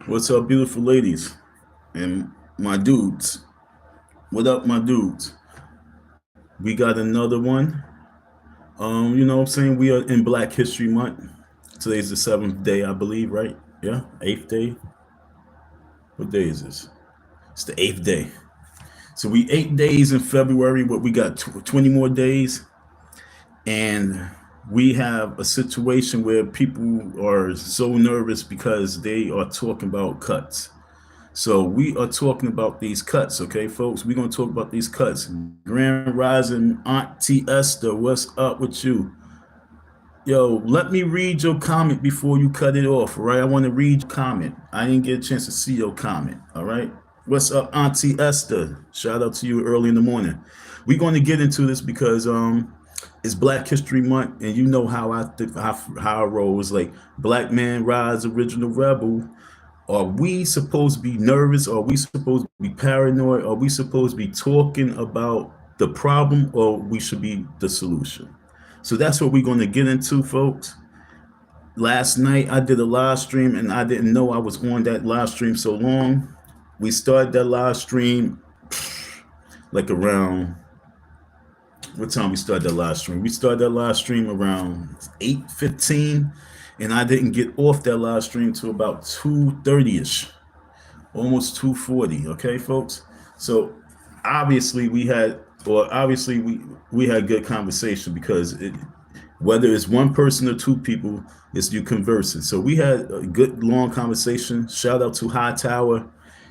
What's up, beautiful ladies and my dudes? What up, my dudes? We got another one. You know what I'm saying? We are in Black History Month. Today's the seventh day, I believe, right? Yeah, eighth day. What day is this? It's the eighth day. So we 8 days in February, but we got 20 more days, and we have a situation where people are so nervous because they are talking about cuts. So we are talking about these cuts, okay, folks? We're gonna talk about these cuts. Grand Rising Auntie Esther, what's up with you? Yo, let me read your comment before you cut it off, all right? I want to read your comment. I didn't get a chance to see your comment, all right? What's up, Auntie Esther? Shout out to you early in the morning. We're going to get into this because it's Black History Month, and you know how I think how I roll. It's like Black Man Rise, Original Rebel. Are we supposed to be nervous? Are we supposed to be paranoid? Are we supposed to be talking about the problem, or we should be the solution? So that's what we're going to get into, folks. Last night I did a live stream and I didn't know I was on that live stream so long. We started that live stream like around what time we started that live stream? We started that live stream around 8:15, and I didn't get off that live stream till about 2:30ish, almost 2:40. Okay, folks. So obviously we had good conversation because whether it's one person or two people, it's you conversing. So we had a good long conversation. Shout out to Hightower.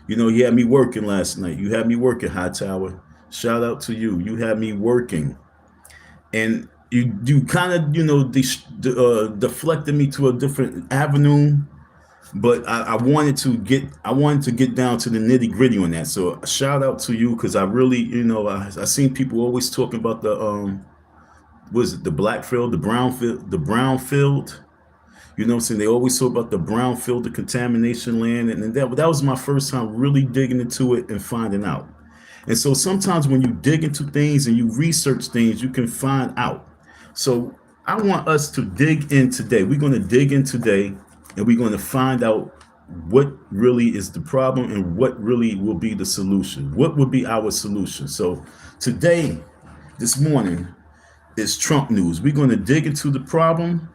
You know, you had me working last night. You had me working, Hightower. Shout out to you. You had me working, and you kind of deflected me to a different avenue, but I wanted to get down to the nitty gritty on that. So shout out to you because I really, I seen people always talking about the was it the black field, the brown field. You know what I'm saying? They always talk about the brown field, the contamination land, and that was my first time really digging into it and finding out. And so sometimes when you dig into things and you research things, you can find out. So I want us to dig in today. We're going to dig in today and we're going to find out what really is the problem and what really will be the solution. What would be our solution? So today, this morning, is Trump news. We're going to dig into the problem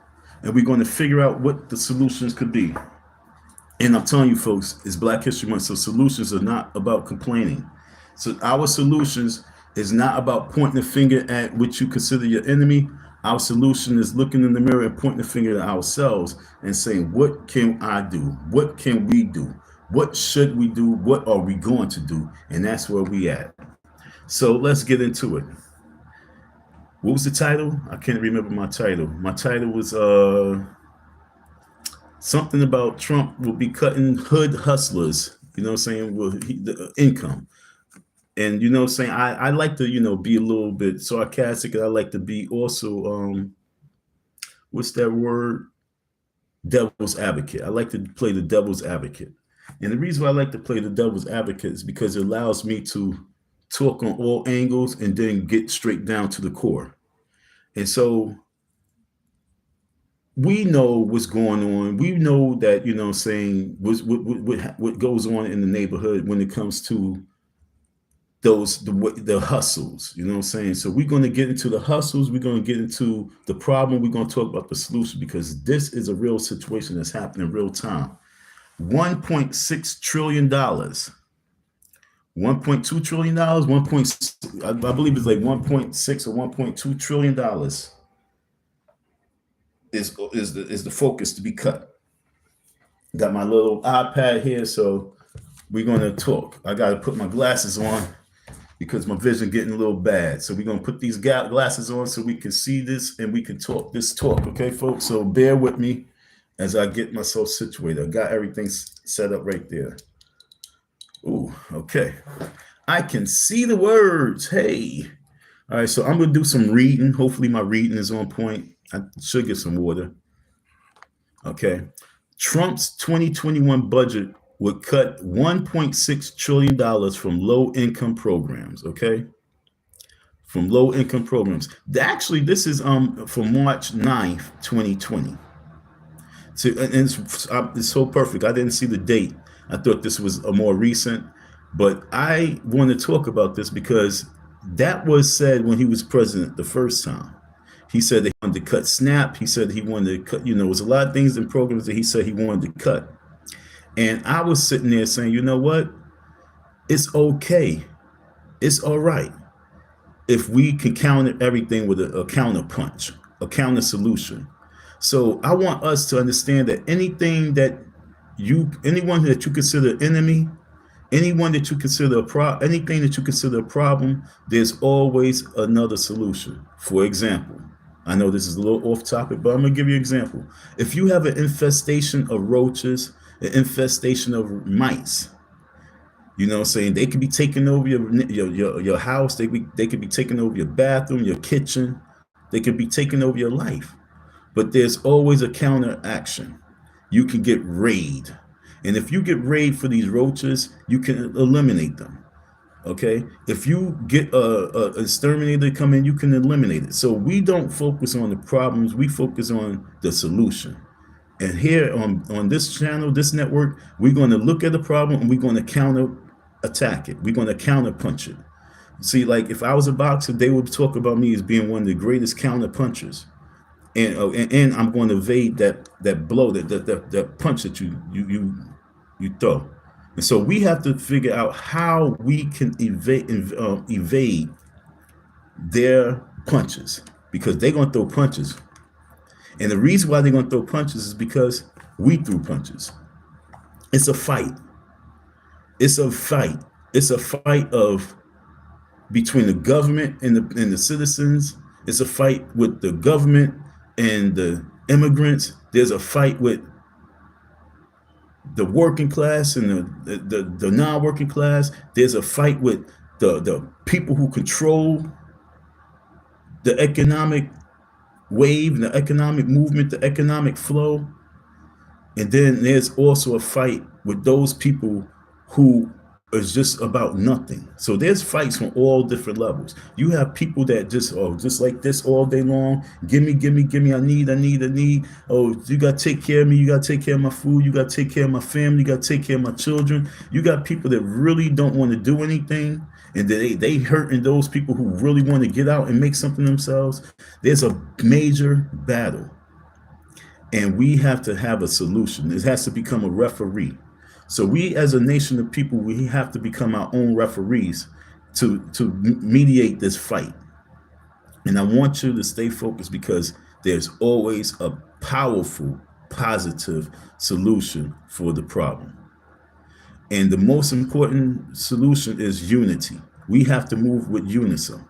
and we're going to figure out what the solutions could be. And I'm telling you, folks, it's Black History Month, so solutions are not about complaining. So our solutions is not about pointing the finger at what you consider your enemy. Our solution is looking in the mirror and pointing the finger at ourselves and saying, what can I do? What can we do? What should we do? What are we going to do? And that's where we at. So let's get into it. What was the title? I can't remember my title. My title was something about Trump will be cutting hood hustlers. You know what I'm saying? The income. And you know what I'm saying? I like to, be a little bit sarcastic. And I like to be also what's that word? Devil's advocate. I like to play the devil's advocate. And the reason why I like to play the devil's advocate is because it allows me to talk on all angles and then get straight down to the core. And so we know what's going on. We know that, saying what goes on in the neighborhood when it comes to the hustles, you know what I'm saying? So we're going to get into the hustles, we're going to get into the problem, we're going to talk about the solution because this is a real situation that's happening in real time. $1.6 trillion, $1.2 trillion, I believe it's like 1.6 or 1.2 trillion dollars is the focus to be cut. Got my little iPad here, so we're going to talk. I got to put my glasses on because my vision getting a little bad. So we're going to put these glasses on so we can see this and we can talk this talk. Okay, folks? So bear with me as I get myself situated. I got everything set up right there. Ooh, okay. I can see the words. Hey. All right, so I'm going to do some reading. Hopefully my reading is on point. I should get some water. Okay. Trump's 2021 budget would cut $1.6 trillion from low-income programs, okay? From low-income programs. Actually, this is from March 9th, 2020. So, and it's so perfect. I didn't see the date. I thought this was a more recent, but I want to talk about this because that was said when he was president the first time. He said that he wanted to cut SNAP. He said he wanted to cut, there was a lot of things in programs that he said he wanted to cut. And I was sitting there saying, you know what? It's okay. It's all right if we can counter everything with a counter punch, a counter solution. So I want us to understand that anyone that you consider enemy, anyone that you consider anything that you consider a problem, there's always another solution. For example, I know this is a little off topic, but I'm gonna give you an example. If you have an infestation of roaches, an infestation of mice, saying they could be taking over your house, they could be taking over your bathroom, your kitchen, they could be taking over your life. But there's always a counter action. You can get raid. And if you get raid for these roaches, you can eliminate them. Okay? If you get a exterminator to come in, you can eliminate it. So we don't focus on the problems, we focus on the solution. And here on this channel, this network, we're going to look at the problem and we're going to counter attack it. We're going to counter punch it. See, like if I was a boxer, they would talk about me as being one of the greatest counter punchers. And I'm going to evade that blow, that punch that you throw. And so we have to figure out how we can evade their punches, because they're going to throw punches. And the reason why they're going to throw punches is because we threw punches. It's a fight. It's a fight. It's a fight between the government and the citizens. It's a fight with the government and the immigrants. There's a fight with the working class and the non-working class. There's a fight with the people who control the economic wave, the economic movement, the economic flow. And then there's also a fight with those people who is just about nothing. So there's fights on all different levels. You have people that just like this all day long. Give me. I need. Oh, you got to take care of me. You got to take care of my food. You got to take care of my family. You got to take care of my children. You got people that really don't want to do anything. And they hurting those people who really want to get out and make something themselves. There's a major battle. And we have to have a solution. It has to become a referee. So we as a nation of people, we have to become our own referees to mediate this fight. And I want you to stay focused, because there's always a powerful, positive solution for the problem. And the most important solution is unity. We have to move with unison.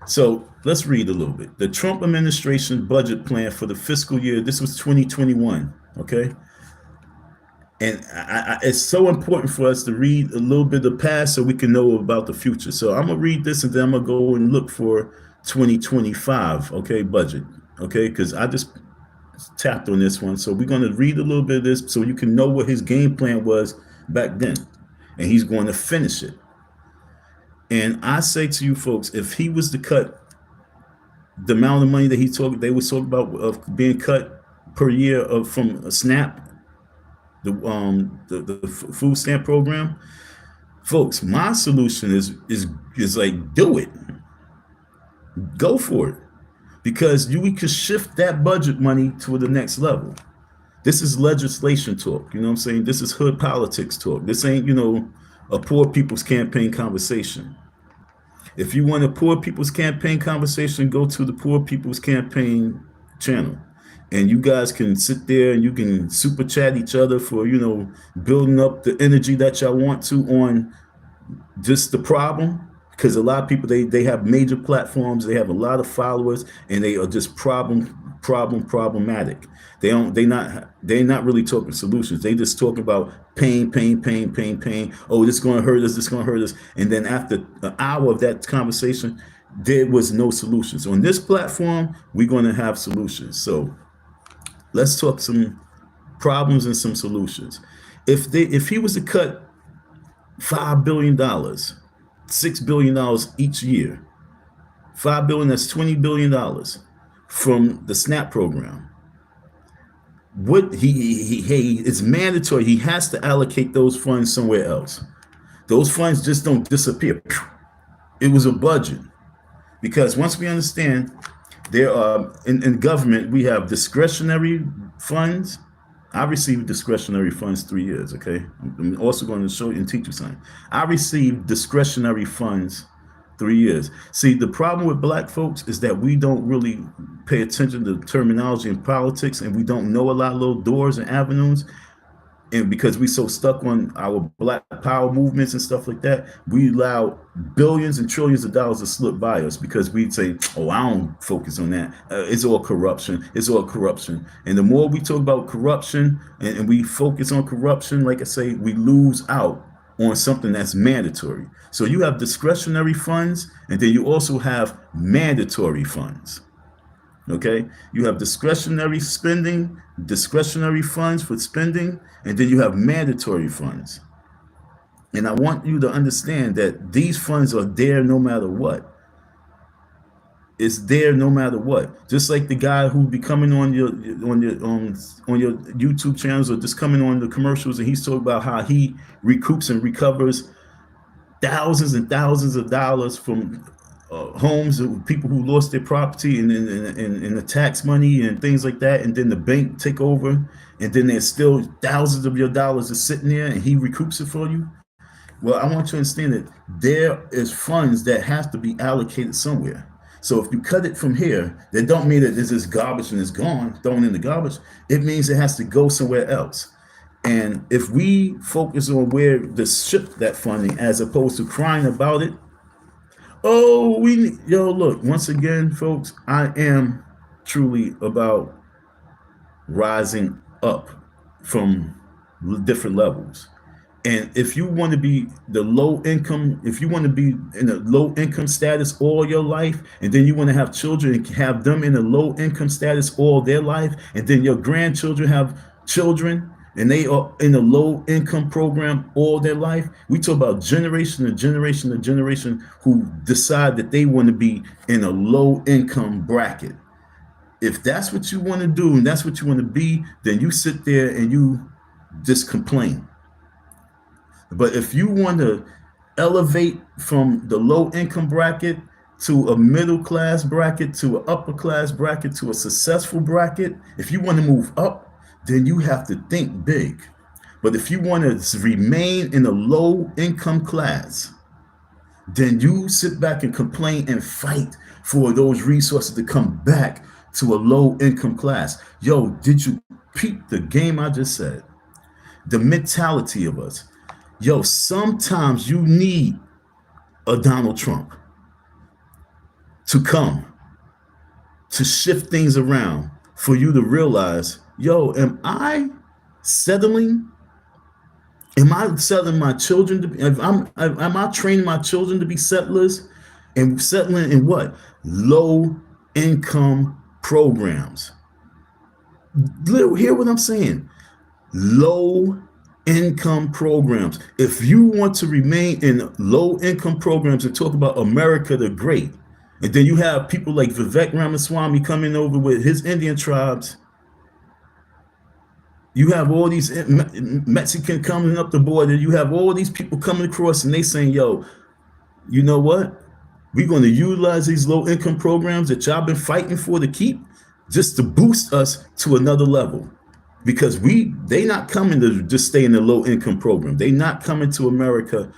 So let's read a little bit. The Trump administration budget plan for the fiscal year, this was 2021, okay? And it's so important for us to read a little bit of the past so we can know about the future. So I'm going to read this and then I'm going to go and look for 2025, okay, budget, okay? Because I just tapped on this one. So we're going to read a little bit of this so you can know what his game plan was back then. And he's going to finish it. And I say to you folks, if he was to cut the amount of money that they was talking about of being cut per year from a SNAP, the food stamp program, folks, my solution is like, do it, go for it, because we could shift that budget money to the next level. This is legislation talk, you know what I'm saying? This is hood politics talk. This ain't, a poor people's campaign conversation. If you want a poor people's campaign conversation, go to the Poor People's Campaign channel. And you guys can sit there and you can super chat each other for, building up the energy that y'all want to on just the problem. Because a lot of people, they have major platforms, they have a lot of followers, and they are just problematic. They're not really talking solutions. They just talk about pain. Oh, this is going to hurt us. And then after an hour of that conversation, there was no solutions. On this platform, we're going to have solutions. So let's talk some problems and some solutions. If he was to cut $5 billion, $6 billion each year, $5 billion, that's $20 billion from the SNAP program. what it's mandatory. He has to allocate those funds somewhere else. Those funds just don't disappear. It was a budget. Because once we understand there are in government, we have discretionary funds. I received discretionary funds 3 years. Okay, I'm also going to show you and teach you something. I received discretionary funds 3 years. See, the problem with black folks is that we don't really pay attention to terminology in politics, and we don't know a lot of little doors and avenues. And because we so stuck on our black power movements and stuff like that, we allow billions and trillions of dollars to slip by us because we'd say, oh, I don't focus on that. It's all corruption. It's all corruption. And the more we talk about corruption and we focus on corruption, like I say, we lose out on something that's mandatory. So you have discretionary funds, and then you also have mandatory funds. Okay, you have discretionary spending, discretionary funds for spending, and then you have mandatory funds. And I want you to understand that these funds are there no matter what. It's there no matter what. Just like the guy who be coming on your YouTube channels or just coming on the commercials, and he's talking about how he recoups and recovers thousands and thousands of dollars from homes of people who lost their property and the tax money and things like that, and then the bank take over, and then there's still thousands of your dollars is sitting there, and he recoups it for you. Well, I want you to understand that there is funds that have to be allocated somewhere. So if you cut it from here, that don't mean that this is garbage and it's gone, thrown in the garbage. It means it has to go somewhere else. And if we focus on where to shift that funding as opposed to crying about it, oh, look, once again, folks, I am truly about rising up from different levels. And if you want to be the low income, if you want to be in a low income status all your life, and then you want to have children and have them in a low income status all their life, and then your grandchildren have children and they are in a low income program all their life, we talk about generation to generation to generation who decide that they want to be in a low income bracket. If that's what you want to do and that's what you want to be, then you sit there and you just complain. But if you want to elevate from the low income bracket to a middle class bracket, to an upper class bracket, to a successful bracket, if you want to move up, then you have to think big. But if you want to remain in a low income class, then you sit back and complain and fight for those resources to come back to a low income class. Yo, did you peep the game I just said? The mentality of us. Yo, sometimes you need a Donald Trump to come to shift things around for you to realize, yo, am I settling? Am I settling my children to be, am I training my children to be settlers? And settling in what? Low income programs. Hear what I'm saying? Low income programs. If you want to remain in low income programs and talk about America the Great, and then you have people like Vivek Ramaswamy coming over with his Indian tribes, you have all these Mexican coming up the border, you have all these people coming across and they saying, yo, you know what? We're going to utilize these low income programs that y'all been fighting for to keep just to boost us to another level. Because they not coming to just stay in the low income program. They not coming to America.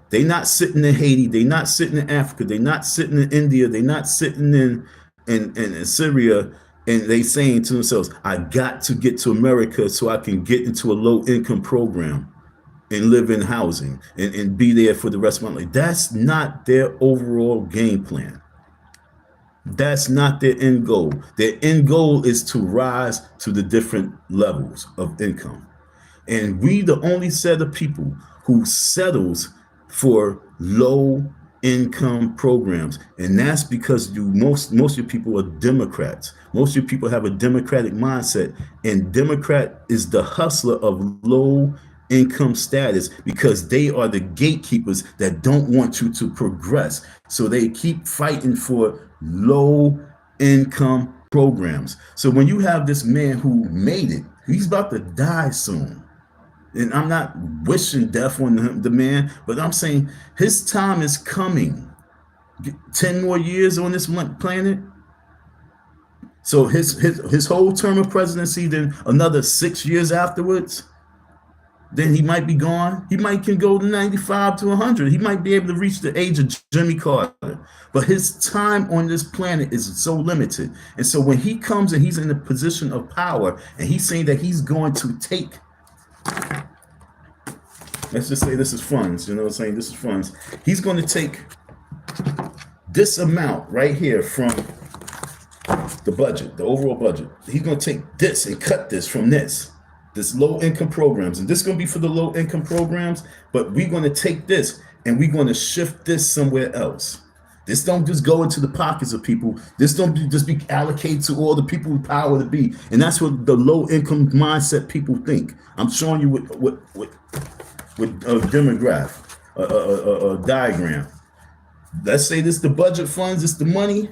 They not sitting in Haiti. They not sitting in Africa. They not sitting in India. They not sitting in Syria. And they saying to themselves, I got to get to America so I can get into a low income program and live in housing and be there for the rest of my life. That's not their overall game plan. That's not their end goal. Their end goal is to rise to the different levels of income. And we the only set of people who settles for low income programs. And that's because most of your people are Democrats. Most of your people have a Democratic mindset. And Democrat is the hustler of low income status because they are the gatekeepers that don't want you to progress. So they keep fighting for low income programs. So when you have this man who made it, he's about to die soon. And I'm not wishing death on the man, but I'm saying his time is coming. 10 more years on this planet. So his whole term of presidency, then another 6 years afterwards, then he might be gone. He might can go to 95 to 100. He might be able to reach the age of Jimmy Carter. But his time on this planet is so limited. And so when he comes and he's in a position of power and he's saying that he's going to take, let's just say this is funds, you know what I'm saying? This is funds. He's going to take this amount right here from the budget, the overall budget. He's going to take this and cut this from this low income programs. And this is going to be for the low income programs, but we're going to take this and we're going to shift this somewhere else. This don't just go into the pockets of people. This don't just be allocated to all the people with power to be. And that's what the low income mindset people think. I'm showing you with a demograph, a diagram. Let's say this is the budget funds, this is the money.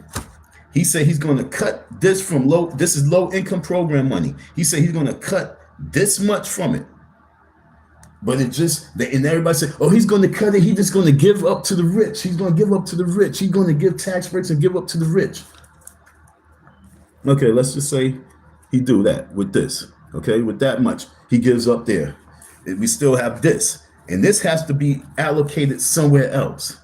He said he's going to cut this from this is low income program money. He said he's going to cut this much from it. But it just, and everybody said, oh, he's going to cut it. He's just going to give up to the rich. He's going to give up to the rich. He's going to give tax breaks and give up to the rich. Okay, let's just say he do that with this. Okay, with that much, he gives up there. We still have this. And this has to be allocated somewhere else.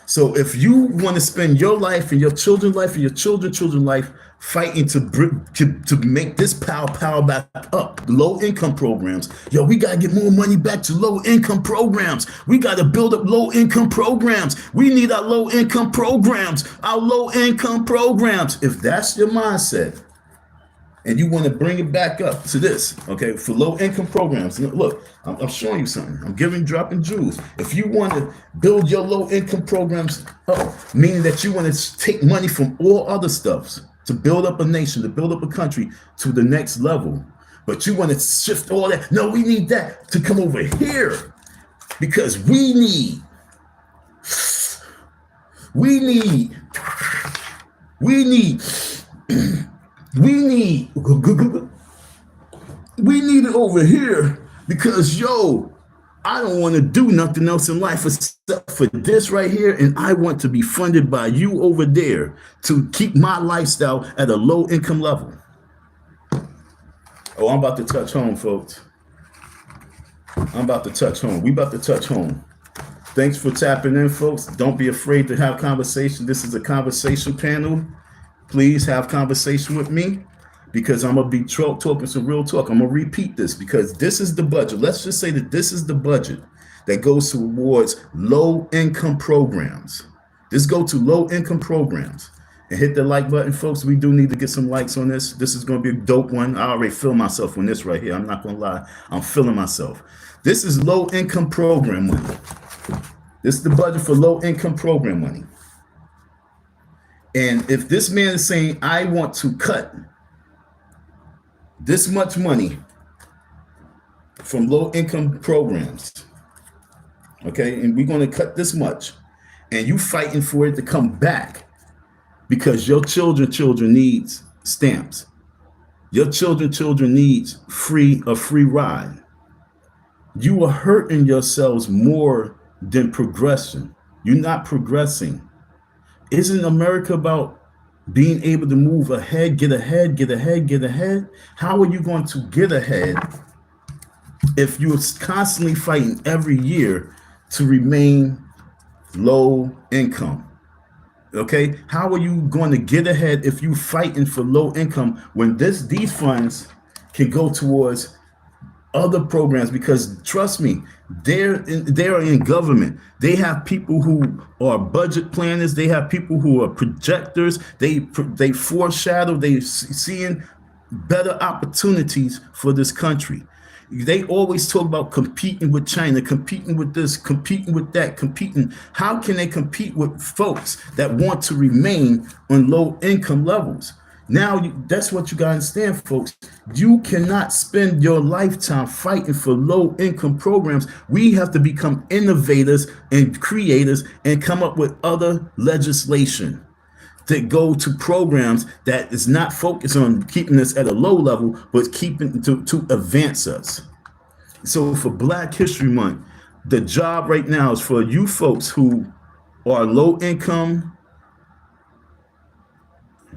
So if you want to spend your life and your children's life and your children's life fighting to make this power back up, low income programs, yo, we got to get more money back to low income programs. We got to build up low income programs. We need our low income programs, If that's your mindset, and you want to bring it back up to this, okay, for low income programs. Look, I'm showing you something. I'm dropping jewels. If you want to build your low income programs up, meaning that you want to take money from all other stuffs to build up a nation, to build up a country to the next level, but you want to shift all that. No, we need that to come over here because we need it over here because, yo, I don't want to do nothing else in life except for this right here. And I want to be funded by you over there to keep my lifestyle at a low income level. Oh, I'm about to touch home, folks. I'm about to touch home. We about to touch home. Thanks for tapping in, folks. Don't be afraid to have conversation. This is a conversation panel. Please have conversation with me because I'm going to be talking some real talk. I'm going to repeat this because this is the budget. Let's just say that this is the budget that goes towards low income programs. This go to low income programs. And hit the like button, folks. We do need to get some likes on this. This is going to be a dope one. I already feel myself on this right here. I'm not going to lie. I'm feeling myself. This is low income program money. This is the budget for low income program money. And if this man is saying, I want to cut this much money from low income programs, okay, and we're going to cut this much, and you fighting for it to come back because your children needs stamps. Your children needs a free ride. You are hurting yourselves more than progression. You're not progressing. Isn't America about being able to move ahead, get ahead? How are you going to get ahead if you're constantly fighting every year to remain low income? Okay, how are you going to get ahead if you're fighting for low income when these funds can go towards other programs? Because trust me, they're in government. They have people who are budget planners. They have people who are projectors. They foreshadow. They seeing better opportunities for this country. They always talk about competing with China, competing with this, competing with that, competing. How can they compete with folks that want to remain on low income levels? Now, that's what you got to understand, folks. You cannot spend your lifetime fighting for low income programs. We have to become innovators and creators and come up with other legislation. that go to programs that is not focused on keeping us at a low level, but keeping to advance us. So for Black History Month, the job right now is for you folks who are low income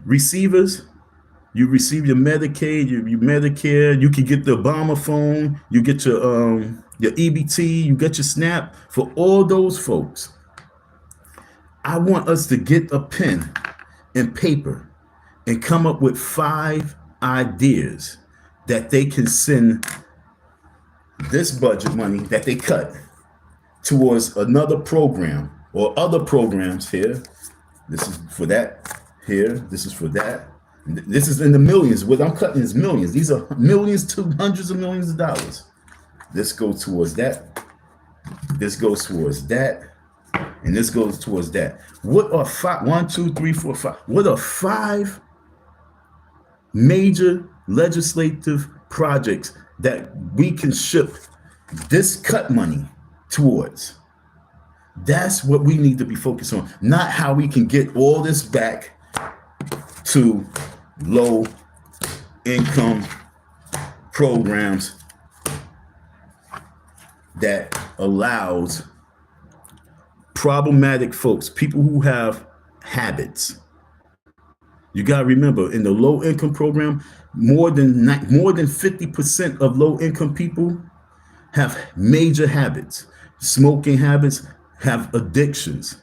receivers. You receive your Medicaid, your Medicare. You can get the Obama phone. You get your EBT. You get your SNAP. For all those folks, I want us to get a pen and paper and come up with 5 ideas that they can send this budget money that they cut towards another program or other programs here. This is for that here. This is for that. This is in the millions. What I'm cutting is millions. These are millions to hundreds of millions of dollars. This goes towards that. This goes towards that. And this goes towards that. What are 5? 1, 2, 3, 4, 5. What are 5 major legislative projects that we can ship this cut money towards? That's what we need to be focused on, not how we can get all this back to low income programs that allows problematic folks, people who have habits. You got to remember, in the low income program, more than 50% of low income people have major habits, smoking habits, have addictions.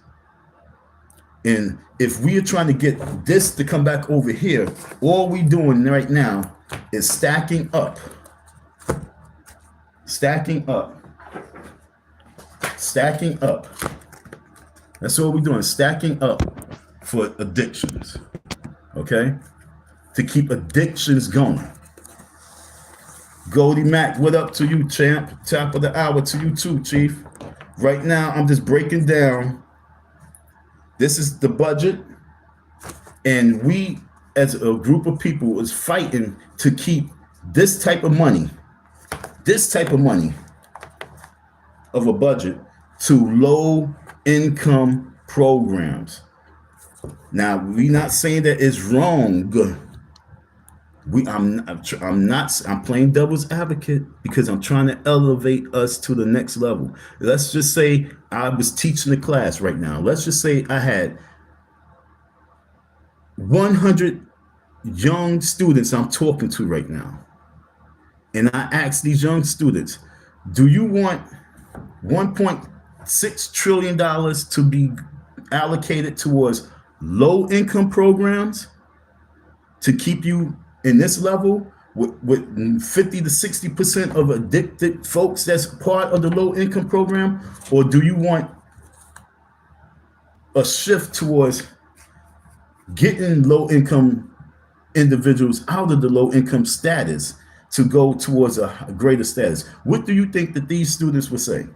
And if we are trying to get this to come back over here, all we doing right now is stacking up, stacking up, stacking up. That's all we're doing, stacking up for addictions, okay? To keep addictions going. Goldie Mac, what up to you, champ? Top of the hour to you too, Chief. Right now, I'm just breaking down. This is the budget, and we, as a group of people, is fighting to keep this type of money of a budget to low income programs. Now, we're not saying that it's wrong. I'm playing devil's advocate because I'm trying to elevate us to the next level. Let's just say I was teaching a class right now. Let's just say I had 100 young students I'm talking to right now. And I asked these young students, do you want $1.6 trillion to be allocated towards low income programs to keep you in this level with 50 to 60% of addicted folks that's part of the low income program? Or do you want a shift towards getting low income individuals out of the low income status to go towards a greater status? What do you think that these students would say?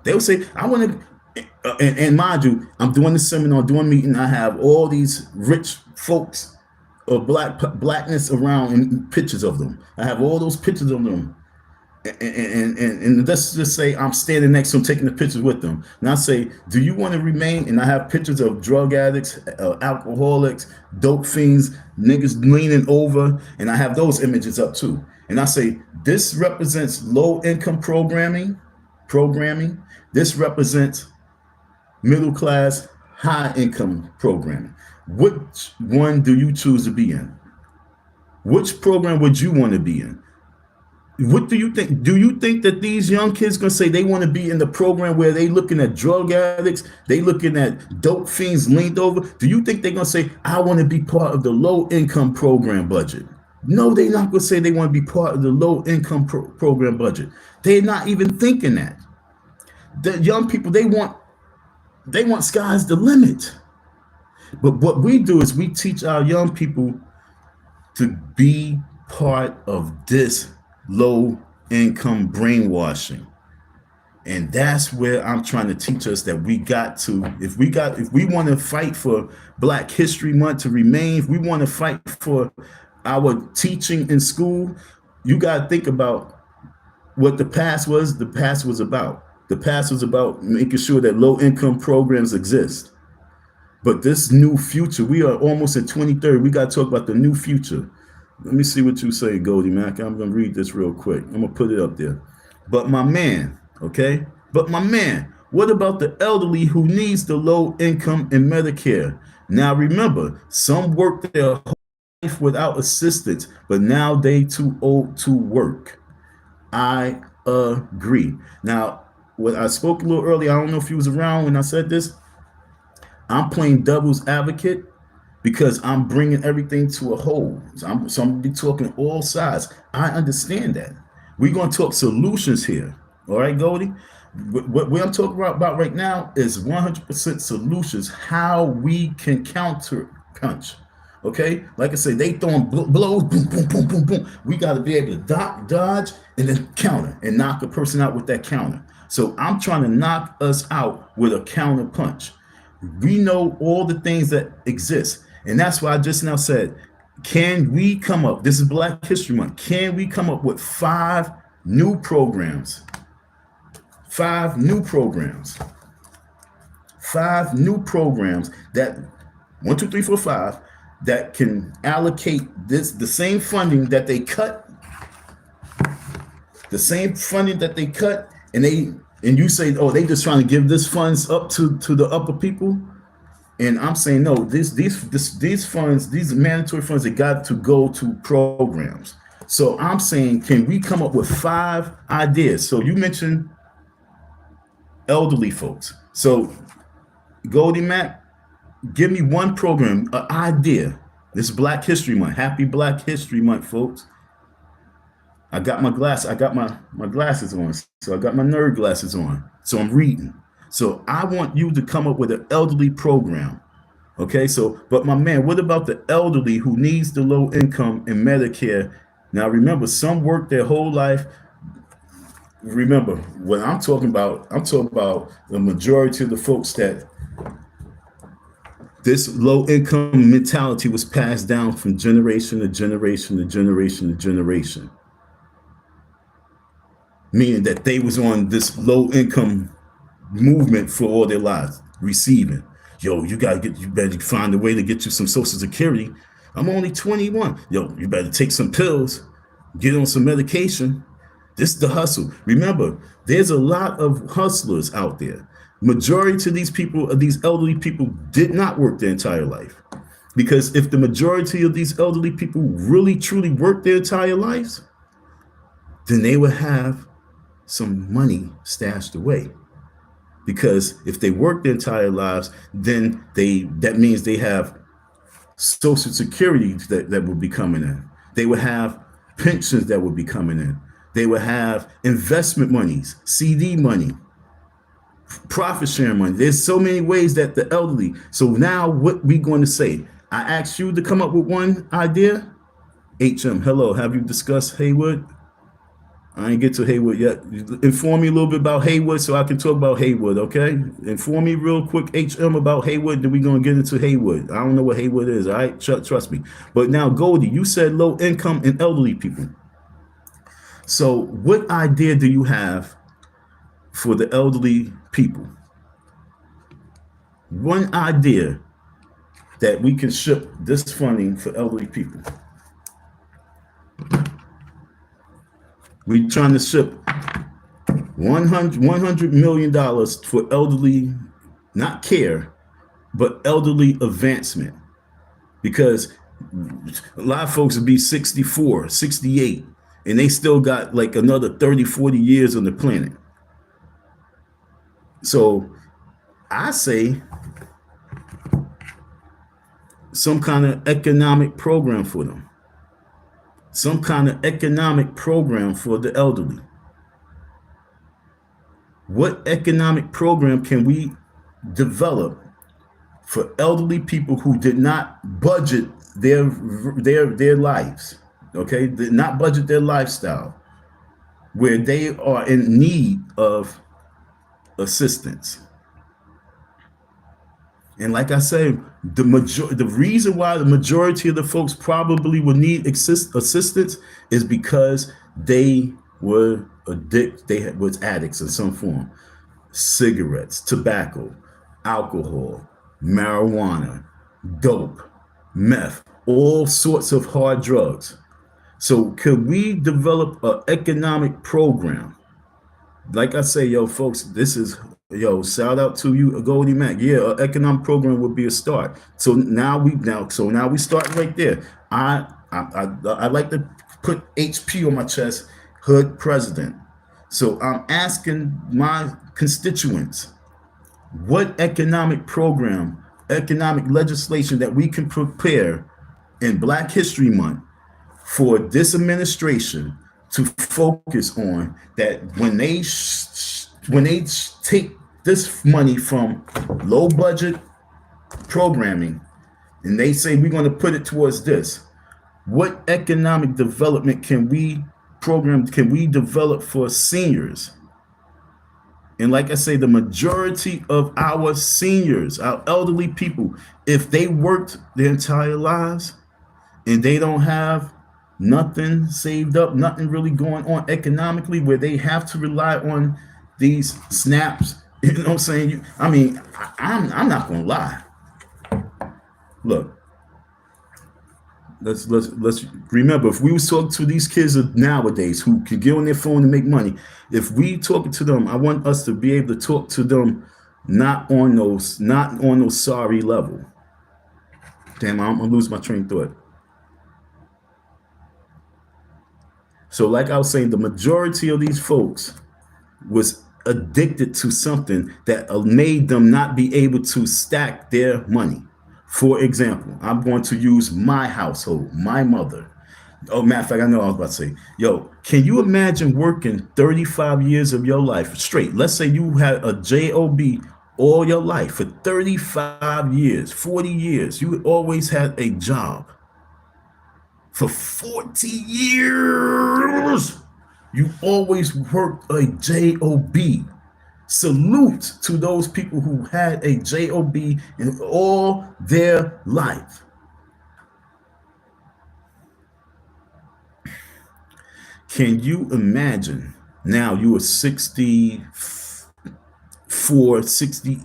They would say, I want to, and mind you, I'm doing this seminar, doing meeting, I have all these rich folks of blackness around and pictures of them. I have all those pictures of them. And let's just say I'm standing next to them, taking the pictures with them. And I say, do you want to remain? And I have pictures of drug addicts, alcoholics, dope fiends, niggas leaning over. And I have those images up too. And I say, this represents low income programming. This represents middle class, high income programming. Which one do you choose to be in? Which program would you want to be in? What do you think? Do you think that these young kids gonna say they want to be in the program where they looking at drug addicts, they looking at dope fiends leaned over? Do you think they're gonna say, I want to be part of the low income program budget? No, they're not gonna say they want to be part of the low income program budget. They're not even thinking that. The young people, they want sky's the limit. But what we do is we teach our young people to be part of this low income brainwashing. And that's where I'm trying to teach us that we got to, if we want to fight for Black History Month to remain, if we want to fight for our teaching in school, you got to think about what the past was. The past was about making sure that low income programs exist. But this new future, we are almost at 2030. We got to talk about the new future. Let me see what you say, Goldie Mac. I'm going to read this real quick. I'm going to put it up there. But my man, okay? But my man, what about the elderly who needs the low income and Medicare? Now remember, some work their whole life without assistance, but now they too old to work. I agree. Now, what I spoke a little earlier, I don't know if you was around when I said this. I'm playing devil's advocate because I'm bringing everything to a whole. So I'm going to be talking all sides. I understand that. We're going to talk solutions here. All right, Goldie? What I'm talking about right now is 100% solutions, how we can counter punch. Okay? Like I said, they throwing blows, boom, boom, boom, boom, boom. We got to be able to dodge, and then counter and knock a person out with that counter. So I'm trying to knock us out with a counter punch. We know all the things that exist. And that's why I just now said, can we come up, this is Black History Month, can we come up with 5 new programs? 5 new programs. 5 new programs that 1, 2, 3, 4, 5 that can allocate this, the same funding that they cut, and you say, oh, they just trying to give this funds up to the upper people. And I'm saying, no, these funds, these mandatory funds, they got to go to programs. So I'm saying, can we come up with 5 ideas? So you mentioned elderly folks. So Goldie Mac, give me one program, an idea. This is Black History Month. Happy Black History Month, folks. I got my glasses on. So I got my nerd glasses on. So I'm reading. So I want you to come up with an elderly program. Okay, so, but my man, what about the elderly who needs the low income and Medicare? Now remember, some work their whole life. Remember, what I'm talking about the majority of the folks that this low income mentality was passed down from generation to generation to generation to generation. Meaning that they was on this low income movement for all their lives, receiving. Yo, you better find a way to get you some Social Security. I'm only 21. Yo, you better take some pills, get on some medication. This is the hustle. Remember, there's a lot of hustlers out there. Majority of these people, these elderly people, did not work their entire life. Because if the majority of these elderly people really truly worked their entire lives, then they would have some money stashed away. Because if they work their entire lives, then that means they have Social Security that would be coming in. They would have pensions that would be coming in. They would have investment monies, CD money, profit sharing money. There's so many ways that the elderly. So now what we going to say? I asked you to come up with one idea. HM, hello. Have you discussed Haywood? I ain't get to Haywood yet. Inform me a little bit about Haywood so I can talk about Haywood, okay? Inform me real quick, HM, about Haywood, then we're going to get into Haywood. I don't know what Haywood is, all right? Trust me. But now, Goldie, you said low income and elderly people. So what idea do you have for the elderly people? One idea that we can ship this funding for elderly people. We're trying to ship $100 million for elderly, not care, but elderly advancement. Because a lot of folks would be 64, 68, and they still got like another 30, 40 years on the planet. So I say some kind of economic program for them. Some kind of economic program for the elderly. What economic program can we develop for elderly people who did not budget their lives, okay? Did not budget their lifestyle, where they are in need of assistance? And like I said, the reason why the majority of the folks probably would need assistance is because they were was addicts in some form. Cigarettes, tobacco, alcohol, marijuana, dope, meth, all sorts of hard drugs. So could we develop an economic program? Like I say, yo, folks, this is, yo, shout out to you, Goldie Mac. Yeah, an economic program would be a start. So now we start right there. I like to put HP on my chest, hood president. So I'm asking my constituents, what economic program, economic legislation that we can prepare in Black History Month for this administration to focus on, that when they take this money from low budget programming and they say we're going to put it towards this, what economic development can we develop for seniors? And like I say, the majority of our seniors, our elderly people, if they worked their entire lives and they don't have nothing saved up, nothing really going on economically, where they have to rely on these snaps, you know what I'm saying? I'm not gonna lie. Look, let's remember, if we was talking to these kids of nowadays who can get on their phone and make money, if we talking to them, I want us to be able to talk to them not on those sorry level. Damn, I'm gonna lose my train of thought. So like I was saying, the majority of these folks was addicted to something that made them not be able to stack their money. For example, I'm going to use my household, my mother. Oh, matter of fact, I know I was about to say, yo, can you imagine working 35 years of your life straight? Let's say you had a job all your life for 35 years, 40 years. You always had a job. For 40 years, you always worked a job. Salute to those people who had a job in all their life. Can you imagine now you are 64, 60,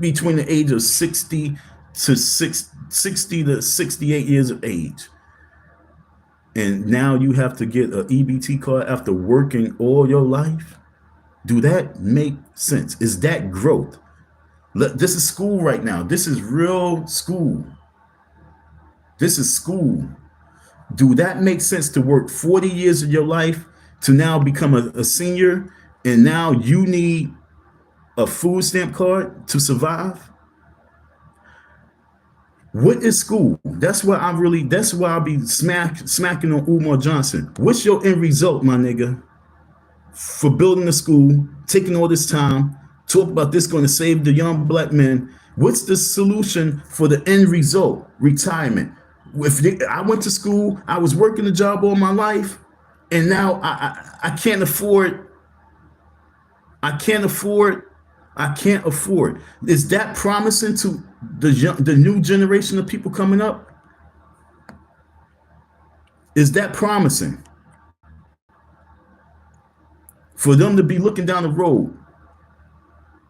between the age of 60 to 68 years of age. And now you have to get an EBT card after working all your life? Do that make sense? Is that growth? This is school right now. This is real school. This is school. Do that make sense to work 40 years of your life to now become a senior, and now you need a food stamp card to survive? What is school? That's why I'll be smacking on Umar Johnson. What's your end result, my nigga? For building a school, taking all this time, talk about this going to save the young Black men. What's the solution for the end result? Retirement. I went to school, I was working a job all my life, and now I can't afford. I can't afford. Is that promising to the new generation of people coming up? Is that promising for them to be looking down the road?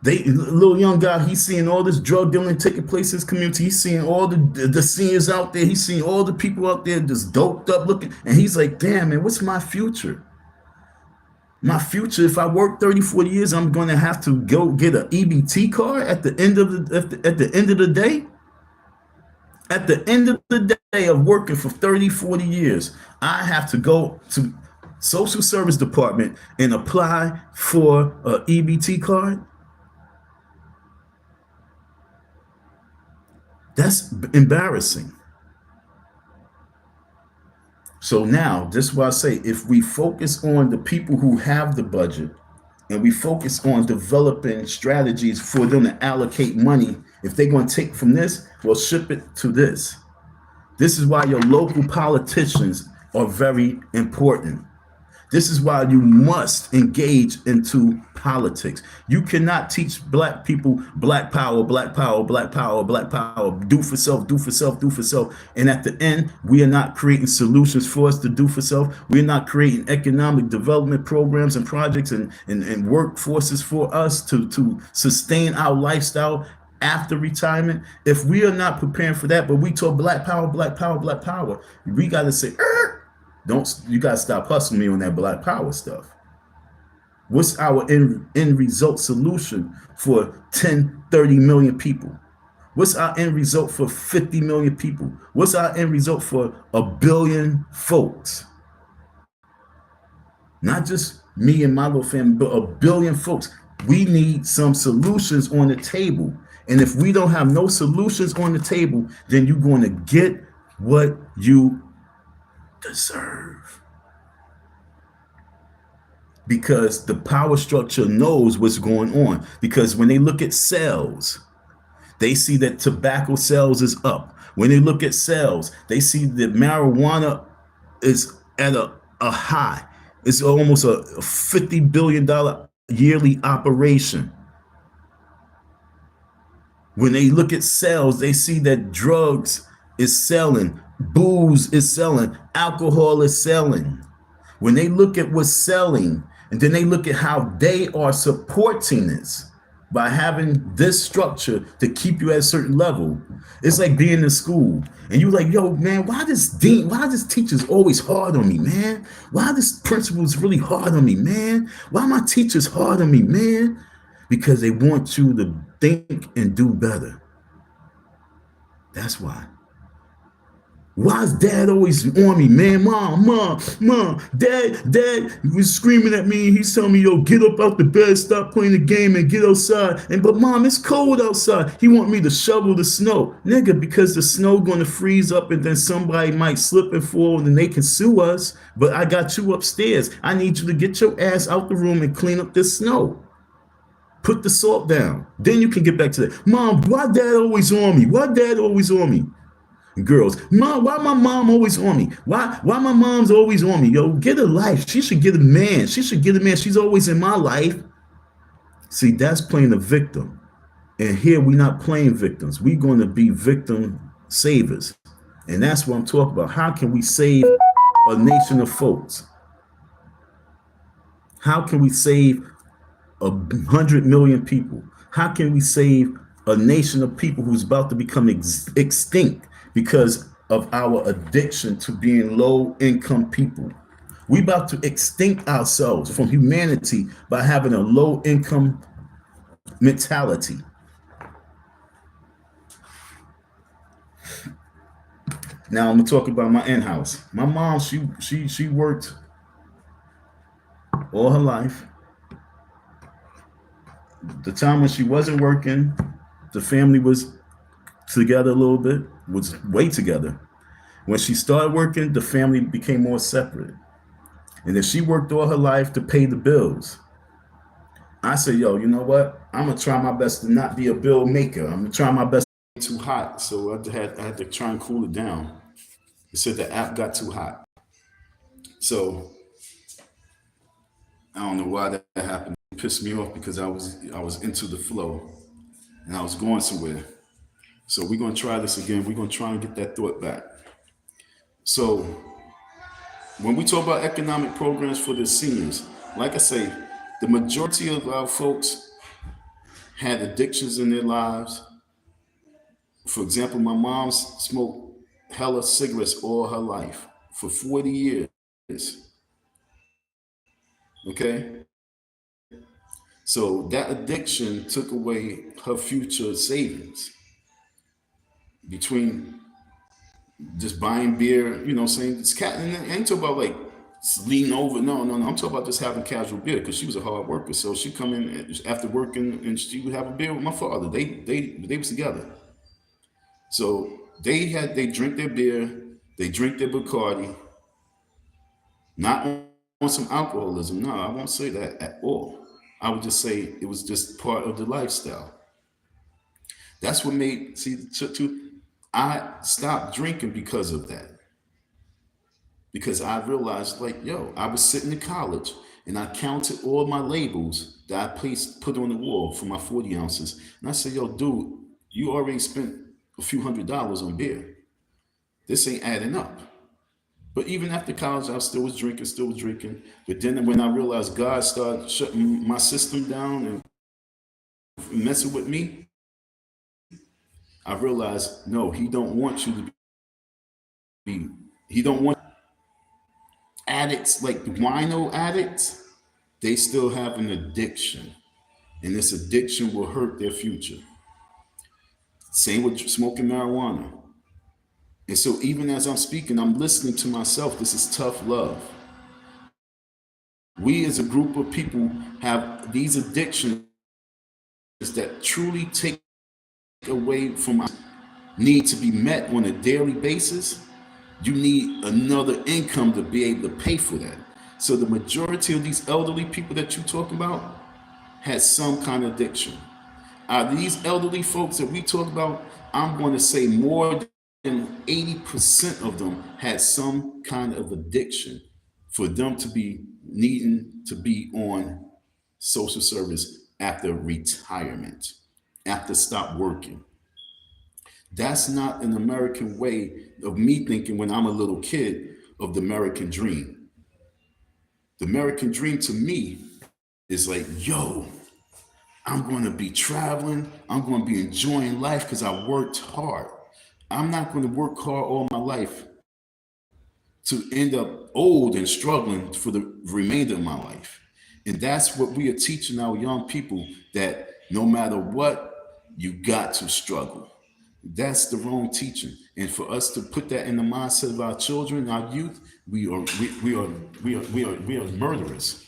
Little young guy, he's seeing all this drug dealing taking place in his community. He's seeing all the seniors out there. He's seeing all the people out there just doped up looking. And he's like, damn, man, what's my future? My future, if I work 30, 40 years, I'm going to have to go get an EBT card at the end of the day. At the end of the day of working for 30, 40 years, I have to go to social service department and apply for an EBT card. That's embarrassing. So now, this is why I say, if we focus on the people who have the budget and we focus on developing strategies for them to allocate money, if they're going to take from this, well, ship it to this. This is why your local politicians are very important. This is why you must engage into politics. You cannot teach Black people Black power, Black power, Black power, Black power, do for self, do for self, do for self. And at the end, we are not creating solutions for us to do for self. We're not creating economic development programs and projects and workforces for us to sustain our lifestyle after retirement, if we are not preparing for that, but we talk black power, black power, black power, we got to say, don't, you got to stop hustling me on that black power stuff. What's our end result solution for 10, 30 million people? What's our end result for 50 million people? What's our end result for a billion folks? Not just me and my little family, but a billion folks. We need some solutions on the table. And if we don't have no solutions on the table, then you're going to get what you deserve. Because the power structure knows what's going on. Because when they look at sales, they see that tobacco sales is up. When they look at sales, they see that marijuana is at a high. It's almost a $50 billion yearly operation. When they look at sales, they see that drugs is selling, booze is selling, alcohol is selling. When they look at what's selling, and then they look at how they are supporting this by having this structure to keep you at a certain level. It's like being in school and you like, yo, man, why this teacher's always hard on me, man? Why this principal's really hard on me, man? Why my teacher's hard on me, man? Because they want you to think and do better. That's why. Why is dad always on me, man? Mom, dad was screaming at me. He's telling me, yo, get up out the bed, stop playing the game and get outside. But mom, it's cold outside. He want me to shovel the snow. Nigga, because the snow gonna freeze up and then somebody might slip and fall and they can sue us. But I got you upstairs. I need you to get your ass out the room and clean up this snow. Put the salt down. Then you can get back to that. Mom, why dad always on me? Why dad always on me? Girls, mom, why my mom always on me? Why my mom's always on me? Yo, get a life. She should get a man. She's always in my life. See, that's playing a victim. And here we're not playing victims. We're going to be victim savers. And that's what I'm talking about. How can we save a nation of folks? How can we save 100 million people? How can we save a nation of people who's about to become extinct because of our addiction to being low income people? We about to extinct ourselves from humanity by having a low income mentality. Now I'm gonna talk about my in-house. My mom, she worked all her life. The time when she wasn't working, the family was together a little bit, was way together. When she started working, the family became more separate. And then she worked all her life to pay the bills. I said, yo, you know what? I'm gonna try my best to not be a bill maker. I'm gonna try my best. Too hot, so I had to try and cool it down. It said the app got too hot. So I don't know why that happened. It pissed me off because I was into the flow and I was going somewhere. So we're gonna try this again. We're gonna try and get that thought back. So when we talk about economic programs for the seniors, like I say, the majority of our folks had addictions in their lives. For example, my mom smoked hella cigarettes all her life for 40 years. Okay? So that addiction took away her future savings between just buying beer, saying it's cat. And I ain't talking about like leaning over. No. I'm talking about just having casual beer because she was a hard worker. So she come in after working and she would have a beer with my father. They was together. So they drink their beer, they drink their Bacardi, not on some alcoholism. No, I won't say that at all. I would just say it was just part of the lifestyle. That's what made, I stopped drinking because of that. Because I realized, like, yo, I was sitting in college and I counted all my labels that I put on the wall for my 40 ounces. And I said, yo, dude, you already spent a few $100s on beer. This ain't adding up. But even after college, I still was drinking. But then when I realized God started shutting my system down and messing with me, I realized, no, he don't want you to be, he don't want addicts like wino addicts. They still have an addiction, and this addiction will hurt their future. Same with smoking marijuana. And so even as I'm speaking, I'm listening to myself. This is tough love. We as a group of people have these addictions that truly take away from our need to be met on a daily basis. You need another income to be able to pay for that. So the majority of these elderly people that you talk about has some kind of addiction. These elderly folks that we talk about, I'm going to say more than 80% of them had some kind of addiction for them to be needing to be on social service after retirement, after stop working. That's not an American way of me thinking when I'm a little kid of the American dream. The American dream to me is like, yo, I'm going to be traveling. I'm going to be enjoying life because I worked hard. I'm not going to work hard all my life to end up old and struggling for the remainder of my life. And that's what we are teaching our young people, that no matter what, you got to struggle. That's the wrong teaching. And for us to put that in the mindset of our children, our youth, we are murderers.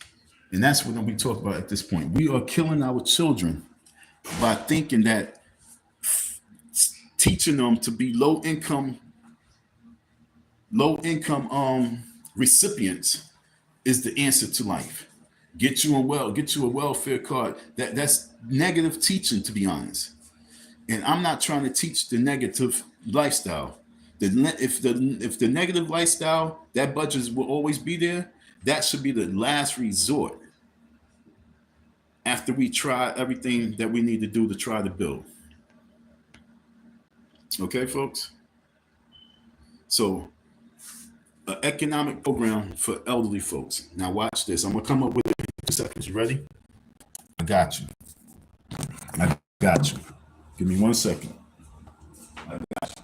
And that's what we talk about at this point. We are killing our children by thinking that teaching them to be low income recipients is the answer to life. Get you a welfare card. That's negative teaching, to be honest. And I'm not trying to teach the negative lifestyle. If the negative lifestyle, that budget will always be there, that should be the last resort after we try everything that we need to do to try to build. Okay, folks? So, an economic program for elderly folks. Now, watch this. I'm going to come up with it in 2 seconds. You ready? I got you. I got you. Give me 1 second. I got you.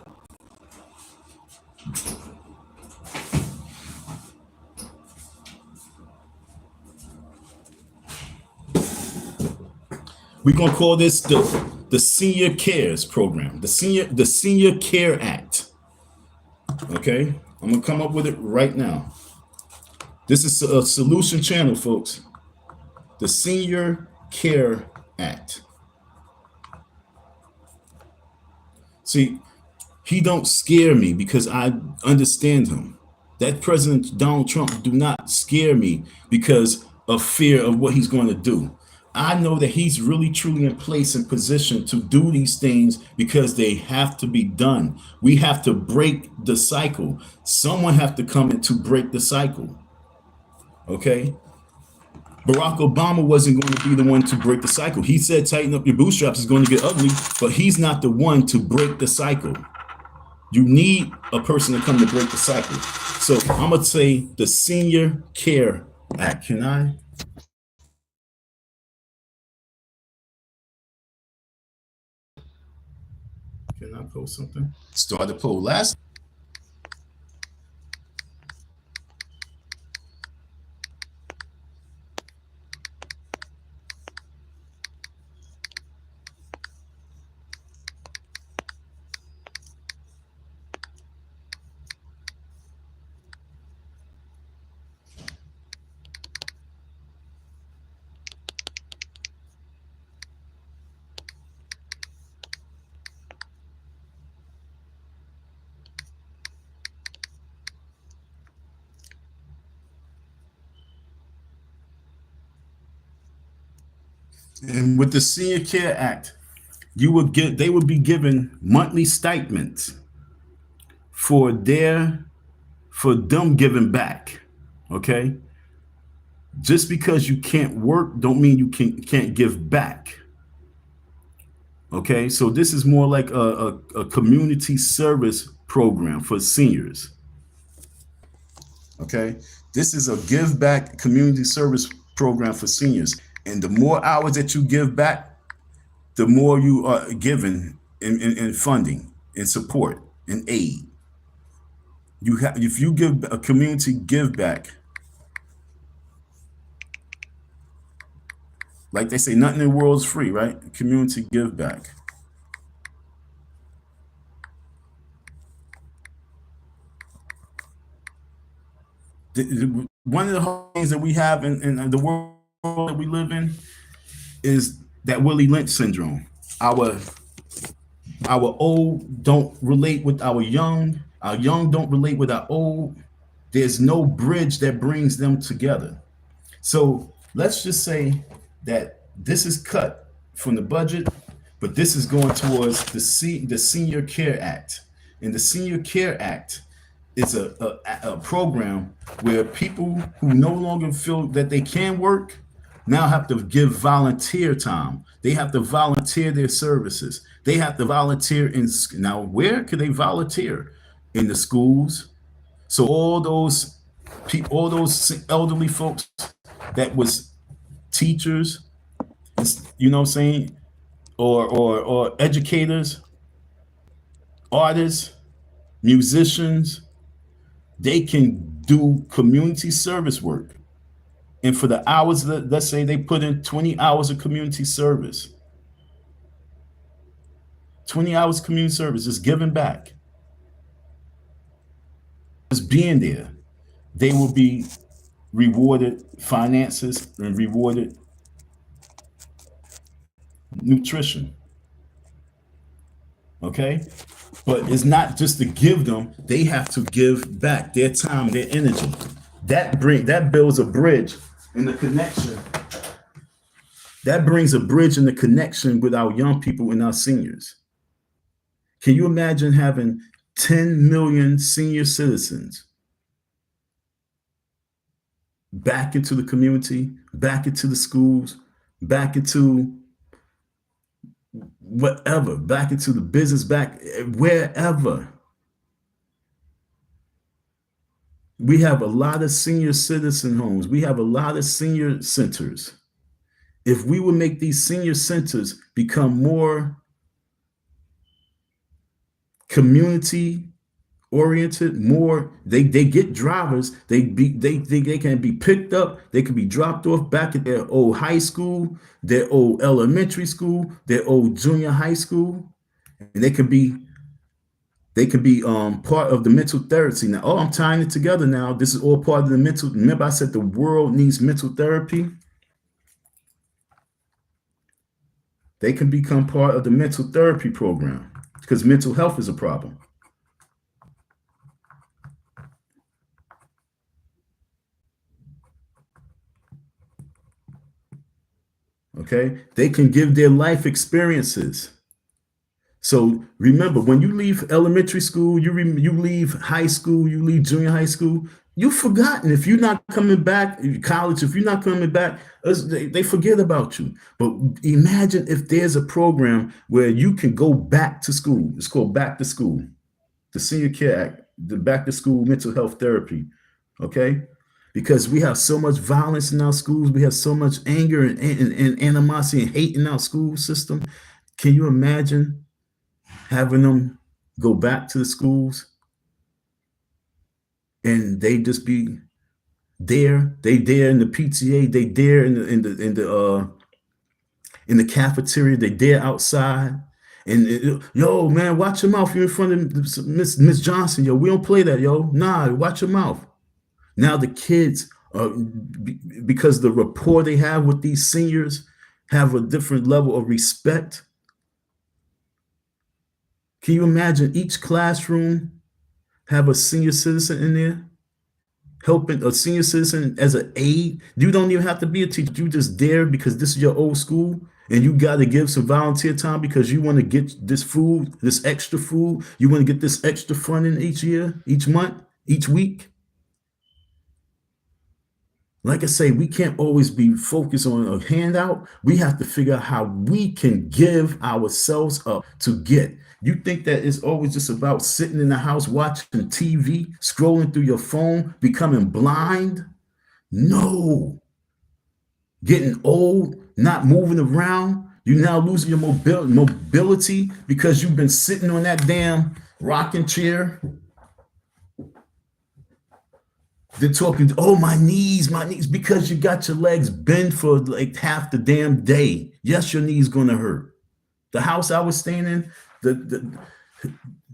We're gonna call this the Senior Cares Program, the Senior Care Act. Okay, I'm gonna come up with it right now. This is a solution channel, folks. The Senior Care Act. See, he don't scare me because I understand him. That President Donald Trump do not scare me because of fear of what he's going to do. I know that he's really truly in place and position to do these things because they have to be done. We have to break the cycle. Someone have to come in to break the cycle. Okay? Barack Obama wasn't going to be the one to break the cycle. He said tighten up your bootstraps, is going to get ugly, but he's not the one to break the cycle. You need a person to come to break the cycle. So I'm going to say the Senior Care Act. Can I post something? Start the poll. Last. And with the Senior Care Act, they would be given monthly stipends for them giving back. Okay? Just because you can't work don't mean you can't give back. Okay? So this is more like a community service program for seniors. Okay? This is a give back community service program for seniors. And the more hours that you give back, the more you are given in funding and support and aid. You have, if you give a community give back, like they say, nothing in the world is free, right? Community give back. One of the hard things that we have in the world that we live in is that Willie Lynch syndrome. Our our old don't relate with our young don't relate with our old. There's no bridge that brings them together. So let's just say that this is cut from the budget, but this is going towards the Senior Care Act. And the Senior Care Act is a program where people who no longer feel that they can work now have to give volunteer time. They have to volunteer their services. They have to volunteer in, now where could they volunteer? In the schools. So all those people, all those elderly folks that was teachers, you know what I'm saying, or educators, artists, musicians, they can do community service work. And for the hours that, let's say they put in 20 hours of community service, 20 hours community service, just giving back, just being there, they will be rewarded finances and rewarded nutrition. Okay? But it's not just to give them, they have to give back their time, their energy. That builds a bridge in the connection. That brings a bridge in the connection with our young people and our seniors. Can you imagine having 10 million senior citizens back into the community, back into the schools, back into whatever, back into the business, back wherever? We have a lot of senior citizen homes. We have a lot of senior centers. If we would make these senior centers become more community oriented, more, they get drivers, they can be picked up, they can be dropped off back at their old high school, their old elementary school, their old junior high school, and they can be part of the mental therapy. Now, oh, I'm tying it together now. This is all part of the mental. Remember, I said the world needs mental therapy. They can become part of the mental therapy program because mental health is a problem. Okay, they can give their life experiences. So remember, when you leave elementary school, you leave high school, you leave junior high school, you've forgotten. If you're not coming back, college, if you're not coming back, they forget about you. But imagine if there's a program where you can go back to school. It's called Back to School, the Senior Care Act, the Back to School mental health therapy. Okay, because we have so much violence in our schools, we have so much anger and animosity and hate in our school system. Can you imagine having them go back to the schools and they just be there? They there in the PTA, they there in the cafeteria, they there outside. And yo, man, watch your mouth. You're in front of Miss Johnson. Yo, we don't play that, yo. Nah, watch your mouth. Now the kids, because the rapport they have with these seniors, have a different level of respect. Can you imagine each classroom have a senior citizen in there, helping a senior citizen as an aide? You don't even have to be a teacher. You just there because this is your old school and you got to give some volunteer time because you want to get this food, this extra food. You want to get this extra funding each year, each month, each week. Like I say, we can't always be focused on a handout. We have to figure out how we can give ourselves up to get. You think that it's always just about sitting in the house watching TV, scrolling through your phone, becoming blind? No. Getting old, not moving around. You now losing your mobility because you've been sitting on that damn rocking chair. They're talking, oh, my knees, because you got your legs bent for like half the damn day. Yes, your knee's gonna hurt. The house I was staying in, the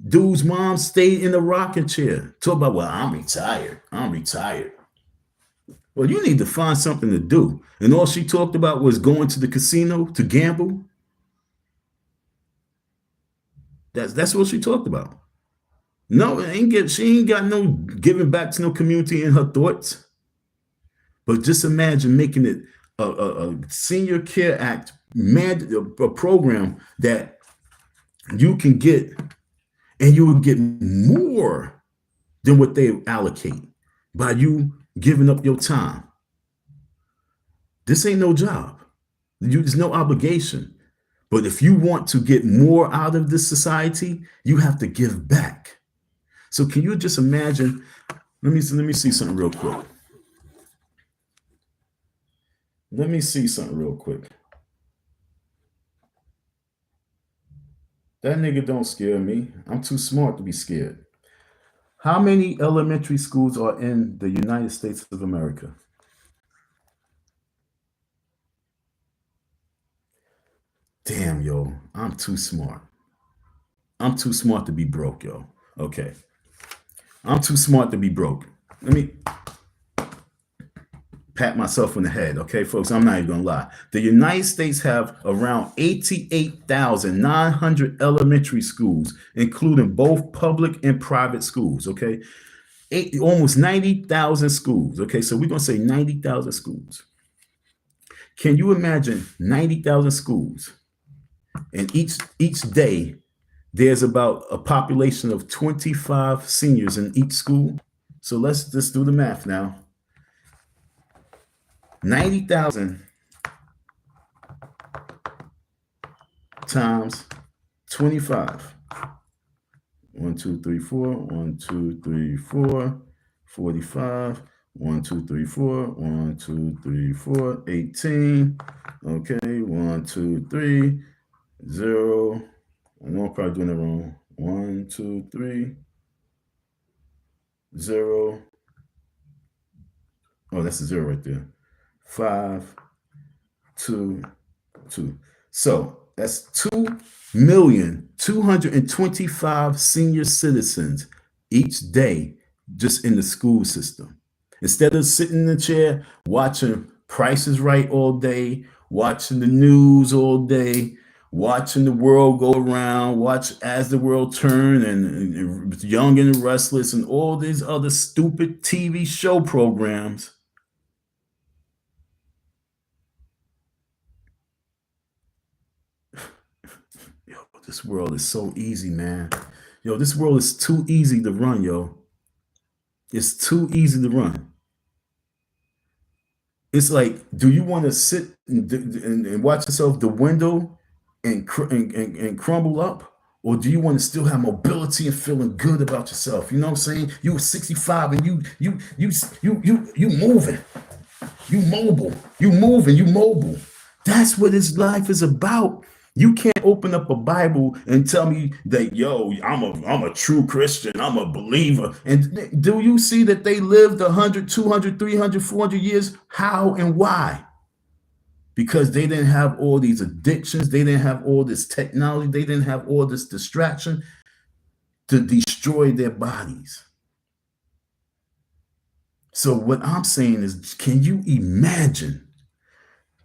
dude's mom stayed in the rocking chair. Talk about, well, I'm retired. I'm retired. Well, you need to find something to do. And all she talked about was going to the casino to gamble. That's what she talked about. No, she ain't got no giving back to no community in her thoughts. But just imagine making it a senior care act, a program that you can get, and you will get more than what they allocate by you giving up your time. This ain't no job. There's no obligation. But if you want to get more out of this society, you have to give back. So can you just imagine? Let me see something real quick. Let me see something real quick. That nigga don't scare me. I'm too smart to be scared. How many elementary schools are in the United States of America? Damn, yo, I'm too smart. I'm too smart to be broke, yo. Okay. I'm too smart to be broke. Let me pat myself on the head, okay, folks? I'm not even gonna lie. The United States have around 88,900 elementary schools, including both public and private schools, okay? Almost 90,000 schools, okay? So we're gonna say 90,000 schools. Can you imagine 90,000 schools? And each day, there's about a population of 25 seniors in each school. So let's just do the math now. 90,000 times 25. 1, 2, 3, 4. 1, 2, 3, 4. 45. 1, 2, 3, 4. 1, 2, 3, 4. 18. Okay. 1, 2, 3. 0. I know I'm probably doing it wrong. 1, 2, 3. 0. Oh, that's a 0 right there. 5, 2, 2. So that's 2,225,000 senior citizens each day just in the school system. Instead of sitting in the chair watching Price is Right all day, watching the news all day, watching the world go around, watch As the World Turn and Young and the Restless and all these other stupid TV show programs. Yo, this world is so easy, man. Yo, this world is too easy to run, yo. It's too easy to run. It's like, do you want to sit and watch yourself the window and crumble up? Or do you want to still have mobility and feeling good about yourself? You know what I'm saying? You were 65 and you moving. You mobile. You moving, you mobile. That's what this life is about. You can't open up a Bible and tell me that, yo, I'm a true Christian. I'm a believer. And do you see that they lived 100, 200, 300, 400 years? How and why? Because they didn't have all these addictions. They didn't have all this technology. They didn't have all this distraction to destroy their bodies. So what I'm saying is, can you imagine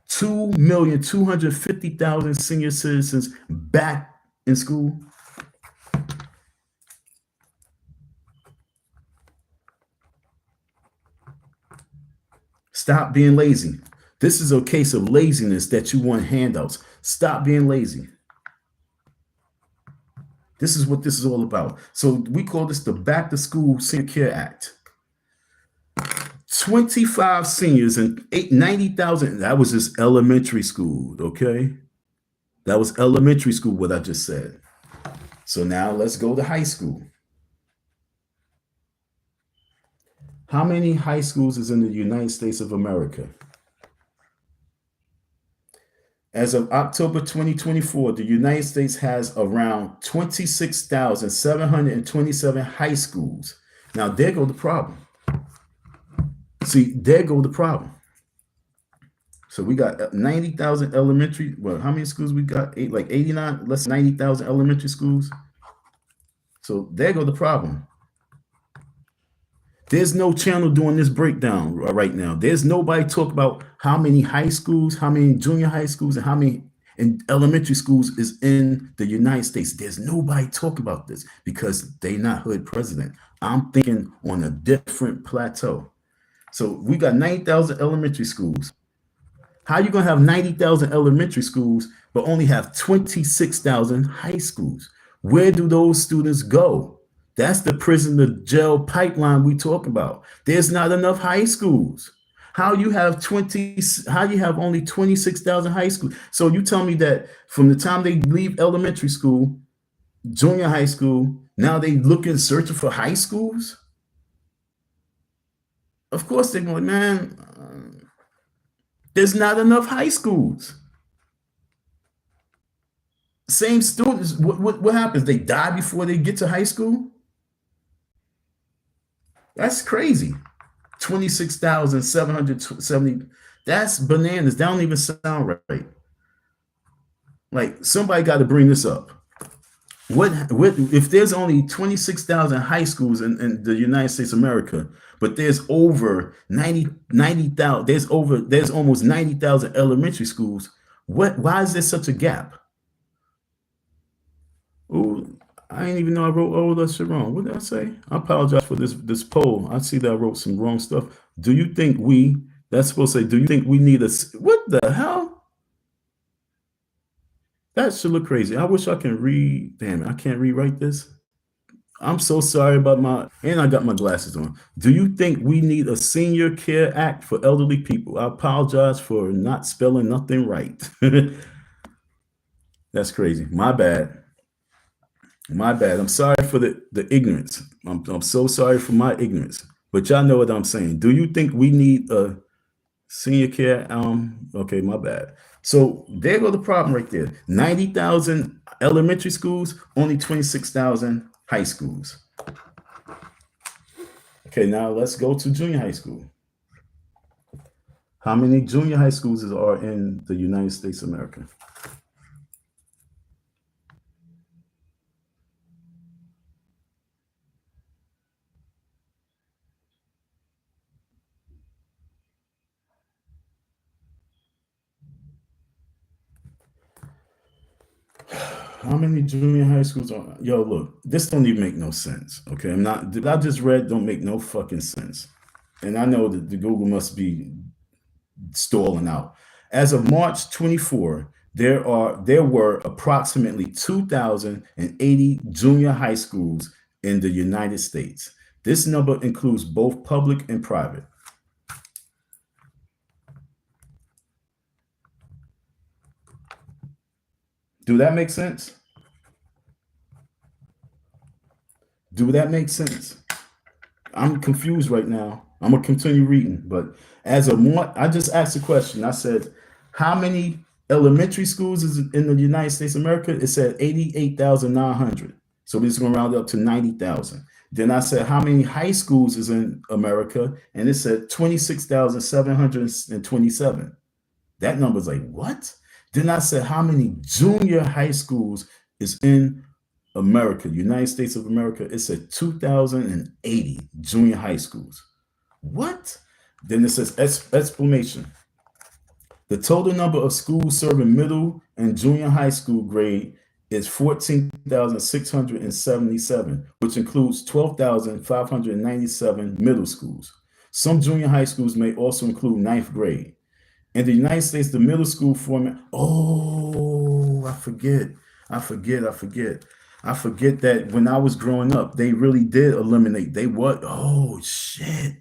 2,250,000 senior citizens back in school? Stop being lazy. This is a case of laziness that you want handouts. Stop being lazy. This is what this is all about. So we call this the Back to School Senior Care Act. 25 seniors and 90,000. That was just elementary school, okay? That was elementary school, what I just said. So now let's go to high school. How many high schools is in the United States of America? As of October 2024, the United States has around 26,727 high schools. Now, there go the problem. See, there go the problem. So we got 90,000 elementary. Well, how many schools we got? Like 89, less than 90,000 elementary schools. So there go the problem. There's no channel doing this breakdown right now. There's nobody talk about how many high schools, how many junior high schools, and how many elementary schools is in the United States. There's nobody talk about this because they not hood president. I'm thinking on a different plateau. So we got 90,000 elementary schools. How you gonna have 90,000 elementary schools but only have 26,000 high schools? Where do those students go? That's the prison to jail pipeline we talk about. There's not enough high schools. How you have only 26,000 high schools? So you tell me that from the time they leave elementary school, junior high school, now they looking searching for high schools? Of course they're going, man, there's not enough high schools. Same students, what happens? They die before they get to high school? That's crazy. 26,770. That's bananas. That don't even sound right. Like, somebody got to bring this up. What if there's only 26,000 high schools in the United States of America, but there's over 90,000, there's almost 90,000 elementary schools? Why is there such a gap? Oh, I didn't even know I wrote all that shit wrong. What did I say? I apologize for this poll. I see that I wrote some wrong stuff. Do you think that's supposed to say, do you think we need what the hell? That should look crazy. I wish I can read. Damn it, I can't rewrite this. I'm so sorry about and I got my glasses on. Do you think we need a senior care act for elderly people? I apologize for not spelling nothing right. That's crazy. My bad. My bad. I'm sorry for the ignorance. I'm so sorry for my ignorance. But y'all know what I'm saying. Do you think we need a senior care? Okay, my bad. So there go the problem right there. 90,000 elementary schools, only 26,000 high schools. Okay, now let's go to junior high school. How many junior high schools are in the United States of America? How many junior high schools are? Yo, look, this don't even make no sense. Okay, did I just read don't make no fucking sense. And I know that the Google must be stalling out. As of March 24, there were approximately 2,080 junior high schools in the United States. This number includes both public and private. Do that make sense? Do that make sense? I'm confused right now. I'm gonna continue reading, but as of March, I just asked a question. I said, how many elementary schools is in the United States of America? It said 88,900. So we're just gonna round it up to 90,000. Then I said, how many high schools is in America? And it said 26,727. That number's like, what? Then I said, how many junior high schools is in America, United States of America? It said 2,080 junior high schools. What? Then it says explanation. The total number of schools serving middle and junior high school grade is 14,677, which includes 12,597 middle schools. Some junior high schools may also include ninth grade. In the United States, the middle school format. Oh, I forget that when I was growing up, they really did eliminate. Oh, shit.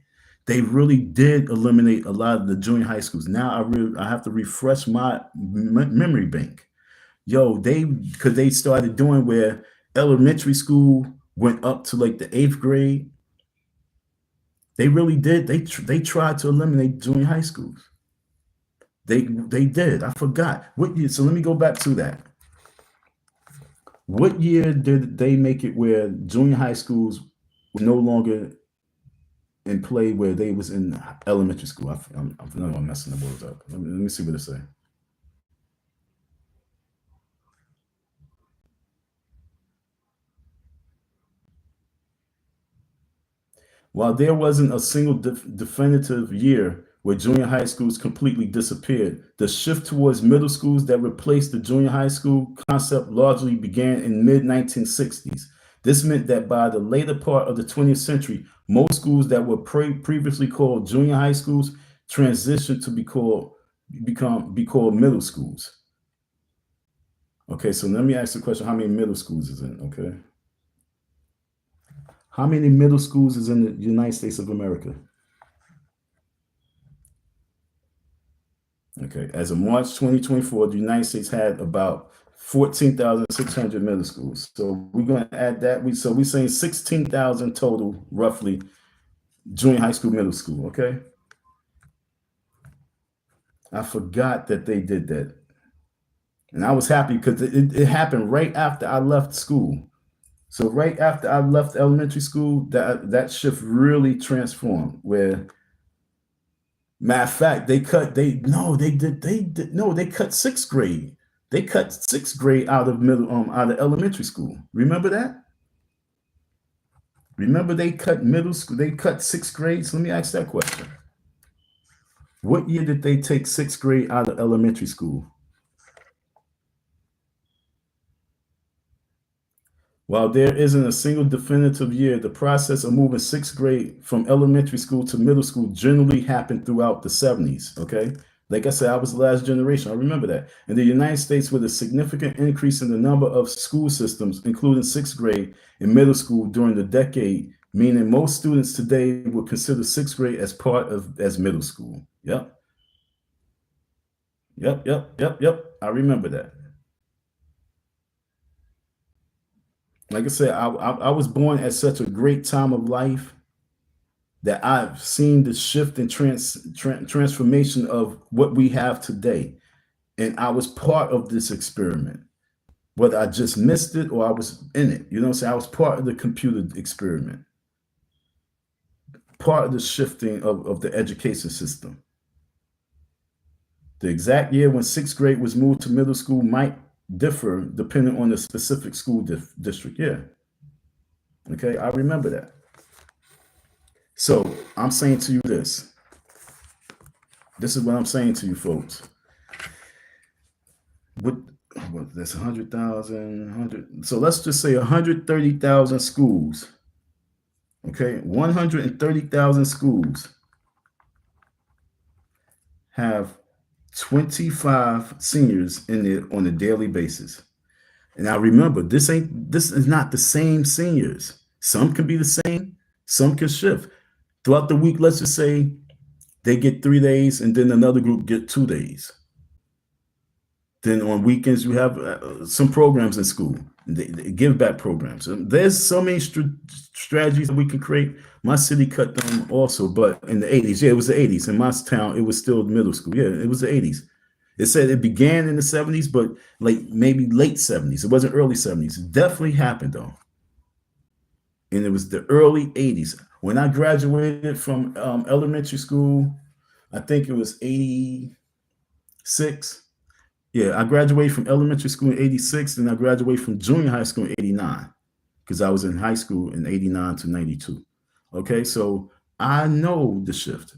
They really did eliminate a lot of the junior high schools. Now I have to refresh my memory bank. Yo, because they started doing where elementary school went up to like the 8th grade. They really did. They tried to eliminate junior high schools. They did. I forgot what year. So let me go back to that. What year did they make it where junior high schools were no longer in play where they was in elementary school? I'm messing the words up. Let me see what it say. While there wasn't a single definitive year where junior high schools completely disappeared, the shift towards middle schools that replaced the junior high school concept largely began in mid-1960s. This meant that by the later part of the 20th century, most schools that were previously called junior high schools transitioned to be called middle schools. Okay, so let me ask the question: how many middle schools is in? Okay, how many middle schools is in the United States of America? Okay, as of March 2024, the United States had about 14,600 middle schools. So we're going to add that. We're saying 16,000 total, roughly, junior high school, middle school. Okay. I forgot that they did that, and I was happy because it happened right after I left school. So right after I left elementary school, that shift really transformed. Where, matter of fact, they cut sixth grade. They cut sixth grade out of out of elementary school. Remember that? Remember they cut middle school. They cut sixth grade. So let me ask that question: what year did they take sixth grade out of elementary school? While there isn't a single definitive year, the process of moving sixth grade from elementary school to middle school generally happened throughout the 70s. Okay. Like I said, I was the last generation. I remember that. In the United States, with a significant increase in the number of school systems, including sixth grade and middle school during the decade, meaning most students today would consider sixth grade as part of as middle school. Yep. Yep. I remember that. Like I said, I was born at such a great time of life that I've seen the shift and transformation of what we have today. And I was part of this experiment, whether I just missed it or I was in it. You know what I'm saying? I was part of the computer experiment, part of the shifting of the education system. The exact year when sixth grade was moved to middle school might differ depending on the specific school district. Yeah. Okay, I remember that. So I'm saying to you this. This is what I'm saying to you folks. What that's 100,000, so let's just say 130,000 schools. Okay, 130,000 schools have 25 seniors in there on a daily basis. And now remember, this is not the same seniors. Some can be the same, some can shift. Throughout the week, let's just say they get 3 days and then another group get 2 days. Then on weekends, you have some programs in school, they give back programs. There's so many strategies that we can create. My city cut them also, but in the 80s, yeah, it was the 80s. In my town, it was still middle school. Yeah, it was the 80s. It said it began in the 70s, but like maybe late 70s. It wasn't early 70s. It definitely happened though. And it was the early 80s. When I graduated from elementary school, I think it was 86. Yeah, I graduated from elementary school in 86, and I graduated from junior high school in 89 because I was in high school in 89 to 92. Okay, so I know the shift.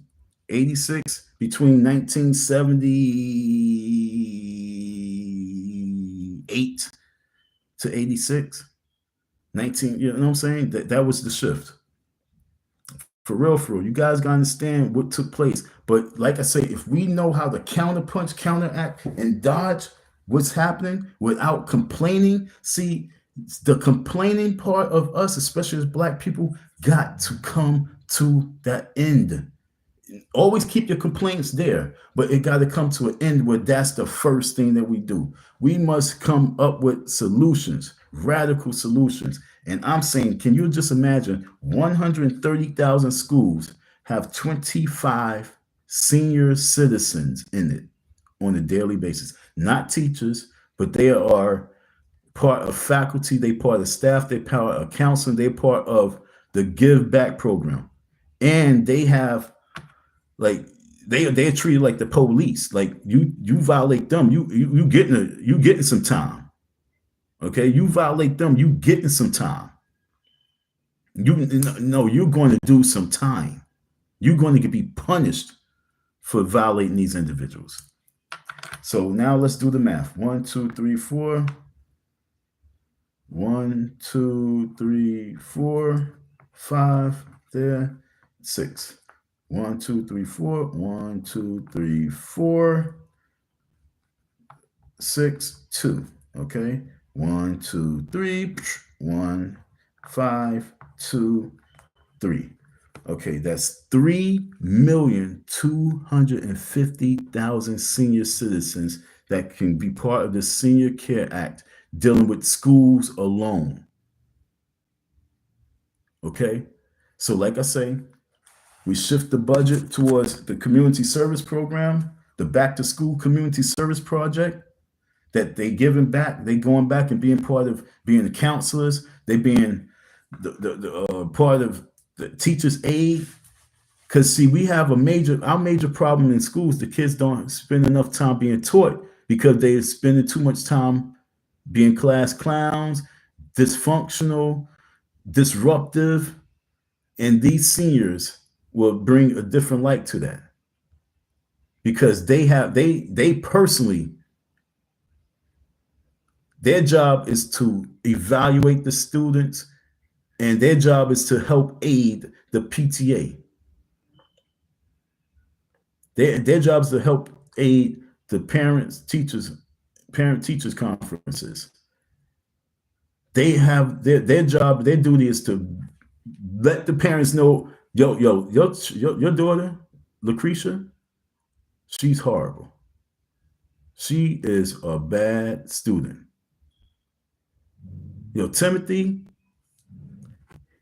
86 between 1978 to 86. 19, you know what I'm saying? That was the shift. For real, you guys gotta understand what took place. But like I say, if we know how to counterpunch, counteract, and dodge what's happening without complaining, see, the complaining part of us, especially as Black people, got to come to that end. Always keep your complaints there, but it got to come to an end where that's the first thing that we do. We must come up with solutions, radical solutions. And I'm saying, can you just imagine 130,000 schools have 25 senior citizens in it on a daily basis. Not teachers, but they are part of faculty, they part of staff, they part of counseling, they part of the give back program. And they have like they're treated like the police. Like you violate them, you getting some time. Okay, you violate them, you getting some time. You're going to do some time. You're going to be punished for violating these individuals. So now let's do the math. 1, 2, 3, 4. 1, 2, 3, 4, 5. There, 6. 1, 2, 3, 4. 1, 2, 3, 4. 6, 2. Okay. 1, 2, 3. 1, 5, 2, 3. Okay, that's 3,250,000 senior citizens that can be part of the Senior Care Act dealing with schools alone. Okay, so like I say, we shift the budget towards the community service program, the back to school community service project that they giving back. They going back and being part of being the counselors. They being the part of the teachers' aid. Because see, we have our major problem in schools. The kids don't spend enough time being taught because they're spending too much time being class clowns, dysfunctional, disruptive, and these seniors will bring a different light to that because they personally, their job is to evaluate the students and their job is to help aid the PTA. Their job is to help aid the parent teachers conferences. They have their job, their duty is to let the parents know, your daughter, Lucretia, she's horrible. She is a bad student. Timothy,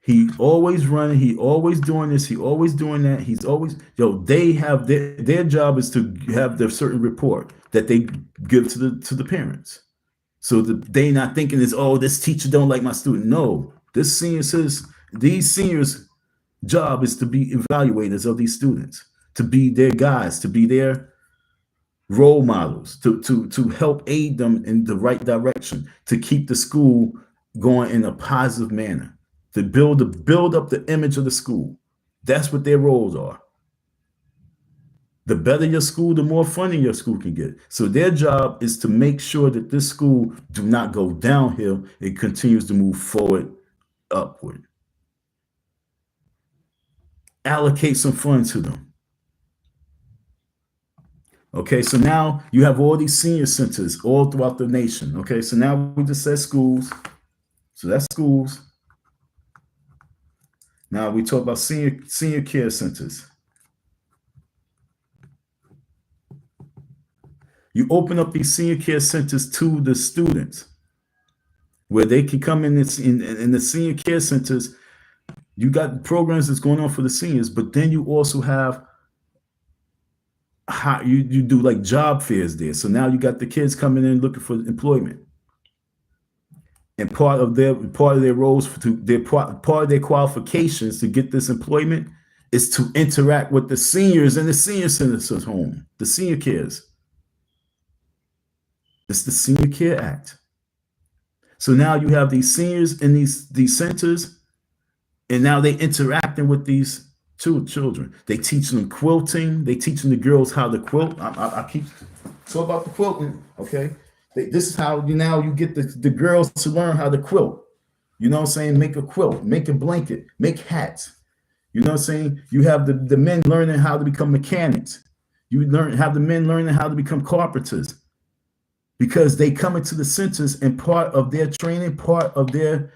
he always running, he always doing this, he always doing that, he's always, they have their job is to have their certain report that they give to the parents. So they not thinking this, oh, this teacher don't like my student. No, this senior says these seniors' job is to be evaluators of these students, to be their guides, to be their role models, to help aid them in the right direction, to keep the school going in a positive manner, to build up the image of the school. That's what their roles are. The better your school, the more funding your school can get. So their job is to make sure that this school do not go downhill. It continues to move forward, upward. Allocate some funds to them. Okay, so now you have all these senior centers all throughout the nation. Okay, so now we just said schools. So that's schools. Now we talk about senior care centers. You open up these senior care centers to the students where they can come in the senior care centers. You got programs that's going on for the seniors, but then you also have how you do like job fairs there. So now you got the kids coming in looking for employment. And part of their roles, part of their qualifications to get this employment is to interact with the seniors in the senior centers home, the senior cares. It's the Senior Care Act. So now you have these seniors in these centers, and now they interacting with these children. They teach them quilting. They teaching the girls how to quilt. I keep talking about the quilting, okay? This is how you get the girls to learn how to quilt. You know what I'm saying? Make a quilt, make a blanket, make hats. You know what I'm saying? You have the men learning how to become mechanics. Have the men learning how to become carpenters. Because they come into the centers and part of their training, part of their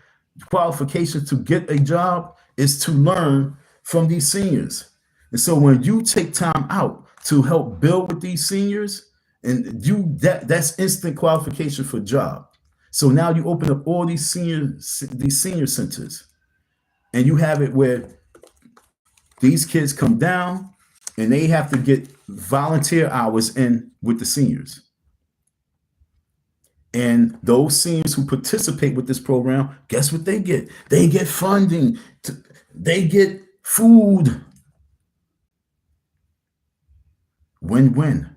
qualifications to get a job is to learn from these seniors. And so when you take time out to help build with these seniors, and that's instant qualification for job. So now you open up all these senior centers, and you have it where these kids come down, and they have to get volunteer hours in with the seniors. And those seniors who participate with this program, guess what they get? They get funding. They get food. Win-win.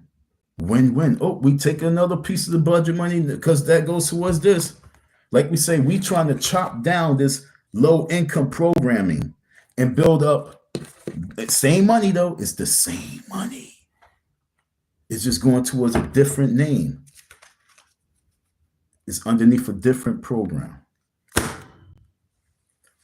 Win-win. Oh, we take another piece of the budget money because that goes towards this. Like we say, we trying to chop down this low income programming and build up. Same money though. It's the same money. It's just going towards a different name. It's underneath a different program.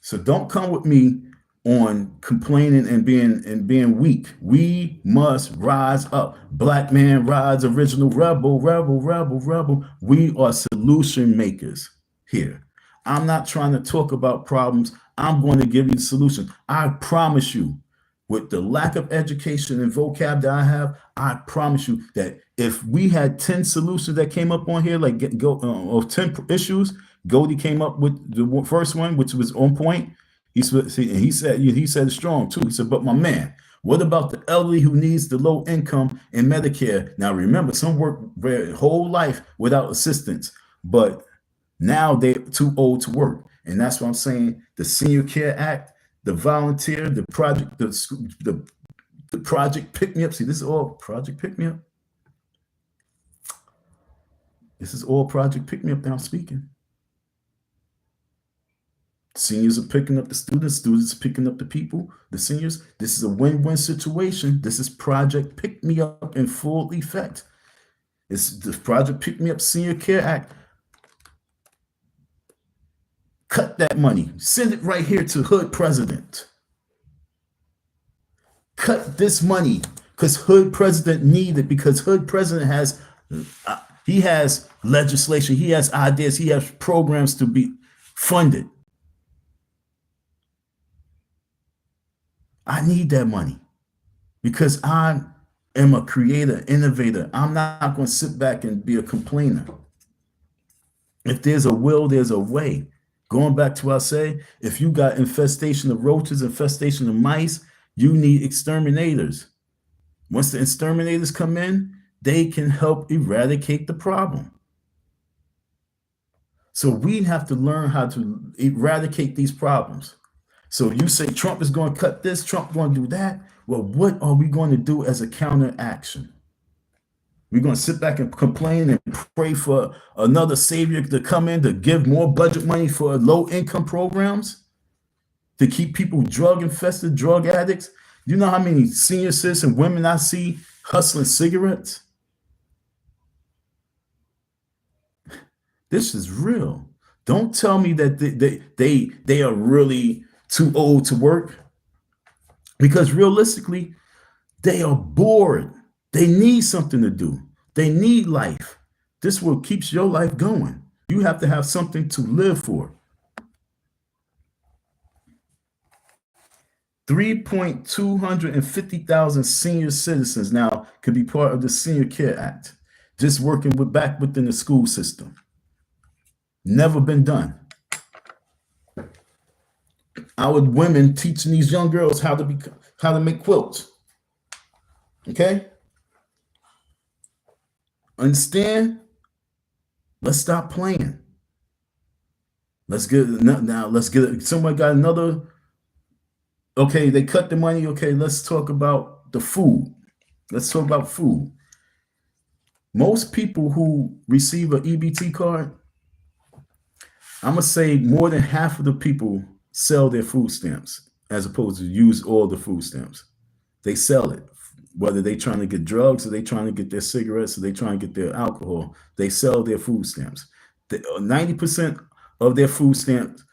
So don't come with me on complaining and being weak. We must rise up. Black man rise, original rebel, rebel, rebel, rebel. We are solution makers here. I'm not trying to talk about problems. I'm going to give you the solution. I promise you, with the lack of education and vocab that I have, I promise you that if we had 10 solutions that came up on here, like or 10 issues, Goldie came up with the first one, which was on point. He said it strong too. He said, but my man, what about the elderly who needs the low income and Medicare? Now remember, some work their whole life without assistance, but now they're too old to work. And that's what I'm saying. The Senior Care Act, the volunteer, the project, the project pick me up. See, this is all project pick me up. This is all project pick me up that I'm speaking. Seniors are picking up the students are picking up the people, the seniors. This is a win-win situation. This is project pick me up in full effect. It's the project pick me up Senior Care Act. Cut that money. Send it right here to Hood President. Cut this money because Hood President need it, because Hood President has he has legislation, he has ideas, he has programs to be funded. I need that money because I am a creator, innovator. I'm not going to sit back and be a complainer. If there's a will, there's a way. Going back to what I say, if you got infestation of roaches, infestation of mice, you need exterminators. Once the exterminators come in, they can help eradicate the problem. So we have to learn how to eradicate these problems. So you say Trump is going to cut this, Trump going to do that. Well, what are we going to do as a counteraction? We're going to sit back and complain and pray for another savior to come in to give more budget money for low income programs to keep people drug infested, drug addicts. You know how many senior citizen women I see hustling cigarettes? This is real. Don't tell me that they are really too old to work, because realistically, they are bored. They need something to do. They need life. This is what keeps your life going. You have to have something to live for. 3,250,000 senior citizens now could be part of the Senior Care Act, just working back within the school system. Never been done. Our women teaching these young girls how to make quilts. Okay? Understand? Let's stop playing. Let's get somebody got another. Okay, they cut the money. Okay, let's talk about the food. Let's talk about food. Most people who receive an EBT card, I'm gonna say more than half of the people sell their food stamps as opposed to use all the food stamps. They sell it, whether they trying to get drugs or they trying to get their cigarettes or they trying to get their alcohol. They sell their food stamps. 90% of their food stamps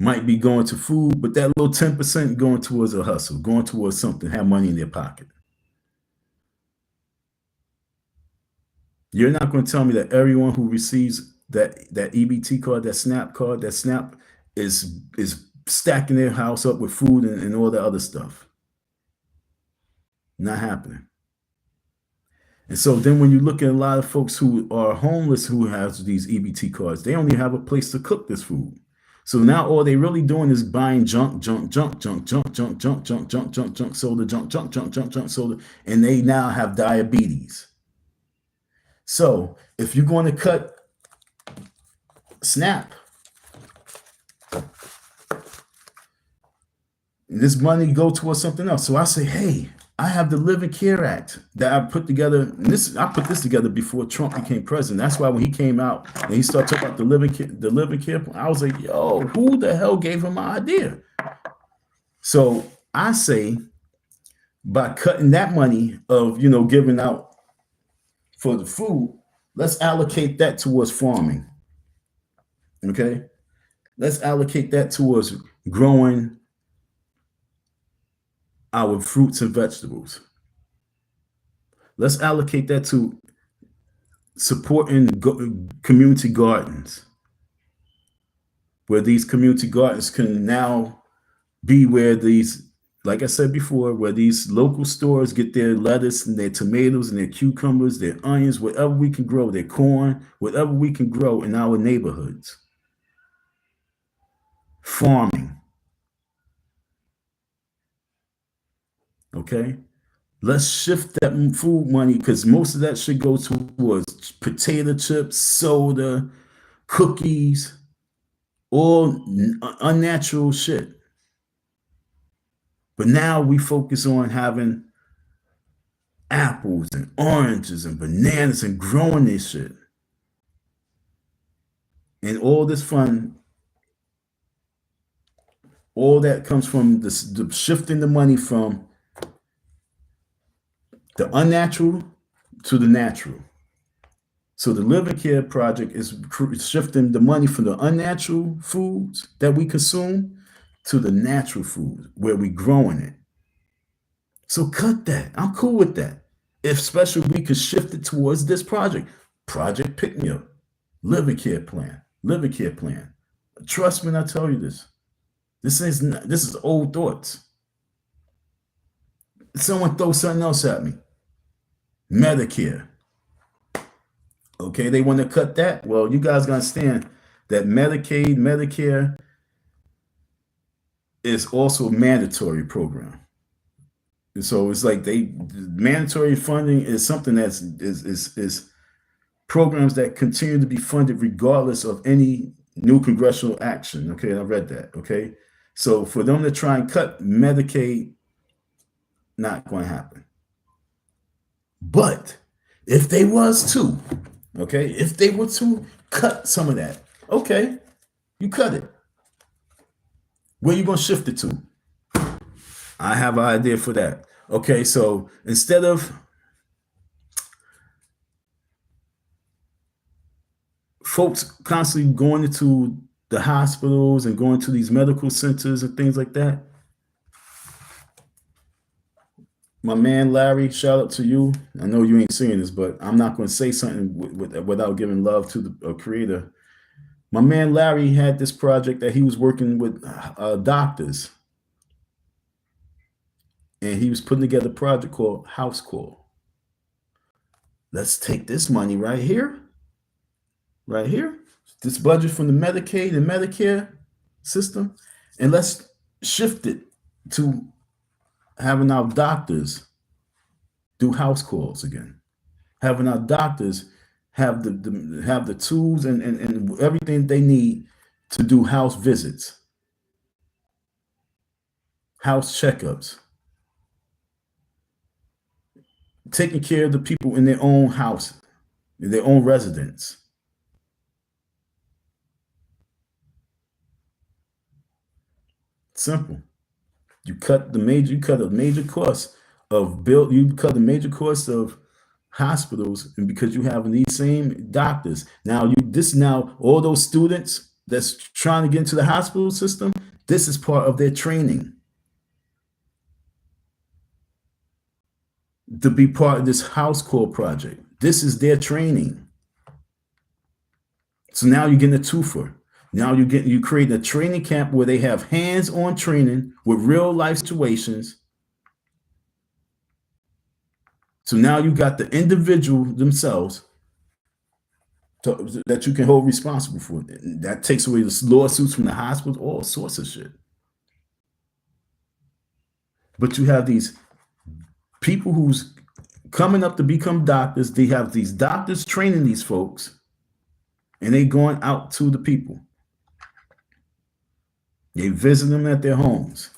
might be going to food, but that little 10% going towards a hustle, going towards something, have money in their pocket. You're not going to tell me that everyone who receives that EBT card, that SNAP card, that SNAP is stacking their house up with food and all the other stuff. Not happening. And so then when you look at a lot of folks who are homeless who have these EBT cards, they only have a place to cook this food. So now all they really doing is buying junk soda, junk soda, and they now have diabetes. So if you're going to cut SNAP, this money go towards something else. So I say, hey, I have the Living Care Act that I put together. I put this together before Trump became president. That's why when he came out and he started talking about the Living Care, I was like, yo, who the hell gave him my idea? So I say, by cutting that money of giving out for the food, let's allocate that towards farming. Okay, let's allocate that towards growing our fruits and vegetables. Let's allocate that to supporting community gardens, where these community gardens can now be where these, like I said before, where these local stores get their lettuce and their tomatoes and their cucumbers, their onions, whatever we can grow, their corn, whatever we can grow in our neighborhoods. Farming. Okay? Let's shift that food money, because most of that should go towards potato chips, soda, cookies, all unnatural shit. But now we focus on having apples and oranges and bananas and growing this shit. And all this fun, all that comes from the shifting the money from the unnatural to the natural. So the Living Care Project is shifting the money from the unnatural foods that we consume to the natural food where we're growing it. So cut that. I'm cool with that. If especially we could shift it towards this project. Project Pick Me Up. Living Care Plan. Living Care Plan. Trust me when I tell you this. This is old thoughts. Someone throw something else at me. Medicare. Okay, they want to cut that. Well, you guys gotta understand that Medicaid, Medicare is also a mandatory program. And so it's like mandatory funding is something that's is programs that continue to be funded regardless of any new congressional action. Okay, I read that. Okay, so for them to try and cut Medicaid, not going to happen. But if they was to, okay, if they were to cut some of that, okay, you cut it. Where you gonna shift it to? I have an idea for that. Okay, so instead of folks constantly going into the hospitals and going to these medical centers and things like that, my man Larry, shout out to you. I know you ain't seeing this, but I'm not going to say something without giving love to the creator. My man Larry had this project that he was working with doctors, and he was putting together a project called House Call. Let's take this money right here, this budget from the Medicaid and Medicare system, and let's shift it to having our doctors do house calls again, having our doctors have the tools and everything they need to do house visits, house checkups, taking care of the people in their own house, in their own residence. Simple. You cut a major cost of hospitals, and because you have these same doctors. Now all those students that's trying to get into the hospital system, this is part of their training to be part of this house call project. This is their training. So now you're getting a twofer. Now you create a training camp where they have hands-on training with real life situations. So now you got the individual themselves that you can hold responsible for. That takes away the lawsuits from the hospitals, all sorts of shit. But you have these people who's coming up to become doctors. They have these doctors training these folks, and they going out to the people. They visit them at their homes.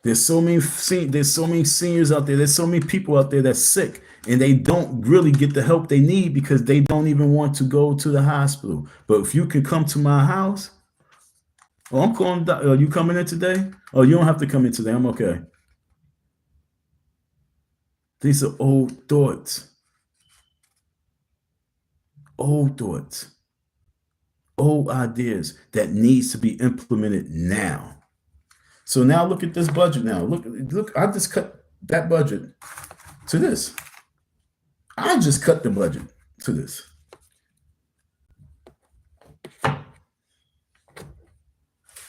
There's so many seniors out there. There's so many people out there that's sick, and they don't really get the help they need because they don't even want to go to the hospital. But if you can come to my house, oh, I'm calling. Are you coming in today? Oh, you don't have to come in today. I'm okay. These are old thoughts. Old thoughts. Old ideas that needs to be implemented now. So now look at this budget now. Look, I just cut that budget to this. I just cut the budget to this.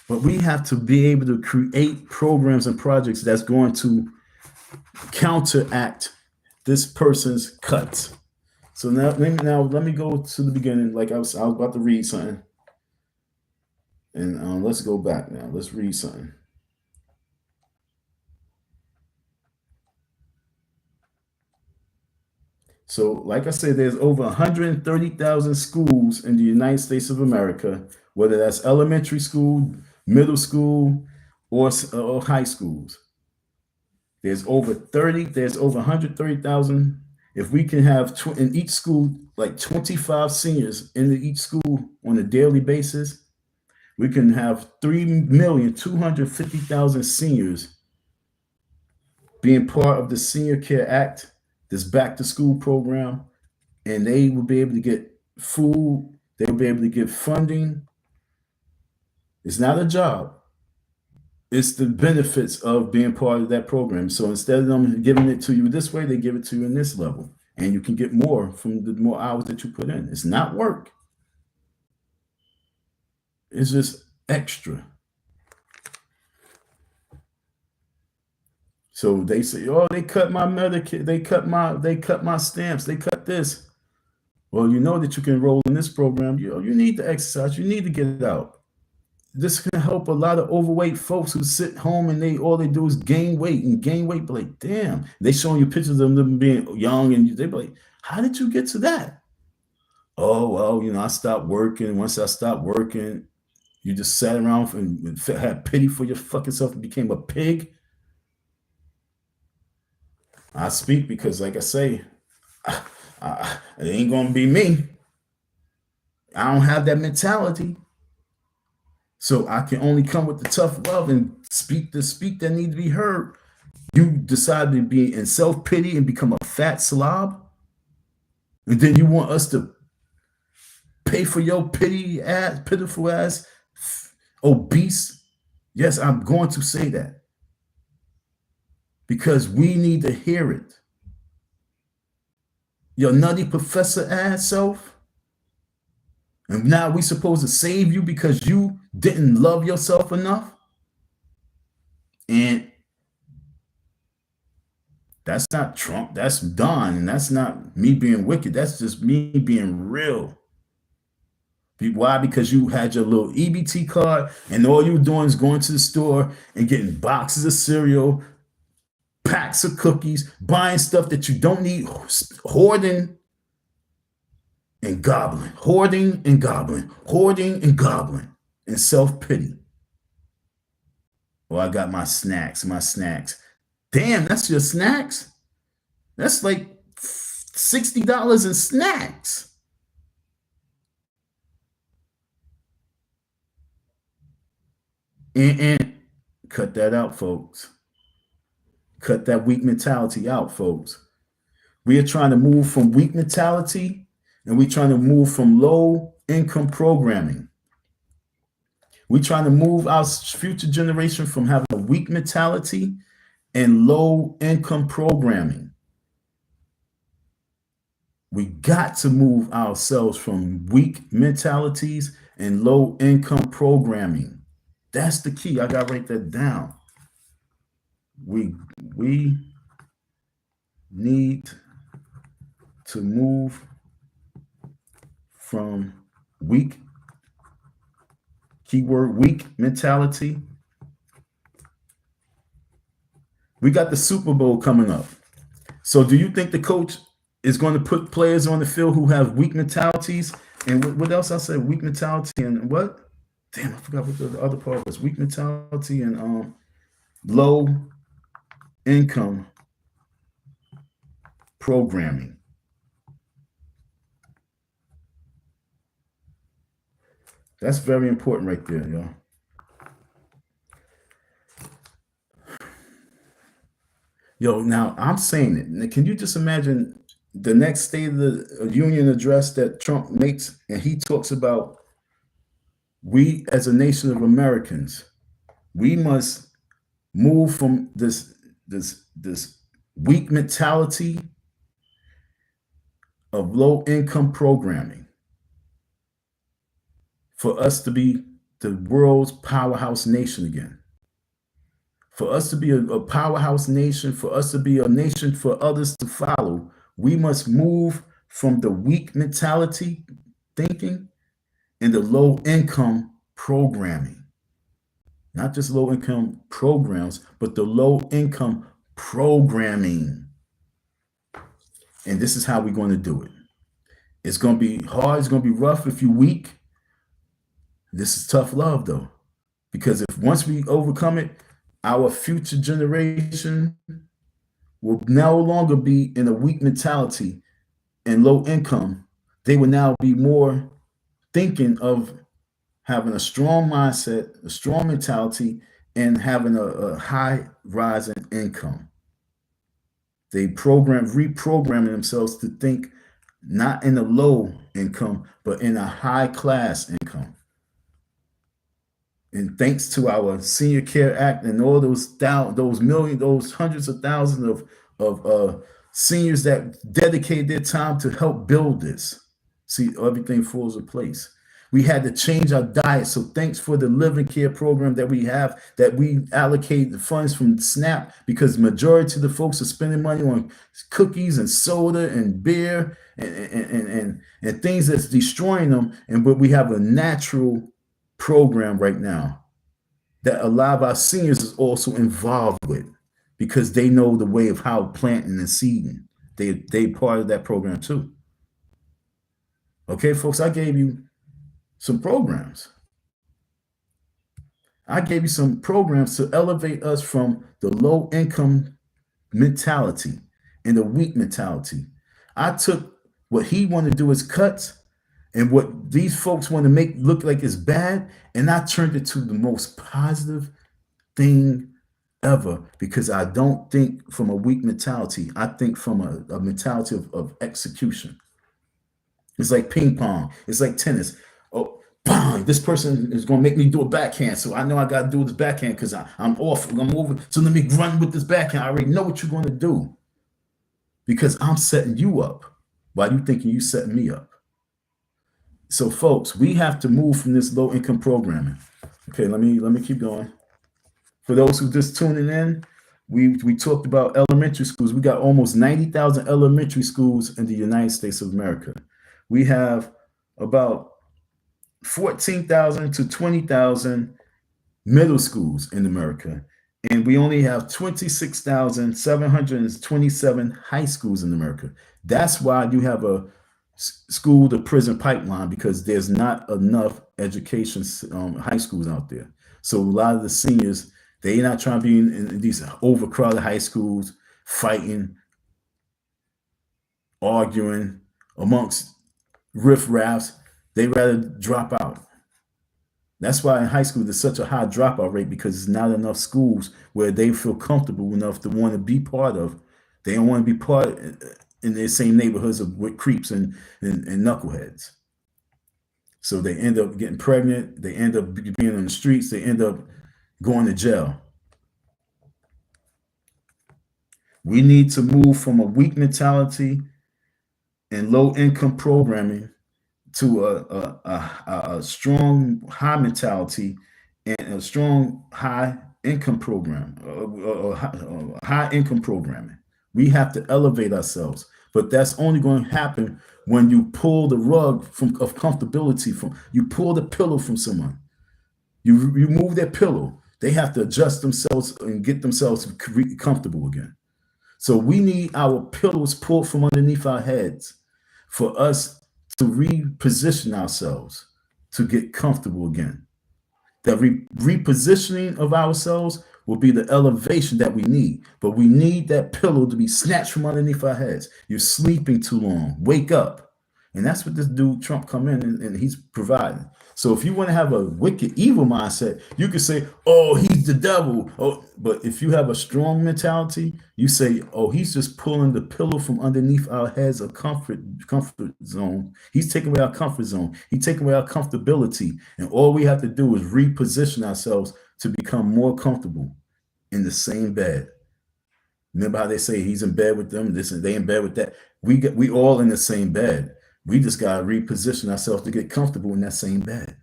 But we have to be able to create programs and projects that's going to counteract this person's cuts. So now let me go to the beginning. Like I was about to read something. And let's go back now. Let's read something. So, like I said, there's over 130,000 schools in the United States of America, whether that's elementary school, middle school, or high schools. There's over 130,000. If we can have in each school, like 25 seniors in each school on a daily basis, we can have 3,250,000 seniors being part of the Senior Care Act, this back to school program, and they will be able to get food. They will be able to get funding. It's not a job. It's the benefits of being part of that program. So instead of them giving it to you this way, they give it to you in this level. And you can get more from the more hours that you put in. It's not work. It's just extra. So they say, oh, they cut my Medicare, they cut my stamps, they cut this. Well, you know that you can enroll in this program. You need to exercise, you need to get out. This can help a lot of overweight folks who sit home and all they do is gain weight. But like, damn, they showing you pictures of them being young, and they be like, how did you get to that? Oh, well, I stopped working. Once I stopped working, you just sat around and had pity for your fucking self and became a pig. I speak because, like I say, it ain't gonna be me. I don't have that mentality. So I can only come with the tough love and speak that need to be heard. You decide to be in self-pity and become a fat slob, and then you want us to pay for your pitiful ass, obese. Yes, I'm going to say that because we need to hear it. Your nutty professor ass self. And now we supposed to save you because you didn't love yourself enough? And that's not Trump. That's Don. And that's not me being wicked. That's just me being real. Why? Because you had your little EBT card and all you were doing is going to the store and getting boxes of cereal, packs of cookies, buying stuff that you don't need, hoarding and gobbling, hoarding and gobbling, and self-pity. Oh, I got my snacks. Damn, that's your snacks? That's like $60 in snacks. And cut that out, folks. Cut that weak mentality out, folks. We are trying to move from weak mentality, and we're trying to move from low income programming. We're trying to move our future generation from having a weak mentality and low income programming. We got to move ourselves from weak mentalities and low income programming. That's the key. I got to write that down. We need to move from weak, keyword weak mentality. We got the Super Bowl coming up. So do you think the coach is going to put players on the field who have weak mentalities? And what else I said? Weak mentality and what? Damn, I forgot what the other part was. Weak mentality and low income programming. That's very important right there, y'all. Yo, now I'm saying it. Now, can you just imagine the next State of the Union address that Trump makes, and he talks about we as a nation of Americans, we must move from this weak mentality of low income programming for us to be the world's powerhouse nation again. For us to be a powerhouse nation, for us to be a nation for others to follow, we must move from the weak mentality thinking and the low income programming. Not just low income programs, but the low income programming. And this is how we're going to do it. It's going to be hard. It's going to be rough if you're weak. This is tough love, though, because if once we overcome it, our future generation will no longer be in a weak mentality and low income. They will now be more thinking of having a strong mindset, a strong mentality, and having a high rise in income. They reprogramming themselves to think not in a low income, but in a high class income. And thanks to our Senior Care Act and all those hundreds of thousands of seniors that dedicated their time to help build this, see, everything falls in place. We had to change our diet. So thanks for the living care program that we have, that we allocate the funds from SNAP, because the majority of the folks are spending money on cookies and soda and beer and things that's destroying them. But we have a natural program right now that a lot of our seniors is also involved with, because they know the way of how planting and seeding. They part of that program too. Okay, folks, I gave you some programs. I gave you some programs to elevate us from the low income mentality and the weak mentality. I took what he wanted to do as cuts and what these folks want to make look like it's bad, and I turned it to the most positive thing ever, because I don't think from a weak mentality. I think from a mentality of execution. It's like ping pong. It's like tennis. Oh, bang, this person is going to make me do a backhand. So I know I got to do this backhand because I'm off. I'm over. So let me run with this backhand. I already know what you're going to do, because I'm setting you up while you thinking you setting me up. So folks, we have to move from this low income programming. Okay, let me keep going. For those who just tuning in, we talked about elementary schools. We got almost 90,000 elementary schools in the United States of America. We have about 14,000 to 20,000 middle schools in America. And we only have 26,727 high schools in America. That's why you have a school to prison pipeline, because there's not enough education high schools out there. So a lot of the seniors, they're not trying to be in these overcrowded high schools, fighting, arguing amongst riffraffs. They rather drop out. That's why in high school there's such a high dropout rate, because there's not enough schools where they feel comfortable enough to want to be part of. They don't want to be part in the same neighborhoods with creeps and knuckleheads. So they end up getting pregnant. They end up being on the streets. They end up going to jail. We need to move from a weak mentality and low income programming to a strong high mentality and a strong high income program, high income programming. We have to elevate ourselves. But that's only going to happen when you pull the rug of comfortability from, you pull the pillow from someone. You remove their pillow. They have to adjust themselves and get themselves comfortable again. So we need our pillows pulled from underneath our heads for us to reposition ourselves to get comfortable again. The repositioning of ourselves will be the elevation that we need. But we need that pillow to be snatched from underneath our heads. You're sleeping too long. Wake up. And that's what this dude Trump come in and he's providing. So if you want to have a wicked, evil mindset, you could say, oh, he's the devil. Oh, but if you have a strong mentality, you say, oh, he's just pulling the pillow from underneath our heads, a comfort zone. He's taking away our comfort zone. He's taking away our comfortability. And all we have to do is reposition ourselves to become more comfortable in the same bed. Remember how they say he's in bed with them, this and they in bed with that. We all in the same bed. We just got to reposition ourselves to get comfortable in that same bed.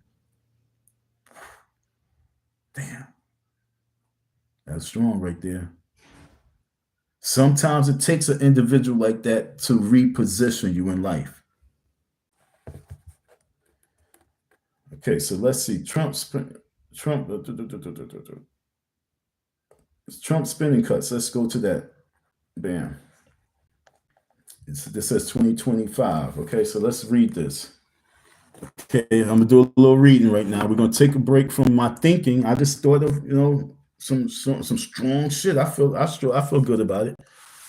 Damn. That's strong right there. Sometimes it takes an individual like that to reposition you in life. Okay, so let's see. Trump spending cuts. Let's go to that. Bam. This says 2025. Okay, so let's read this. Okay, I'm gonna do a little reading right now. We're gonna take a break from my thinking. I just thought of some strong shit. I feel good about it.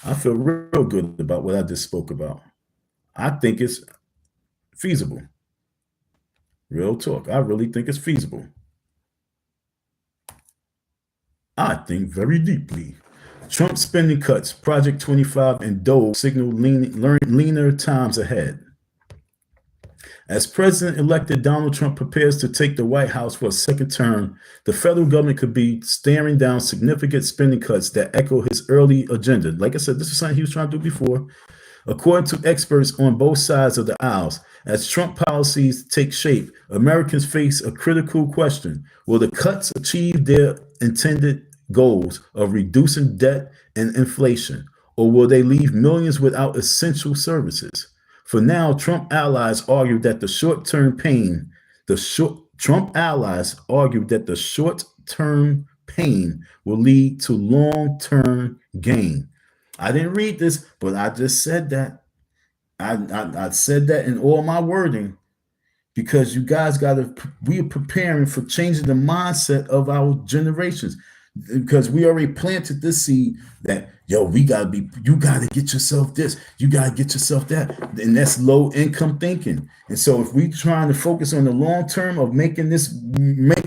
I feel real good about what I just spoke about. I think it's feasible. Real talk. I really think it's feasible. I think very deeply. Trump spending cuts, Project 25, and Dole signal leaner times ahead. As President-elect Donald Trump prepares to take the White House for a second term, the federal government could be staring down significant spending cuts that echo his early agenda. Like I said, this is something he was trying to do before. According to experts on both sides of the aisles, as Trump policies take shape, Americans face a critical question. Will the cuts achieve their intended goals of reducing debt and inflation, or will they leave millions without essential services? For now, Trump allies argue that the short-term pain will lead to long-term gain. I didn't read this, but I just said that. I said that in all my wording because you guys we are preparing for changing the mindset of our generations. Because we already planted this seed that, you gotta get yourself this, you gotta get yourself that. And that's low income thinking. And so if we trying to focus on the long term of making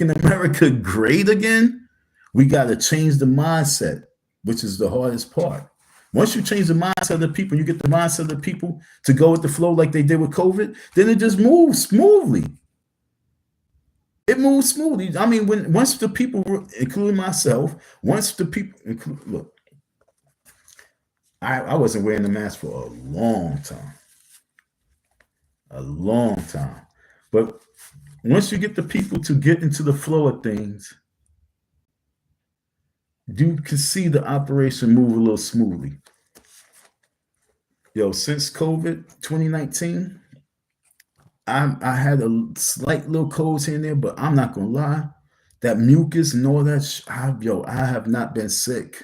America great again, we gotta change the mindset, which is the hardest part. Once you change the mindset of the people, you get the mindset of the people to go with the flow like they did with COVID, then it just moves smoothly. It moves smoothly. I mean, once the people, including myself, look, I wasn't wearing the mask for a long time. But once you get the people to get into the flow of things, you can see the operation move a little smoothly. Since COVID 2019, I had a slight little colds here and there, but I'm not gonna lie, that mucus and all that, I have not been sick.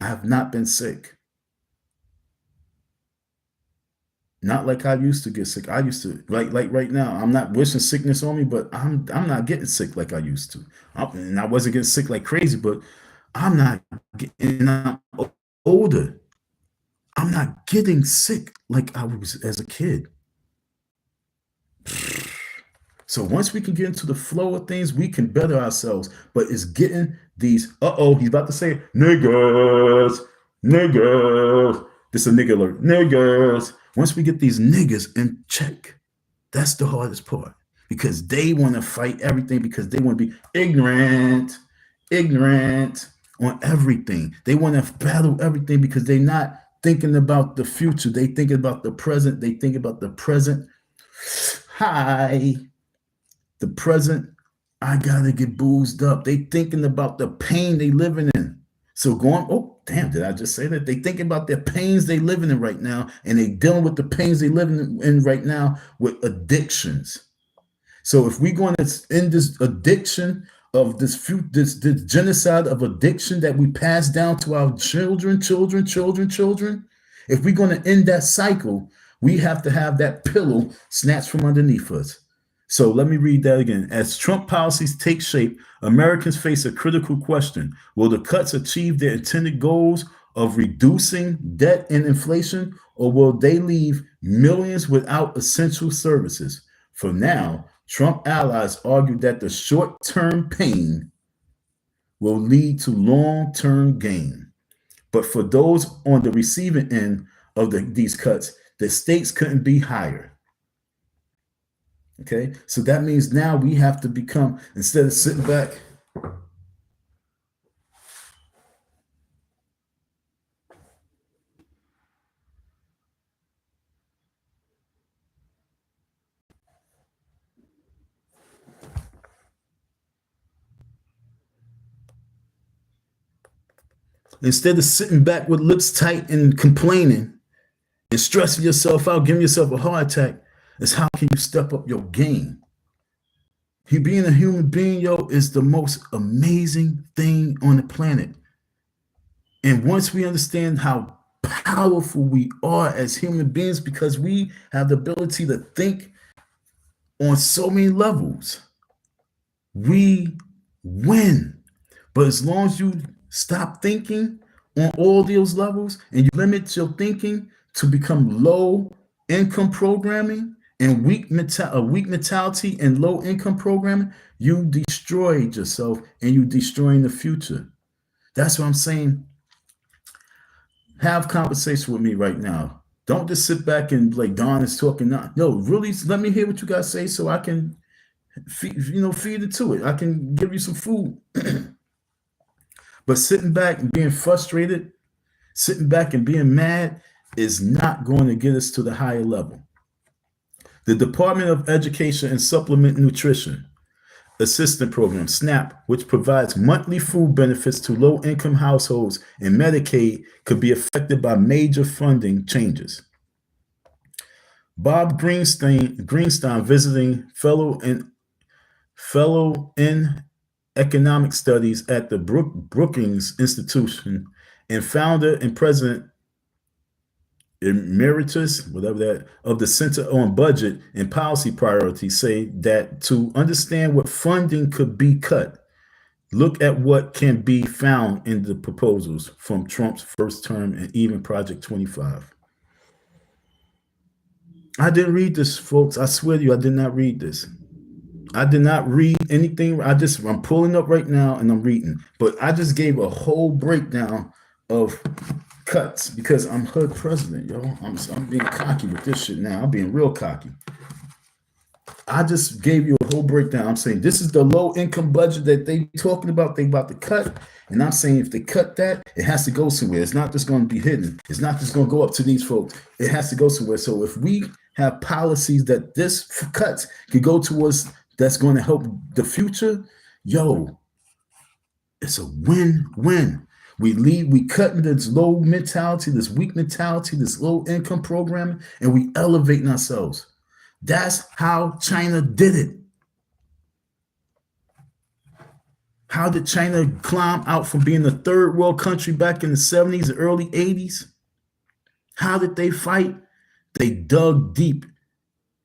I have not been sick. Not like I used to get sick. I used to, like right now, I'm not wishing sickness on me, but I'm not getting sick like I used to. And I wasn't getting sick like crazy, but I'm not getting, I'm older. I'm not getting sick like I was as a kid. So once we can get into the flow of things, we can better ourselves. But it's getting these, he's about to say, niggas. This is a nigga alert, niggas. Once we get these niggas in check, that's the hardest part. Because they want to fight everything because they want to be ignorant on everything. They want to battle everything because they're not thinking about the future. They think about the present. They think about the present. The present, I gotta get boozed up. They thinking about the pain they living in. So damn, did I just say that? They thinking about their pains they living in right now, and they dealing with the pains they living in right now with addictions. So if we're going to end this addiction of this genocide of addiction that we pass down to our children, if we're going to end that cycle, we have to have that pillow snatched from underneath us. So let me read that again. As Trump policies take shape, Americans face a critical question. Will the cuts achieve their intended goals of reducing debt and inflation, or will they leave millions without essential services? For now, Trump allies argue that the short-term pain will lead to long-term gain. But for those on the receiving end of these cuts, the stakes couldn't be higher. Okay, so that means now we have to become, instead of sitting back, with lips tight and complaining and stressing yourself out, giving yourself a heart attack, is how can you step up your game? Being a human being, yo, is the most amazing thing on the planet. And once we understand how powerful we are as human beings, because we have the ability to think on so many levels, we win. But as long as you stop thinking on all those levels and you limit your thinking to become low income programming and weak mentality and low income programming, you destroyed yourself and you destroying the future. That's what I'm saying. Have conversation with me right now. Don't just sit back and like Don is talking now. No, really let me hear what you guys say so I can feed it to it. I can give you some food. But sitting back and being frustrated, sitting back and being mad is not going to get us to the higher level. The Department of Education and Supplement Nutrition Assistance Program, SNAP, which provides monthly food benefits to low-income households, and Medicaid could be affected by major funding changes. Bob Greenstein, visiting fellow in economic studies at the Brookings Institution and founder and president emeritus, of the Center on Budget and Policy Priorities, say that to understand what funding could be cut, look at what can be found in the proposals from Trump's first term and even Project 25. I didn't read this, folks. I swear to you, I did not read this. I did not read anything. I'm pulling up right now and I'm reading, but I just gave a whole breakdown of cuts because I'm HUD president, yo. I'm being cocky with this shit now. I'm being real cocky. I just gave you a whole breakdown. I'm saying this is the low income budget that they talking about. They about to cut, and I'm saying if they cut that, it has to go somewhere. It's not just going to be hidden. It's not just going to go up to these folks. It has to go somewhere. So if we have policies that this cuts can go towards, that's going to help the future, yo, it's a win-win. We cutting this low mentality, this weak mentality, this low income programming, and we elevating ourselves. That's how China did it. How did China climb out from being a third world country back in the 70s and early 80s? How did they fight? They dug deep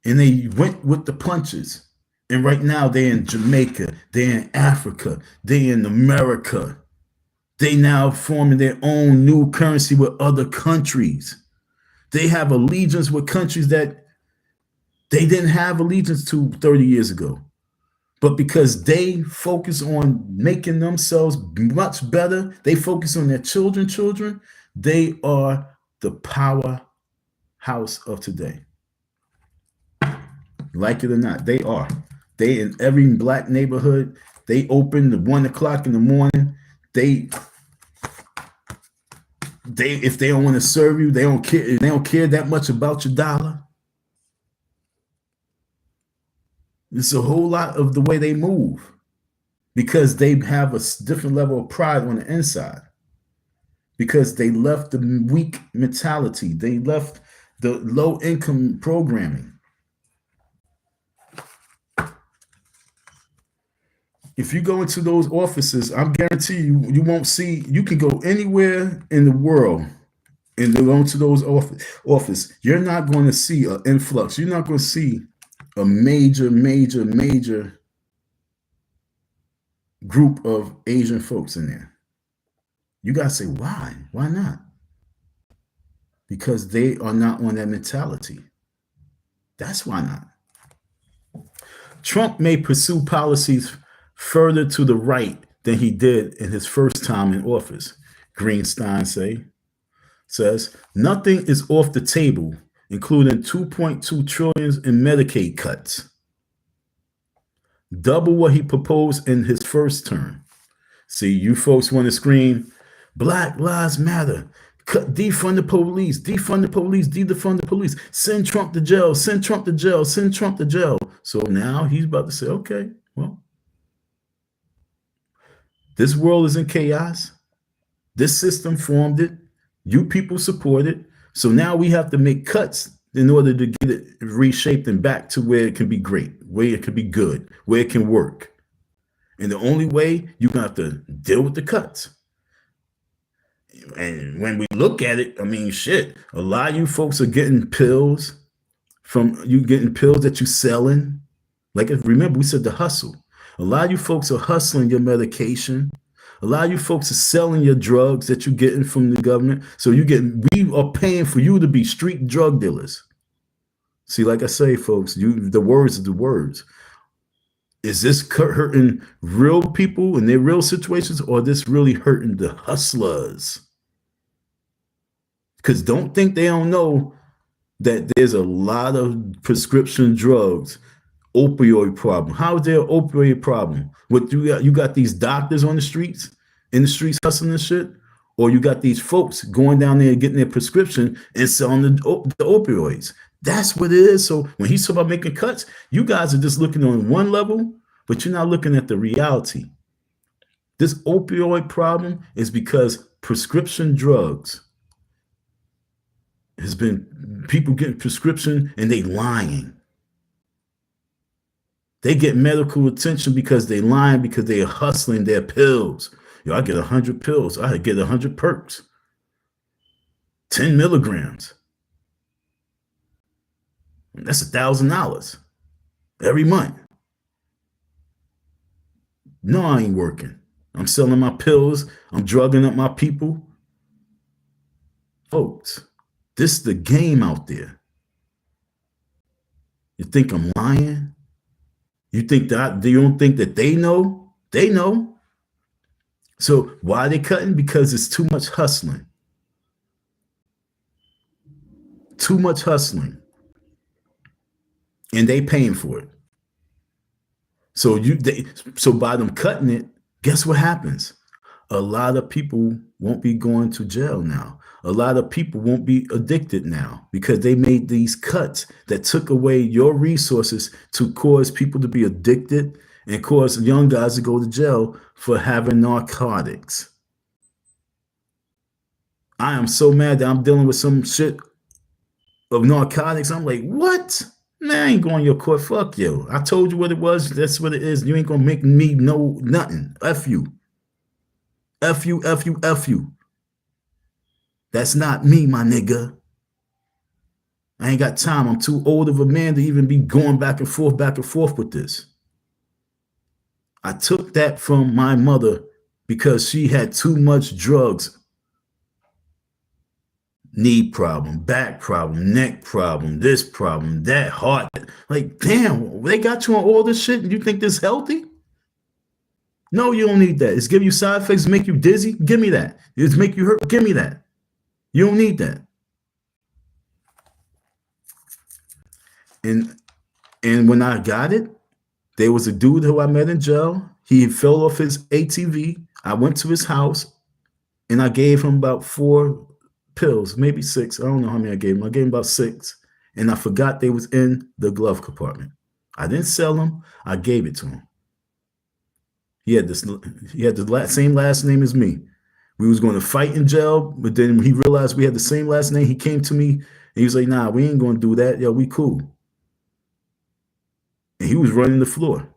and they went with the punches. And right now they're in Jamaica, they're in Africa, they're in America. They now forming their own new currency with other countries. They have allegiance with countries that they didn't have allegiance to 30 years ago. But because they focus on making themselves much better, they focus on their children, they are the powerhouse of today. Like it or not, they are. They in every black neighborhood, they open at 1 o'clock in the morning. They if they don't want to serve you, they don't care that much about your dollar. It's a whole lot of the way they move because they have a different level of pride on the inside. because they left the weak mentality. They left the low income programming. If you go into those offices, I'm guarantee you won't see, you can go anywhere in the world and go into those office. You're not going to see an influx. You're not going to see a major group of Asian folks in there. You got to say, why? Why not? Because they are not on that mentality. That's why not. Trump may pursue policies further to the right than he did in his first time in office. Greenstein says, nothing is off the table, including 2.2 trillion in Medicaid cuts. Double what he proposed in his first term. See, you folks want to scream, Black Lives Matter. Defund the police, defund the police, defund the police. Send Trump to jail, send Trump to jail, send Trump to jail. So now he's about to say, okay, well, this world is in chaos. This system formed it. You people support it. So now we have to make cuts in order to get it reshaped and back to where it can be great, where it can be good, where it can work. And the only way, you're going to have to deal with the cuts. And when we look at it, I mean, shit, a lot of you folks are getting pills that you're selling. Like, remember, we said the hustle. A lot of you folks are hustling your medication. A lot of you folks are selling your drugs that you're getting from the government. So we are paying for you to be street drug dealers. See, like I say, folks, the words are the words. Is this hurting real people in their real situations, or this really hurting the hustlers? Because don't think they don't know that there's a lot of prescription drugs, opioid problem. How is there an opioid problem? What you got these doctors on the streets, hustling this shit, or you got these folks going down there and getting their prescription and selling the opioids. That's what it is. So when he's talking about making cuts, you guys are just looking on one level, but you're not looking at the reality. This opioid problem is because prescription drugs has been people getting prescription and they lying. They get medical attention because they lying, because they are hustling their pills. Yo, I get 100 pills. I get 100 perks. 10 milligrams. That's $1,000 every month. No, I ain't working. I'm selling my pills. I'm drugging up my people. Folks, this is the game out there. You think I'm lying? You think that you don't think that they know? They know. So why are they cutting? Because it's too much hustling. Too much hustling. And they paying for it. So by them cutting it, guess what happens? A lot of people won't be going to jail now. A lot of people won't be addicted now because they made these cuts that took away your resources to cause people to be addicted and cause young guys to go to jail for having narcotics. I am so mad that I'm dealing with some shit of narcotics. I'm like, what? Man, I ain't going to your court. Fuck you. I told you what it was. That's what it is. You ain't going to make me know nothing. F you. F you, F you, F you. That's not me, my nigga. I ain't got time. I'm too old of a man to even be going back and forth with this. I took that from my mother because she had too much drugs. Knee problem, back problem, neck problem, this problem, that, heart. Like, damn, they got you on all this shit and you think this healthy? No, you don't need that. It's give you side effects, make you dizzy. Give me that. It's make you hurt. Give me that. You don't need that. And when I got it, there was a dude who I met in jail. He fell off his ATV. I went to his house and I gave him about 4 pills, maybe 6. I don't know how many I gave him. I gave him about 6. And I forgot they was in the glove compartment. I didn't sell them. I gave it to him. He had the same last name as me. We was going to fight in jail, but then he realized we had the same last name. He came to me and he was like, nah, we ain't going to do that. Yo, we cool. And he was running the floor.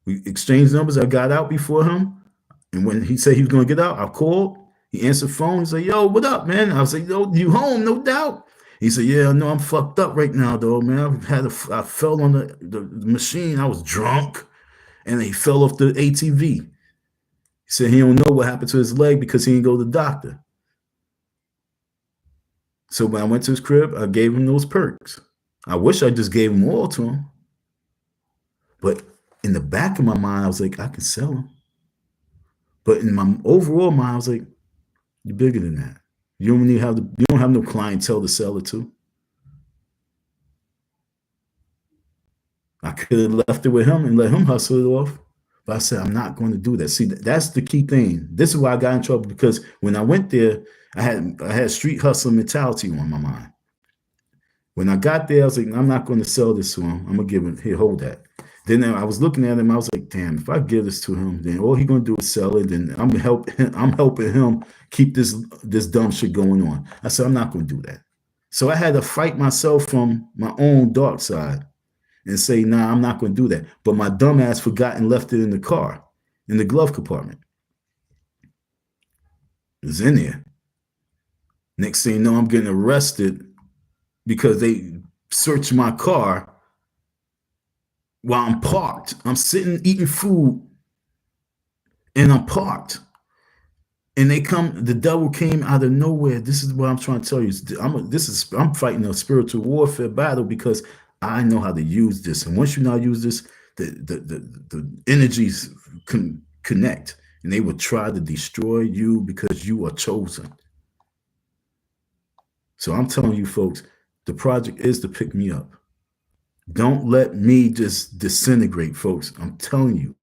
We exchanged numbers. I got out before him. And when he said he was going to get out, I called. He answered the phone. He said, yo, what up, man? I was like, yo, you home, no doubt. He said, yeah, no, I'm fucked up right now, though, man. I fell on the machine. I was drunk. And he fell off the ATV. He said he don't know what happened to his leg because he didn't go to the doctor. So when I went to his crib, I gave him those perks. I wish I just gave them all to him. But in the back of my mind, I was like, I can sell them. But in my overall mind, I was like, you're bigger than that. You don't have no clientele to sell it to. I could have left it with him and let him hustle it off. But I said, I'm not going to do that. See, that's the key thing. This is why I got in trouble, because when I went there, I had street hustle mentality on my mind. When I got there, I was like, I'm not going to sell this to him. I'm going to give him, here, hold that. Then I was looking at him. I was like, damn, if I give this to him, then all he's going to do is sell it. Then I'm helping him keep this dumb shit going on. I said, I'm not going to do that. So I had to fight myself from my own dark side and say, nah, I'm not going to do that. But my dumb ass forgot and left it in the car, in the glove compartment. It was in there. Next thing you know, I'm getting arrested because they searched my car while I'm parked. I'm sitting eating food and I'm parked. And the devil came out of nowhere. This is what I'm trying to tell you. I'm fighting a spiritual warfare battle because I know how to use this. And once you now use this, the energies connect, and they will try to destroy you because you are chosen. So I'm telling you, folks, the project is to pick me up. Don't let me just disintegrate, folks. I'm telling you.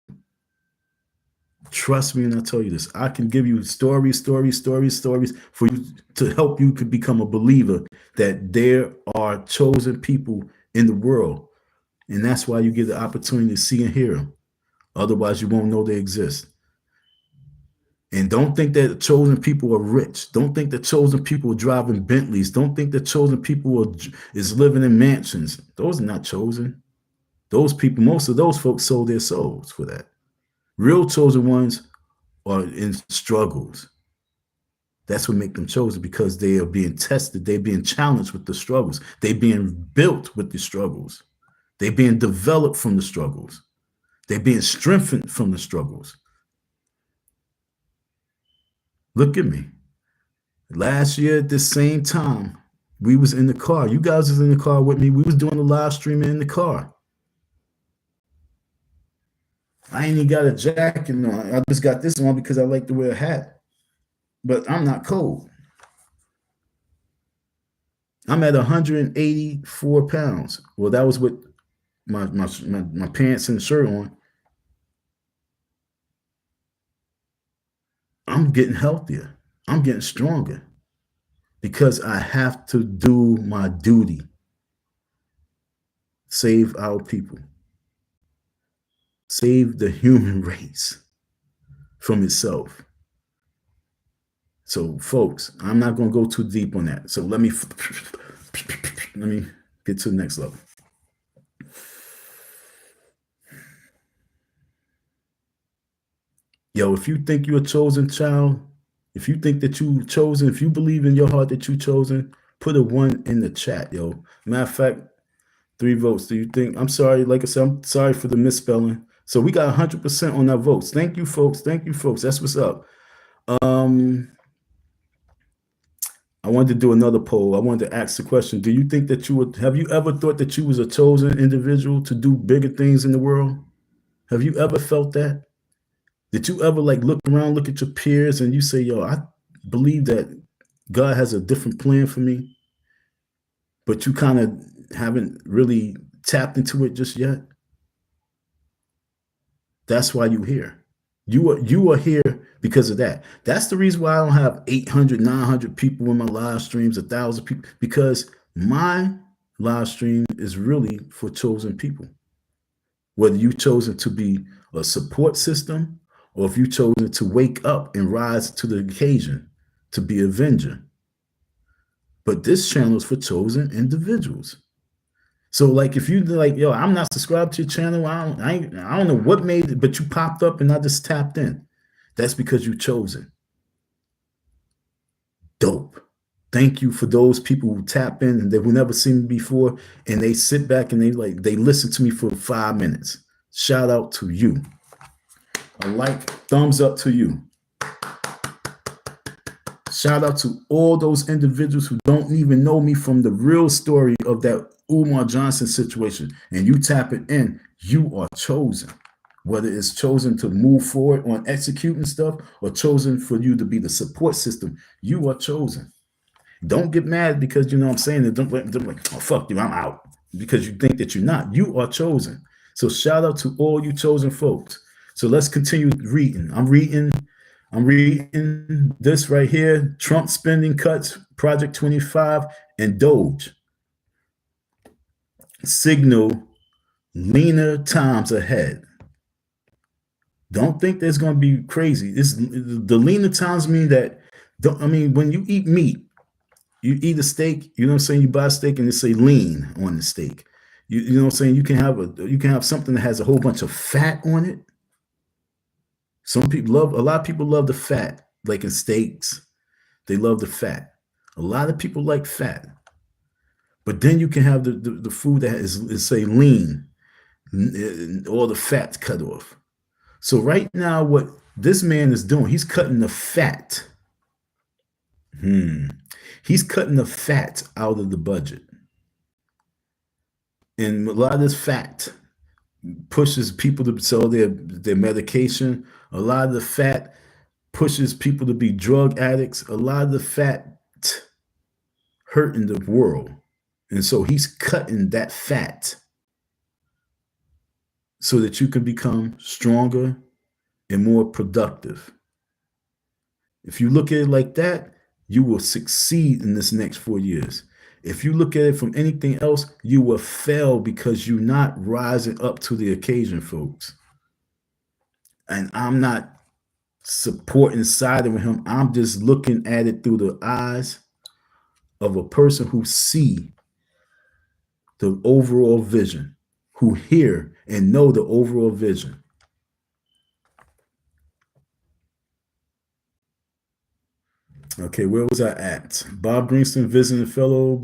Trust me, and I tell you this. I can give you stories for you to help you to become a believer that there are chosen people in the world. And that's why you get the opportunity to see and hear them. Otherwise, you won't know they exist. And don't think that chosen people are rich. Don't think that chosen people are driving Bentleys. Don't think that chosen people is living in mansions. Those are not chosen. Those people, most of those folks sold their souls for that. Real chosen ones are in struggles. That's what makes them chosen, because they are being tested. They're being challenged with the struggles. They're being built with the struggles. They're being developed from the struggles. They're being strengthened from the struggles. Look at me. Last year at this same time, we was in the car. You guys was in the car with me. We was doing the live streaming in the car. I ain't even got a jacket on. I just got this on because I like to wear a hat. But I'm not cold. I'm at 184 pounds. Well, that was with my pants and the shirt on. I'm getting healthier. I'm getting stronger because I have to do my duty. Save our people. Save the human race from itself. So, folks, I'm not going to go too deep on that. So let me get to the next level. Yo, if you think you're a chosen child, if you think that you chosen, if you believe in your heart that you chosen, put a 1 in the chat, yo. Matter of fact, 3 votes. Do you think? I'm sorry. Like I said, I'm sorry for the misspelling. So we got 100% on our votes. Thank you, folks. Thank you, folks. That's what's up. I wanted to do another poll. I wanted to ask the question: do you think that have you ever thought that you was a chosen individual to do bigger things in the world? Have you ever felt that? Did you ever look around, look at your peers, and you say, yo, I believe that God has a different plan for me, but you kind of haven't really tapped into it just yet? That's why you're here. You are here because of that. That's the reason why I don't have 800, 900 people in my live streams, 1,000 people, because my live stream is really for chosen people. Whether you've chosen to be a support system or if you chosen to wake up and rise to the occasion to be a avenger. But this channel is for chosen individuals. So like if you like, yo, I'm not subscribed to your channel, I don't know what made it, but you popped up and I just tapped in. That's because you chosen. Dope. Thank you for those people who tap in and who never seen me before, and they sit back and they listen to me for 5 minutes. Shout out to you. A like, thumbs up to you. Shout out to all those individuals who don't even know me from the real story of that Umar Johnson situation, and you tap it in, you are chosen. Whether it's chosen to move forward on executing stuff or chosen for you to be the support system, you are chosen. Don't get mad because, you know what I'm saying, don't like, oh, fuck you, I'm out. Because you think that you're not. You are chosen. So shout out to all you chosen folks. So let's continue reading. I'm reading this right here. Trump spending cuts, Project 25, and Doge signal leaner times ahead. Don't think there's going to be crazy. The leaner times mean that, when you eat meat, you eat a steak, you know what I'm saying? You buy a steak and they say lean on the steak. You know what I'm saying? You can have something that has a whole bunch of fat on it. A lot of people love the fat, like in steaks. They love the fat. A lot of people like fat. But then you can have the food that is say lean, all the fat's cut off. So right now, what this man is doing, he's cutting the fat. He's cutting the fat out of the budget. And a lot of this fat pushes people to sell their medication. A lot of the fat pushes people to be drug addicts. A lot of the fat hurting the world. And so he's cutting that fat so that you can become stronger and more productive. If you look at it like that, you will succeed in this next 4 years. If you look at it from anything else, you will fail because you're not rising up to the occasion, folks. And I'm not supporting siding with him. I'm just looking at it through the eyes of a person who see the overall vision, who hear and know the overall vision. Okay, where was I at? Bob Greenspan visiting fellow.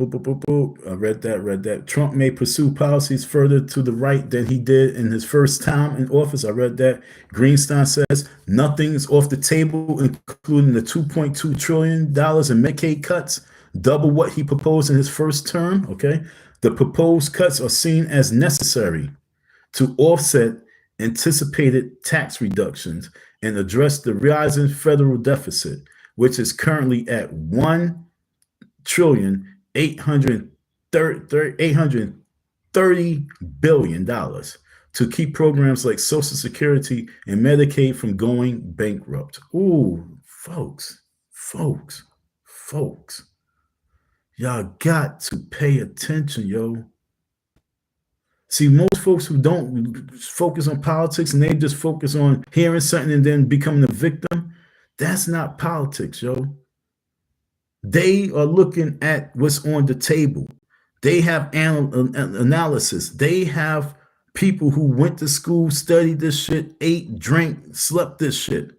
I read that. Trump may pursue policies further to the right than he did in his first time in office. I read that. Greenstein says nothing is off the table, including the $2.2 trillion in Medicaid cuts, double what he proposed in his first term. Okay, the proposed cuts are seen as necessary to offset anticipated tax reductions and address the rising federal deficit, which is currently at $1,830 billion, to keep programs like Social Security and Medicaid from going bankrupt. Ooh, folks, y'all got to pay attention, yo. See, most folks who don't focus on politics and they just focus on hearing something and then becoming a victim, that's not politics, yo. They are looking at what's on the table. They have analysis. They have people who went to school, studied this shit, ate, drank, slept this shit.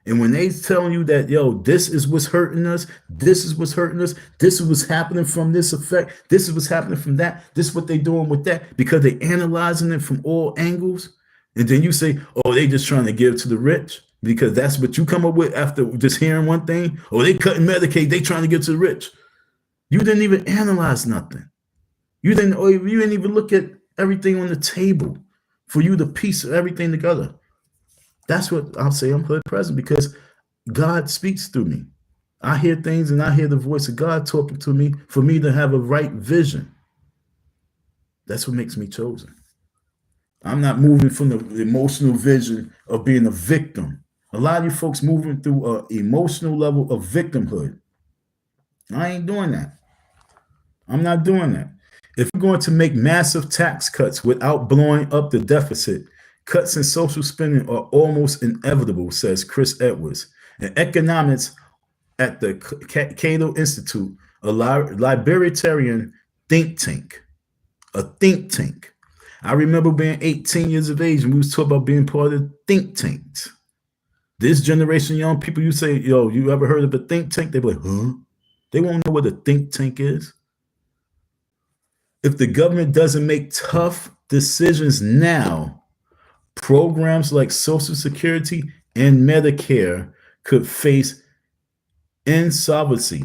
And when they telling you that, yo, this is what's hurting us, this is what's hurting us, this is what's happening from this effect, this is what's happening from that, this is what they doing with that, because they analyzing it from all angles. And then you say, oh, they just trying to give to the rich, because that's what you come up with after just hearing one thing. Oh, they cutting Medicaid, they trying to give to the rich. You didn't even analyze nothing. You didn't even look at everything on the table for you to piece everything together. That's what I'll say. I'm hood present because God speaks through me. I hear things and I hear the voice of God talking to me for me to have a right vision. That's what makes me chosen. I'm not moving from the emotional vision of being a victim. A lot of you folks moving through an emotional level of victimhood. I ain't doing that. I'm not doing that. If we're going to make massive tax cuts without blowing up the deficit, Cuts in social spending are almost inevitable, says Chris Edwards, an economics at the Cato Institute, a libertarian think tank. A think tank. I remember being 18 years of age and we was talking about being part of think tanks. This generation of young people, you say, yo, you ever heard of a think tank? They be like, huh? They won't know what a think tank is. If the government doesn't make tough decisions now, programs like Social Security and Medicare could face insolvency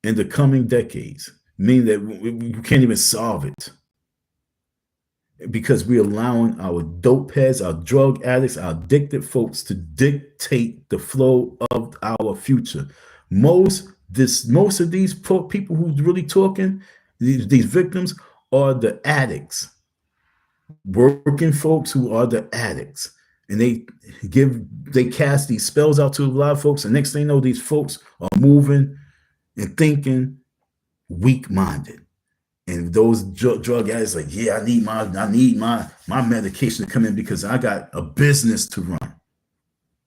in the coming decades, meaning that you can't even solve it because we're allowing our dope heads, our drug addicts, our addicted folks to dictate the flow of our future. Most of these people who's really talking, these victims, are the addicts, working folks who are the addicts, and they cast these spells out to a lot of folks, and next thing you know, these folks are moving and thinking weak-minded. And those drug addicts like, yeah, I need my medication to come in because I got a business to run.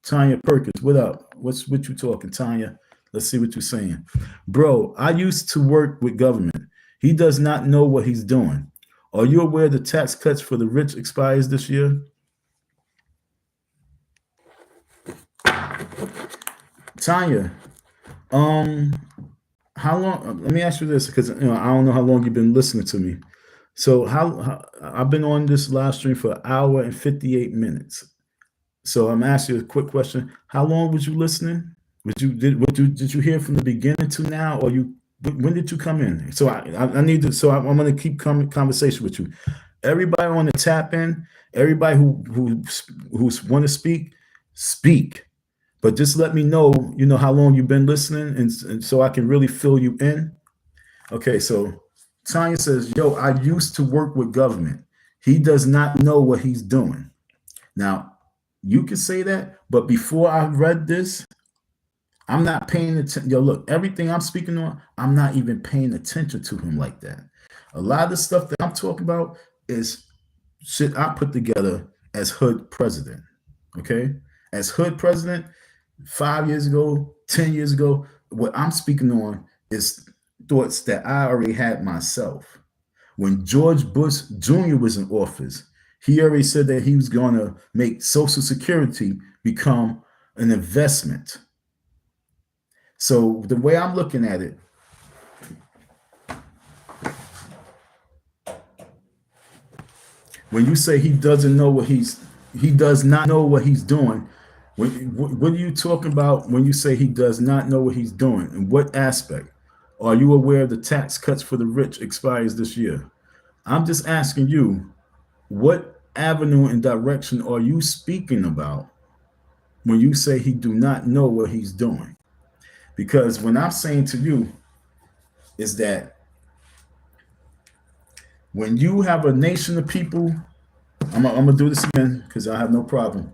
Tanya Perkins, what up? What you talking, Tanya? Let's see what you're saying. Bro, I used to work with government. He does not know what he's doing. Are you aware the tax cuts for the rich expires this year? Tanya, how long? Let me ask you this, because I don't know how long you've been listening to me. So how I've been on this live stream for an hour and 58 minutes. So I'm asking you a quick question. How long was you listening? Did you hear from the beginning to now, or when did you come in? So I need to. So I'm going to keep conversation with you. Everybody on the tap in, everybody who's want to speak. But just let me know, how long you've been listening, and so I can really fill you in. Okay, so Tanya says, yo, I used to work with government. He does not know what he's doing. Now, you can say that, but before I read this, I'm not paying attention. Yo, look, everything I'm speaking on, I'm not even paying attention to him like that. A lot of the stuff that I'm talking about is shit I put together as hood president, okay? As hood president, 5 years ago, 10 years ago, what I'm speaking on is thoughts that I already had myself. When George Bush Jr. was in office, he already said that he was going to make Social Security become an investment. So the way I'm looking at it, when you say he does not know what he's doing, what are you talking about when you say he does not know what he's doing? In what aspect? Are you aware the tax cuts for the rich expires this year? I'm just asking you, what avenue and direction are you speaking about when you say he do not know what he's doing? Because what I'm saying to you is that when you have a nation of people, I'm gonna do this again because I have no problem.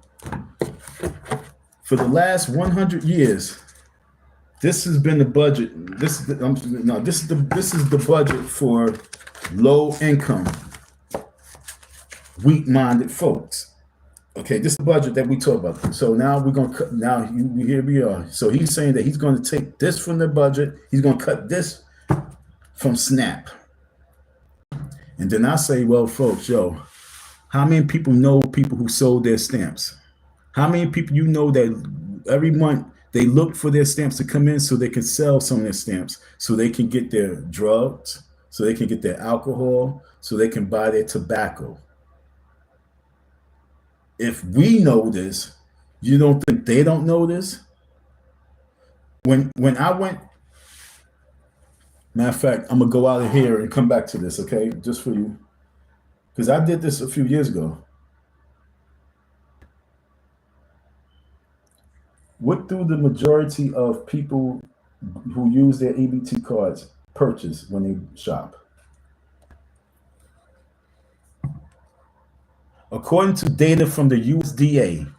For the last 100 years, this has been the budget. This is the budget for low income, weak-minded folks. Okay, this is the budget that we talk about. So now we're gonna cut. Now here we are. So he's saying that he's going to take this from the budget. He's going to cut this from SNAP. And then I say, well, folks, yo, how many people know people who sold their stamps? How many people that every month they look for their stamps to come in so they can sell some of their stamps, so they can get their drugs, so they can get their alcohol, so they can buy their tobacco? If we know this, you don't think they don't know this? When I went, matter of fact, I'm gonna go out of here and come back to this, okay? Just for you. Because I did this a few years ago. What do the majority of people who use their EBT cards purchase when they shop? According to data from the USDA,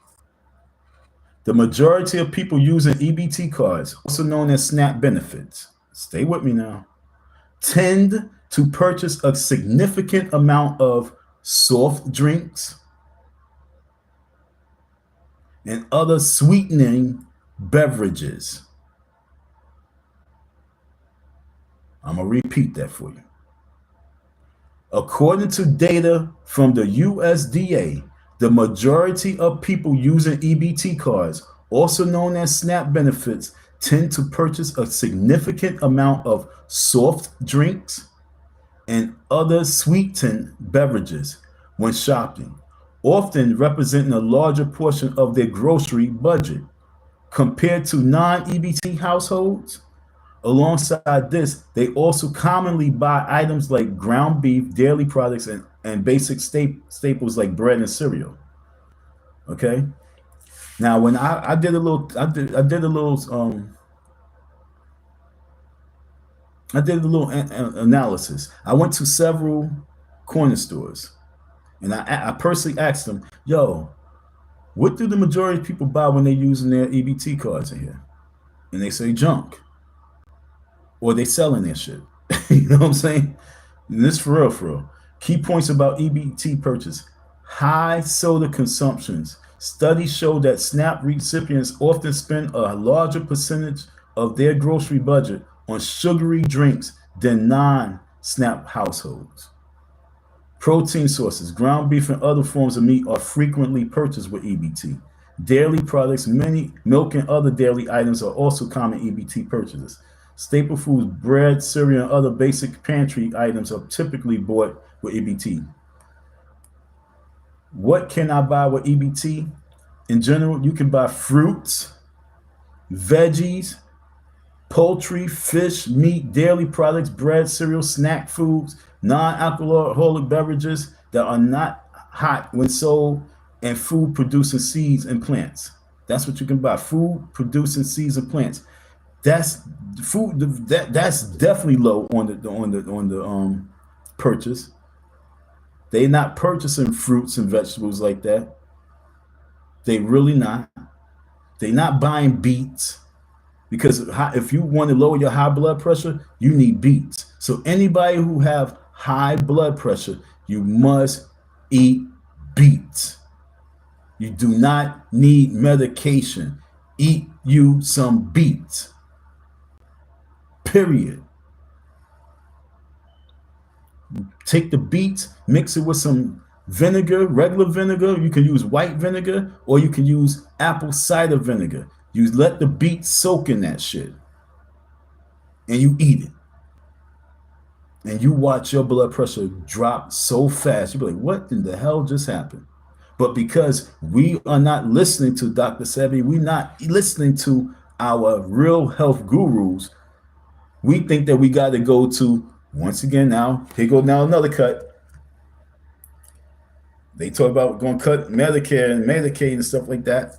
the majority of people using EBT cards, also known as SNAP benefits, stay with me now, tend to purchase a significant amount of soft drinks, and other sweetening beverages. I'm going to repeat that for you. According to data from the USDA, the majority of people using EBT cards, also known as SNAP benefits, tend to purchase a significant amount of soft drinks and other sweetened beverages when shopping, often representing a larger portion of their grocery budget. Compared to non-EBT households, alongside this, they also commonly buy items like ground beef, dairy products, and basic staples like bread and cereal. Okay. Now, when I did a little, analysis. I went to several corner stores, and I personally asked them, "Yo, what do the majority of people buy when they're using their EBT cards in here?" And they say junk, or they selling their shit. You know what I'm saying? And this for real, for real. Key points about EBT purchase: high soda consumptions. Studies show that SNAP recipients often spend a larger percentage of their grocery budget on sugary drinks than non-SNAP households. Protein sources: ground beef and other forms of meat are frequently purchased with EBT. Dairy products, many milk and other dairy items are also common EBT purchases. Staple foods, bread, cereal, and other basic pantry items are typically bought with EBT. What can I buy with EBT? In general, you can buy fruits, veggies, poultry, fish, meat, dairy products, bread, cereal, snack foods, non-alcoholic beverages that are not hot when sold, and food producing seeds and plants. That's what you can buy. Food producing seeds and plants. That's food. That's definitely low on the purchase. They're not purchasing fruits and vegetables like that. They really not. They're not buying beets, because if you want to lower your high blood pressure, you need beets. So anybody who have high blood pressure, you must eat beets. You do not need medication. Eat you some beets. Period. Take the beets, mix it with some vinegar, regular vinegar. You can use white vinegar, or you can use apple cider vinegar. You let the beets soak in that shit, and you eat it. And you watch your blood pressure drop so fast. You'll be like, what in the hell just happened? But because we are not listening to Dr. Sebi, we're not listening to our real health gurus, we think that we got to go to, once again, now, here go now another cut. They talk about going to cut Medicare and Medicaid and stuff like that,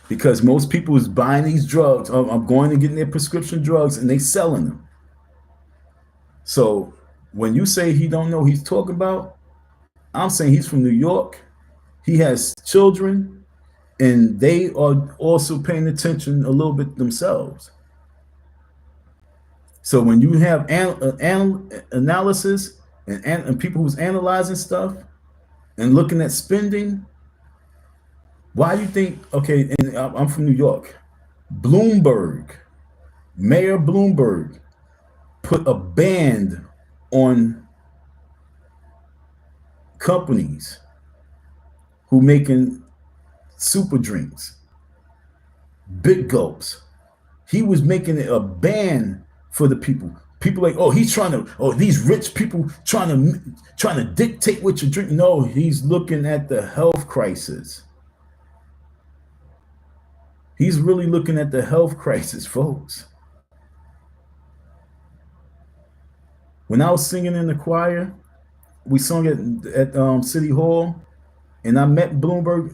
because most people is buying these drugs. I'm going and getting their prescription drugs, and they selling them. So when you say he don't know what he's talking about, I'm saying he's from New York. He has children, and they are also paying attention a little bit themselves. So when you have analysis and people who's analyzing stuff and looking at spending, why do you think, okay, and I'm from New York, Mayor Bloomberg put a ban on companies who making super drinks, big gulps. He was making it a ban for the people. People like, oh, he's trying to, oh, these rich people trying to dictate what you drink. No, he's looking at the health crisis. He's really looking at the health crisis, folks. When I was singing in the choir, we sung at City Hall, and I met Bloomberg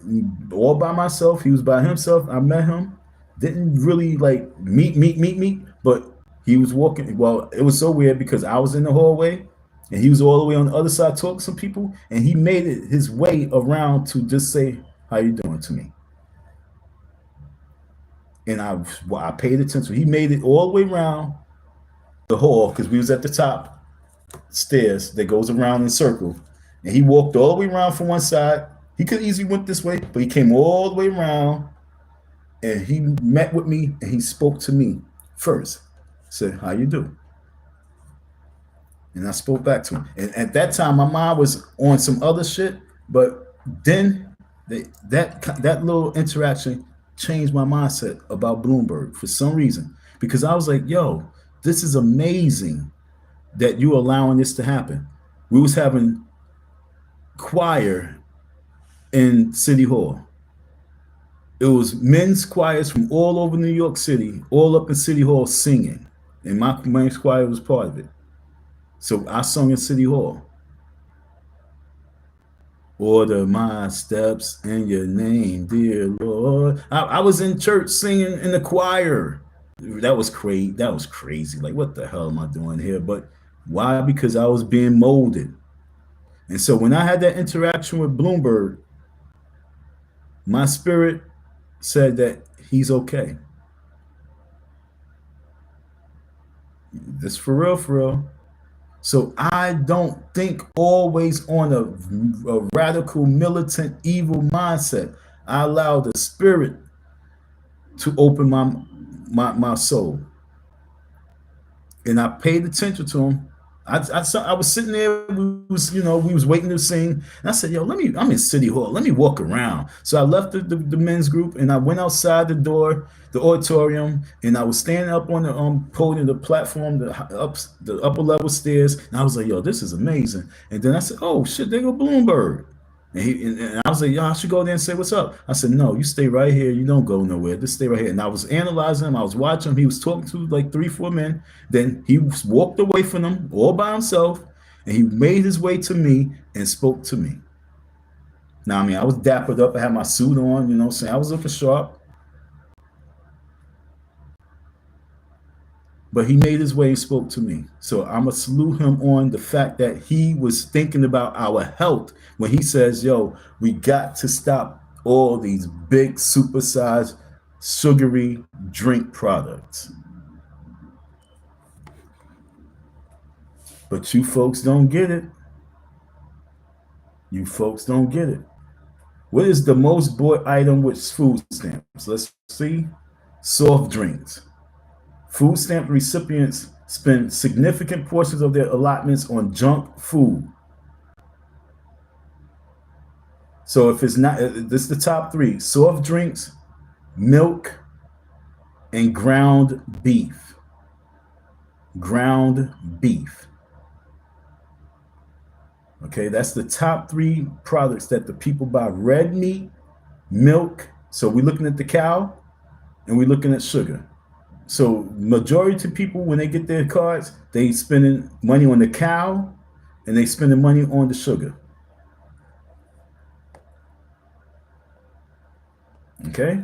all by myself. He was by himself. I met him. Didn't really like meet, but he was walking. Well, it was so weird because I was in the hallway and he was all the way on the other side talking to some people, and he made it his way around to just say, "How you doing?" to me. And I paid attention. He made it all the way around the hall, because we was at the top stairs that goes around in a circle, and he walked all the way around from one side. He could easily went this way, but he came all the way around And he met with me and he spoke to me first. Said, "How you do?" And I spoke back to him. And at that time, my mind was on some other shit. But then that little interaction changed my mindset about Bloomberg for some reason. Because I was like, "Yo, this is amazing that you allowing this to happen." We was having choir in City Hall. It was men's choirs from all over New York City, all up in City Hall singing. And my men's choir was part of it. So I sung in City Hall. Order my steps in your name, dear Lord. I was in church singing in the choir. That was crazy. That was crazy. Like, what the hell am I doing here? But why? Because I was being molded. And so when I had that interaction with Bloomberg, my spirit said that he's okay. This for real, for real. So I don't think always on a radical, militant, evil mindset. I allow the spirit to open my soul, and I paid attention to him. I was sitting there. We was waiting to sing, and I said, "Yo, I'm in City Hall. Let me walk around." So I left the men's group, and I went outside the door, the auditorium, and I was standing up on the podium, the platform, the upper level stairs, and I was like, "Yo, this is amazing." And then I said, "Oh shit, there go Bloomberg." And I was like, "Yo, I should go there and say what's up." I said, "No, you stay right here. You don't go nowhere. Just stay right here." And I was analyzing him. I was watching him. He was talking to like 3, 4 men. Then he walked away from them all by himself, and he made his way to me and spoke to me. Now, I mean, I was dappered up. I had my suit on. You know what I'm saying? I was looking sharp. But he made his way and spoke to me. So I'm going to salute him on the fact that he was thinking about our health when he says, "Yo, we got to stop all these big, supersized, sugary drink products." But you folks don't get it. You folks don't get it. What is the most bought item with food stamps? Let's see. Soft drinks. Food stamp recipients spend significant portions of their allotments on junk food. So if it's not, this is the top 3: soft drinks, milk, and ground beef. Ground beef. Okay, that's the top 3 products that the people buy: red meat, milk. So we're looking at the cow, and we're looking at sugar. So majority of people, when they get their cards, they spending money on the cow, and they spending money on the sugar. Okay,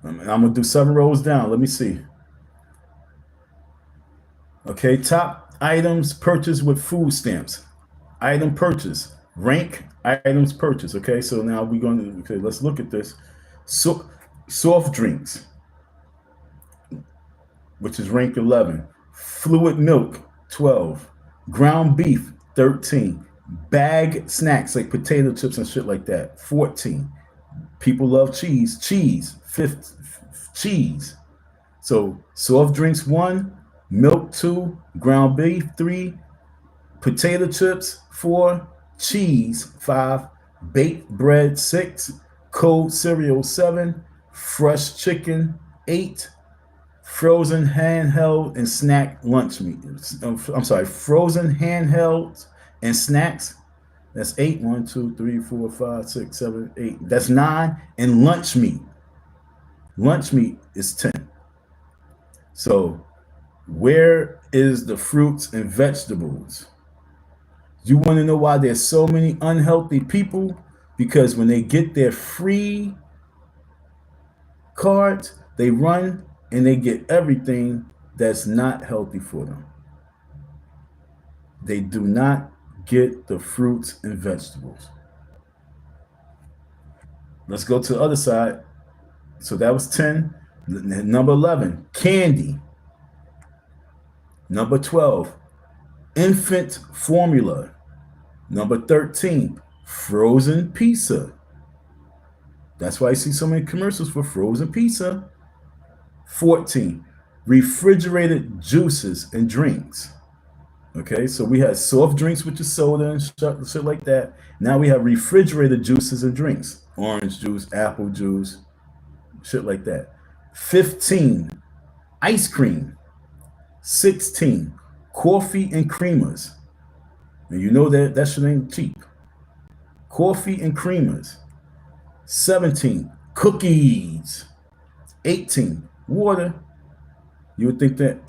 I'm gonna do 7 rows down. Let me see. Okay, top items purchased with food stamps. Item purchase. Rank items purchase. Okay, so now we're going to, okay, let's look at this. So, soft drinks, which is rank 11. Fluid milk, 12. Ground beef, 13. Bag snacks like potato chips and shit like that, 14. People love cheese. Cheese, 5th. Cheese. So soft drinks, 1. Milk, 2. Ground beef, 3. Potato chips, 4. Cheese, 5. Baked bread, 6. Cold cereal, 7. Fresh chicken, 8. Frozen handheld and snack lunch meat. I'm sorry, frozen handhelds and snacks. That's 8. 1, 2, 3, 4, 5, 6, 7, 8. That's 9. And lunch meat. Lunch meat is 10. So where is the fruits and vegetables? You want to know why there's so many unhealthy people? Because when they get their free cards, they run and they get everything that's not healthy for them. They do not get the fruits and vegetables. Let's go to the other side. So that was 10. Number 11, candy. Number 12, infant formula. Number 13, frozen pizza. That's why I see so many commercials for frozen pizza. 14, refrigerated juices and drinks. Okay, so we had soft drinks with your soda and shit like that. Now we have refrigerated juices and drinks. Orange juice, apple juice, shit like that. 15, ice cream. 16, coffee and creamers. And you know that shit ain't cheap. Coffee and creamers. 17, cookies. 18, water. You would think that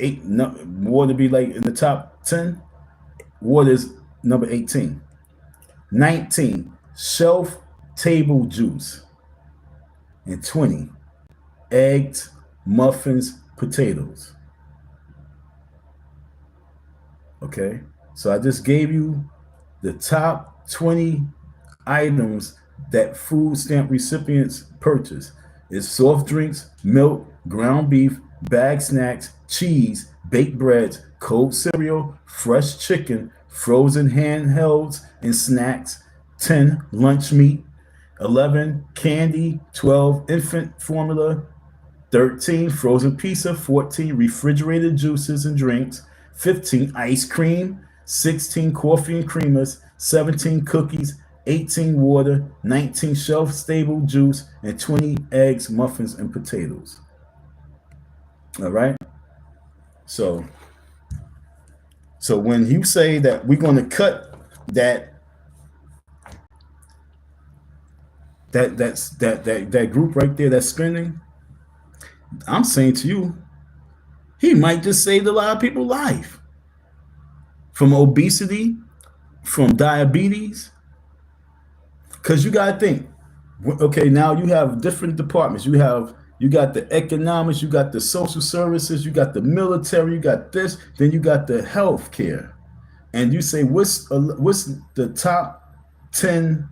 water be like in the top 10. Water is number 18. 19, shelf table juice. And 20, eggs, muffins, potatoes. Okay, so I just gave you the top 20 items that food stamp recipients purchase. It's soft drinks, milk, ground beef, bagged snacks, cheese, baked breads, cold cereal, fresh chicken, frozen handhelds and snacks, 10, lunch meat, 11, candy, 12, infant formula, 13, frozen pizza, 14, refrigerated juices and drinks, 15, ice cream, 16, coffee and creamers, 17, cookies, 18, water, 19, shelf stable juice, and 20, eggs, muffins, and potatoes. All right? So when you say that we're going to cut that group right there that's spending, I'm saying to you, he might just save a lot of people's life from obesity, from diabetes. Because you got to think, okay, now you have different departments. You got the economics, you got the social services, you got the military, you got this, then you got the health care. And you say, what's the top 10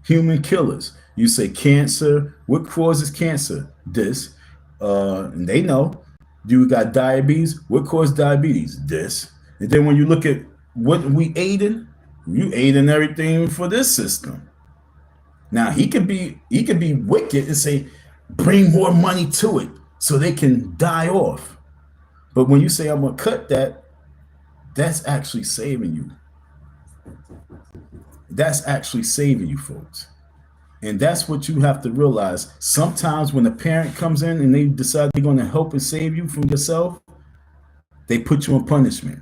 human killers? You say cancer. What causes cancer? This. And they know. You got diabetes. What causes diabetes? This. And then when you look at what we aiding, you aiding everything for this system. Now he could be wicked and say, bring more money to it so they can die off. But when you say I'm gonna cut that, that's actually saving you. That's actually saving you, folks. And that's what you have to realize. Sometimes when a parent comes in and they decide they're going to help and save you from yourself, they put you on punishment.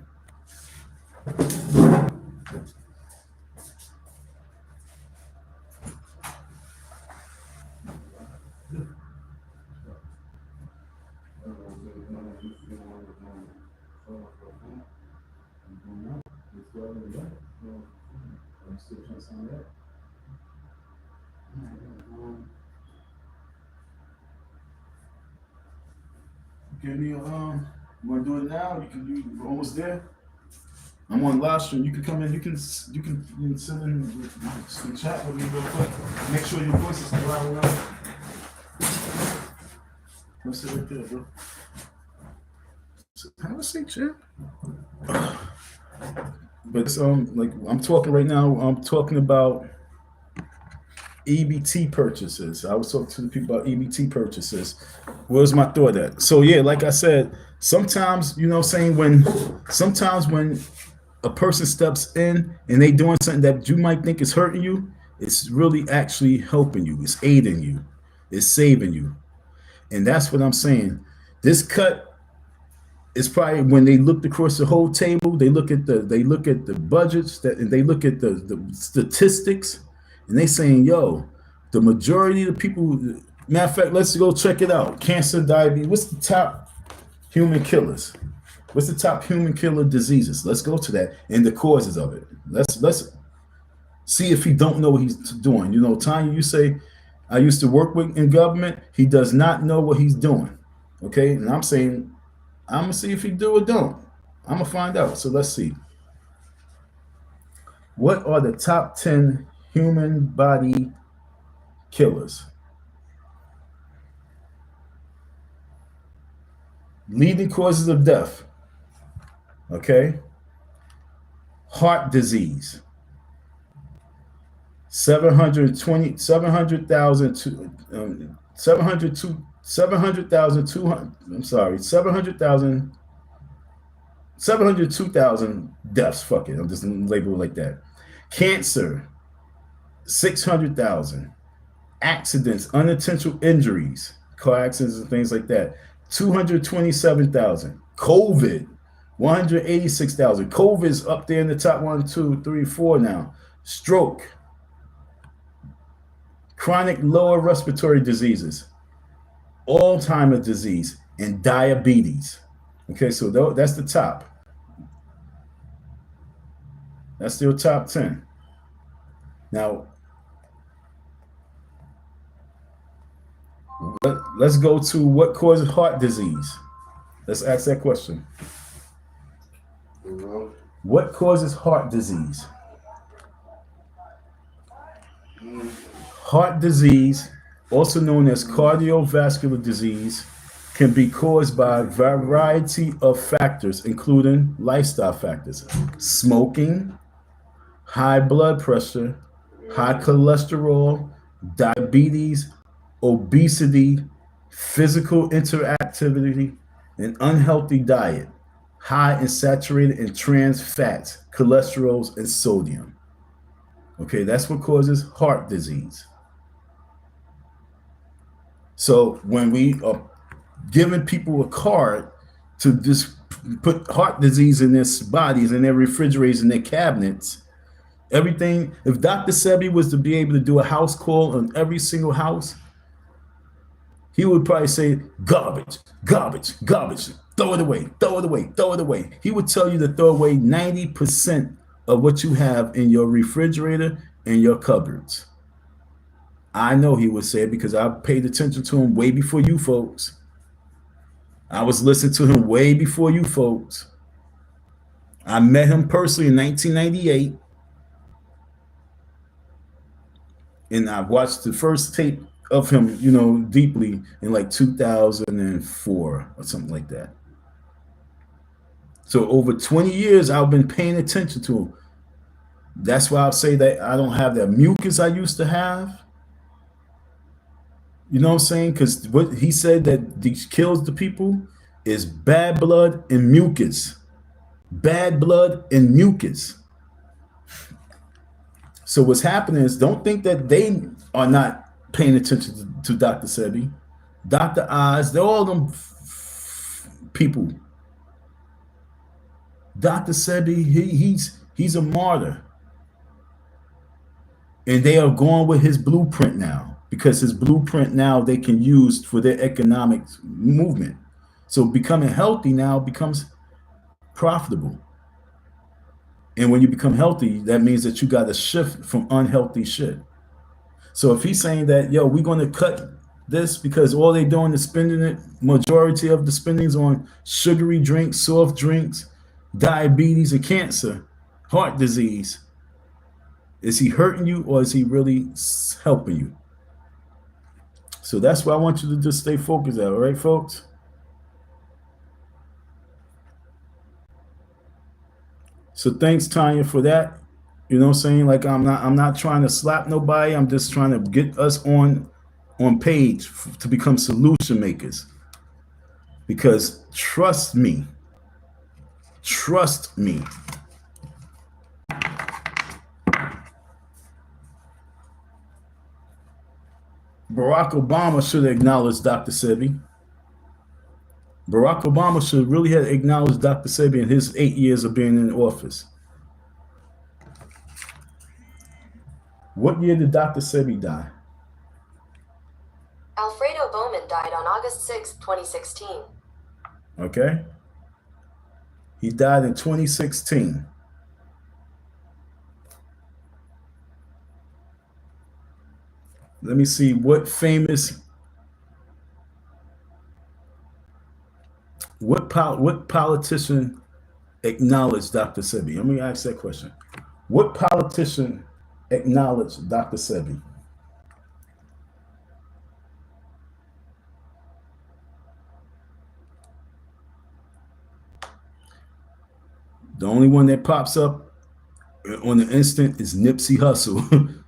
Give me a you want to do it now? You can do. We're almost there. I'm on live stream. You can come in. You can send in the chat with me real quick. Make sure your voice is still loud. Let's sit right there, bro. Have a seat, champ. But like I'm talking right now. I'm talking about EBT purchases. I was talking to the people about EBT purchases. Where's my thought at? So yeah, like I said, sometimes, you know what I'm saying, sometimes when a person steps in and they doing something that you might think is hurting you, it's really actually helping you. It's aiding you. It's saving you. And that's what I'm saying. This cut is probably when they looked across the whole table, they look at the budgets and they look at the statistics. And they saying, yo, the majority of the people, matter of fact, let's go check it out. Cancer, diabetes. What's the top human killers? What's the top human killer diseases? Let's go to that and the causes of it. Let's see if he don't know what he's doing. You know, Tanya, you say, I used to work with in government. He does not know what he's doing. Okay, and I'm saying, I'm gonna see if he do or don't. I'm gonna find out. So let's see. What are the top 10 human body killers? Leading causes of death. Okay. Heart disease. 720, 700,000 to 700,200. I'm sorry, 702,000 deaths. Fuck it, I'm just gonna label it like that. Cancer, 600,000. Accidents, unintentional injuries, car accidents and things like that, 227,000. COVID, 186,000. COVID is up there in the top 1, 2, 3, 4 now. Stroke, chronic lower respiratory diseases, Alzheimer's disease, and diabetes. Okay, so that's the top. That's your top 10. Now, let's go to what causes heart disease. Let's ask that question. What causes heart disease? Heart disease, also known as cardiovascular disease, can be caused by a variety of factors, including lifestyle factors: smoking, high blood pressure, high cholesterol, diabetes, obesity, physical interactivity, an unhealthy diet, high in saturated and trans fats, cholesterols, and sodium. Okay, that's what causes heart disease. So when we are giving people a card to just put heart disease in their bodies, in their refrigerators, in their cabinets, everything, if Dr. Sebi was to be able to do a house call on every single house, he would probably say, garbage, garbage, garbage, throw it away, throw it away, throw it away. He would tell you to throw away 90% of what you have in your refrigerator and your cupboards. I know he would say it because I paid attention to him way before you folks. I was listening to him way before you folks. I met him personally in 1998. And I watched the first tape of him, deeply in like 2004 or something like that. So over 20 years, I've been paying attention to him. That's why I'll say that I don't have that mucus I used to have. You know what I'm saying? Because what he said that kills the people is bad blood and mucus. Bad blood and mucus. So what's happening is, don't think that they are not paying attention to Dr. Sebi. Dr. Oz, they're all them people. Dr. Sebi, he's a martyr. And they are going with his blueprint now, because his blueprint now they can use for their economic movement. So becoming healthy now becomes profitable. And when you become healthy, that means that you got to shift from unhealthy shit. So if he's saying that, we're going to cut this because all they're doing is spending it, majority of the spendings on sugary drinks, soft drinks, diabetes, and cancer, heart disease, is he hurting you or is he really helping you? So that's why I want you to just stay focused at, all right, folks? So thanks, Tanya, for that. You know what I'm saying? Like, I'm not trying to slap nobody. I'm just trying to get us on page to become solution makers. Because trust me, Barack Obama should have acknowledged Dr. Sebi. Barack Obama should really have acknowledged Dr. Sebi in his 8 years of being in office. What year did Dr. Sebi die? Alfredo Bowman died on August 6, 2016. Okay. He died in 2016. Let me see what politician acknowledged Dr. Sebi? Let me ask that question. What politician acknowledged Dr. Sebi? The only one that pops up on the instant is Nipsey Hussle.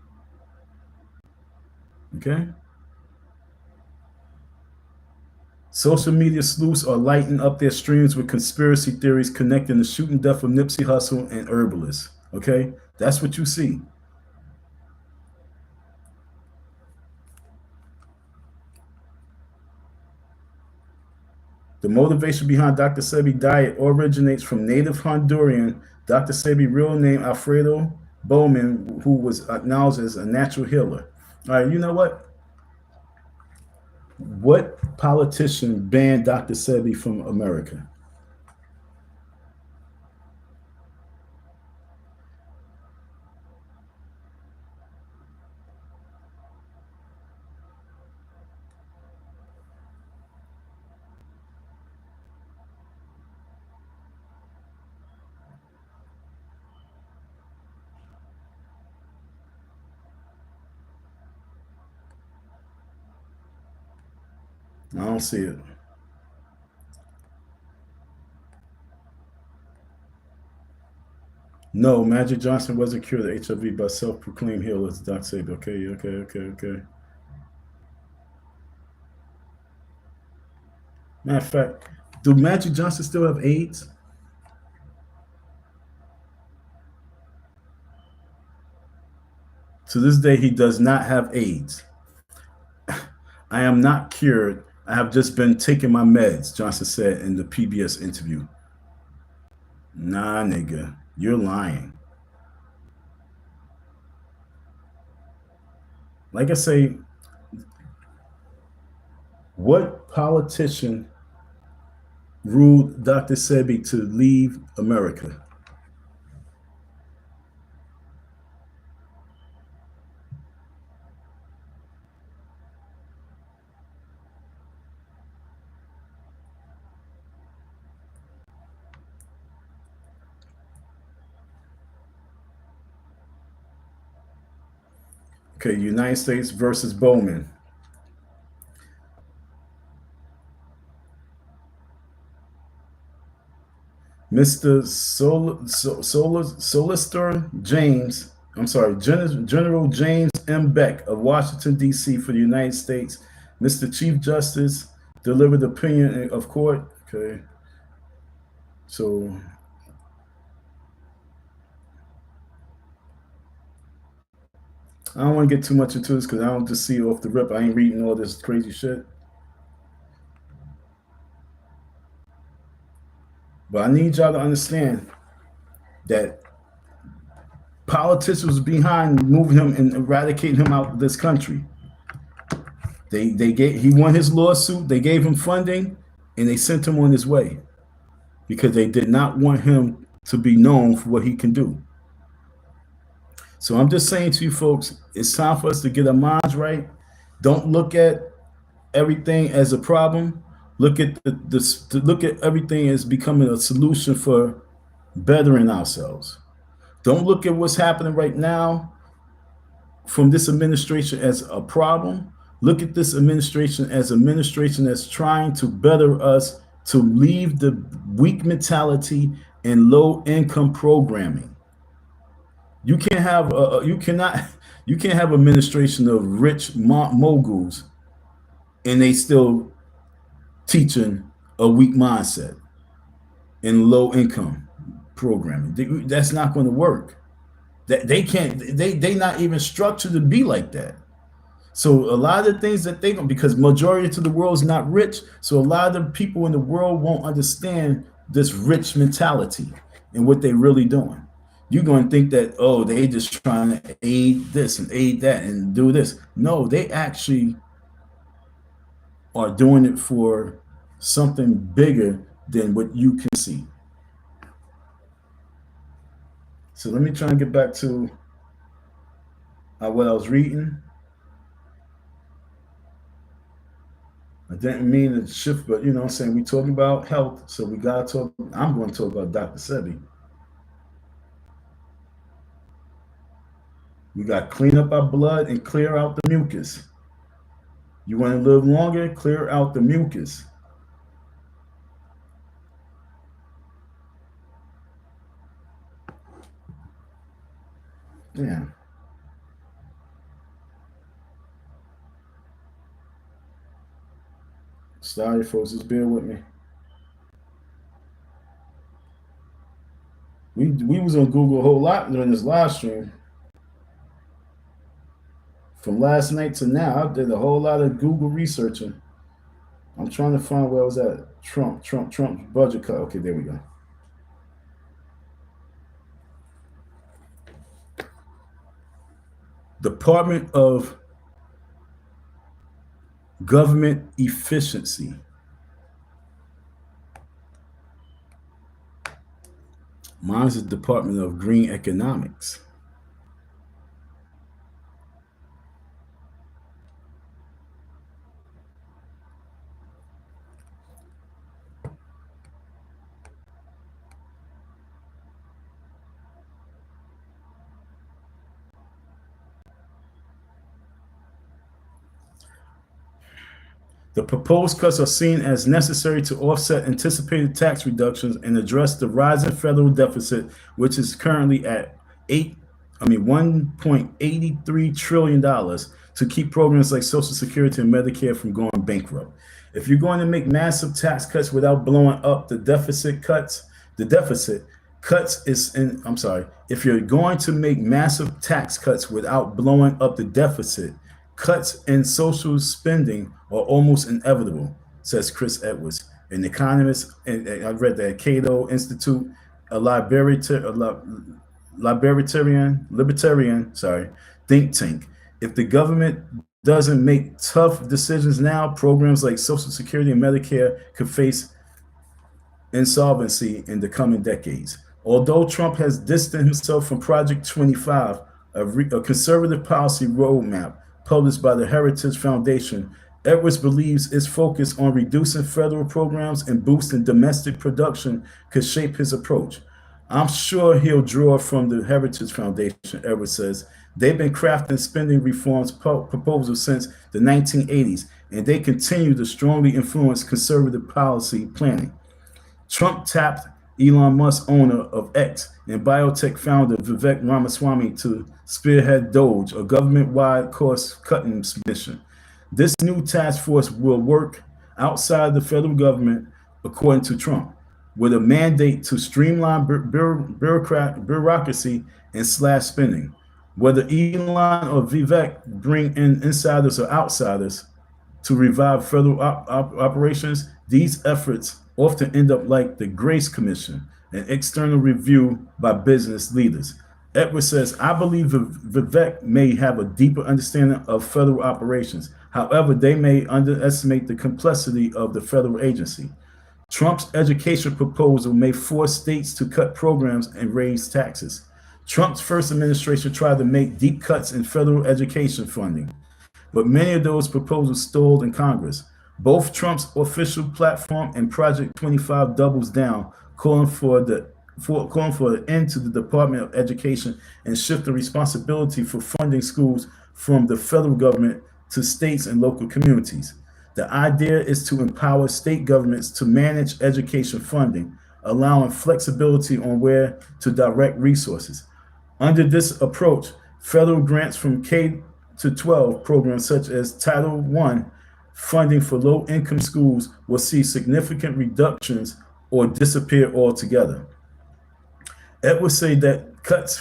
Okay? Social media sleuths are lighting up their streams with conspiracy theories connecting the shooting death of Nipsey Hussle and herbalists. Okay? That's what you see. The motivation behind Dr. Sebi's diet originates from native Honduran Dr. Sebi's real name Alfredo Bowman, who was acknowledged as a natural healer. All right, you know what? What politician banned Dr. Sebi from America? I don't see it. No, Magic Johnson wasn't cured of HIV by self-proclaimed healers, Doc Sebi. Okay. Matter of fact, do Magic Johnson still have AIDS? To this day, he does not have AIDS. I am not cured. I have just been taking my meds, Johnson said in the PBS interview. Nah, nigga, you're lying. Like I say, what politician ruled Dr. Sebi to leave America? Okay, United States versus Bowman. Mr. Solicitor James, I'm sorry, General James M. Beck of Washington, D.C. for the United States, Mr. Chief Justice, delivered opinion of court. Okay, so I don't want to get too much into this because I don't just see off the rip. I ain't reading all this crazy shit. But I need y'all to understand that politicians behind moving him and eradicating him out of this country. He won his lawsuit. They gave him funding, and they sent him on his way because they did not want him to be known for what he can do. So I'm just saying to you folks, it's time for us to get our minds right. Don't look at everything as a problem. Look at look at everything as becoming a solution for bettering ourselves. Don't look at what's happening right now from this administration as a problem. Look at this administration as an administration that's trying to better us to leave the weak mentality and low income programming. You can't have you can't have administration of rich moguls and they still teaching a weak mindset and low income programming. That's not going to work. That they can't. They not even structured to be like that. So a lot of the things that they don't, because majority to the world is not rich, so a lot of the people in the world won't understand this rich mentality and what they really doing. You're going to think that, oh, they just trying to aid this and aid that and do this. No, they actually are doing it for something bigger than what you can see. So let me try and get back to what I was reading. I didn't mean to shift, but you know what I'm saying? We talking about health, so we gotta talk. I'm going to talk about Dr. Sebi. We got to clean up our blood and clear out the mucus. You want to live longer? Clear out the mucus. Yeah. Sorry, folks, just bear with me. We was on Google a whole lot during this live stream. From last night to now, I did a whole lot of Google researching. I'm trying to find where I was at. Trump budget cut. Okay, there we go. Department of Government Efficiency. Mine's the Department of Green Economics. The proposed cuts are seen as necessary to offset anticipated tax reductions and address the rising federal deficit, which is currently at $1.83 trillion, to keep programs like Social Security and Medicare from going bankrupt. If you're going to make massive tax cuts without blowing up the deficit, if you're going to make massive tax cuts without blowing up the deficit, cuts in social spending are almost inevitable, says Chris Edwards, an economist, and I read that Cato Institute, a libertarian think tank. If the government doesn't make tough decisions now, programs like Social Security and Medicare could face insolvency in the coming decades. Although Trump has distanced himself from Project 25, a conservative policy roadmap published by the Heritage Foundation, Edwards believes its focus on reducing federal programs and boosting domestic production could shape his approach. I'm sure he'll draw from the Heritage Foundation, Edwards says. They've been crafting spending reforms proposals since the 1980s, and they continue to strongly influence conservative policy planning. Trump tapped Elon Musk, owner of X, and biotech founder Vivek Ramaswamy to spearhead DOGE, a government-wide cost-cutting mission. This new task force will work outside the federal government, according to Trump, with a mandate to streamline bureaucracy and slash spending. Whether Elon or Vivek bring in insiders or outsiders to revive federal operations, these efforts often end up like the Grace Commission, an external review by business leaders. Edwards says, I believe Vivek may have a deeper understanding of federal operations. However, they may underestimate the complexity of the federal agency. Trump's education proposal may force states to cut programs and raise taxes. Trump's first administration tried to make deep cuts in federal education funding, but many of those proposals stalled in Congress. Both Trump's official platform and Project 25 doubles down, calling for an end to the Department of Education and shift the responsibility for funding schools from the federal government to states and local communities. The idea is to empower state governments to manage education funding, allowing flexibility on where to direct resources. Under this approach, federal grants from K-12 programs such as Title I funding for low-income schools will see significant reductions or disappear altogether. Edwards say that cuts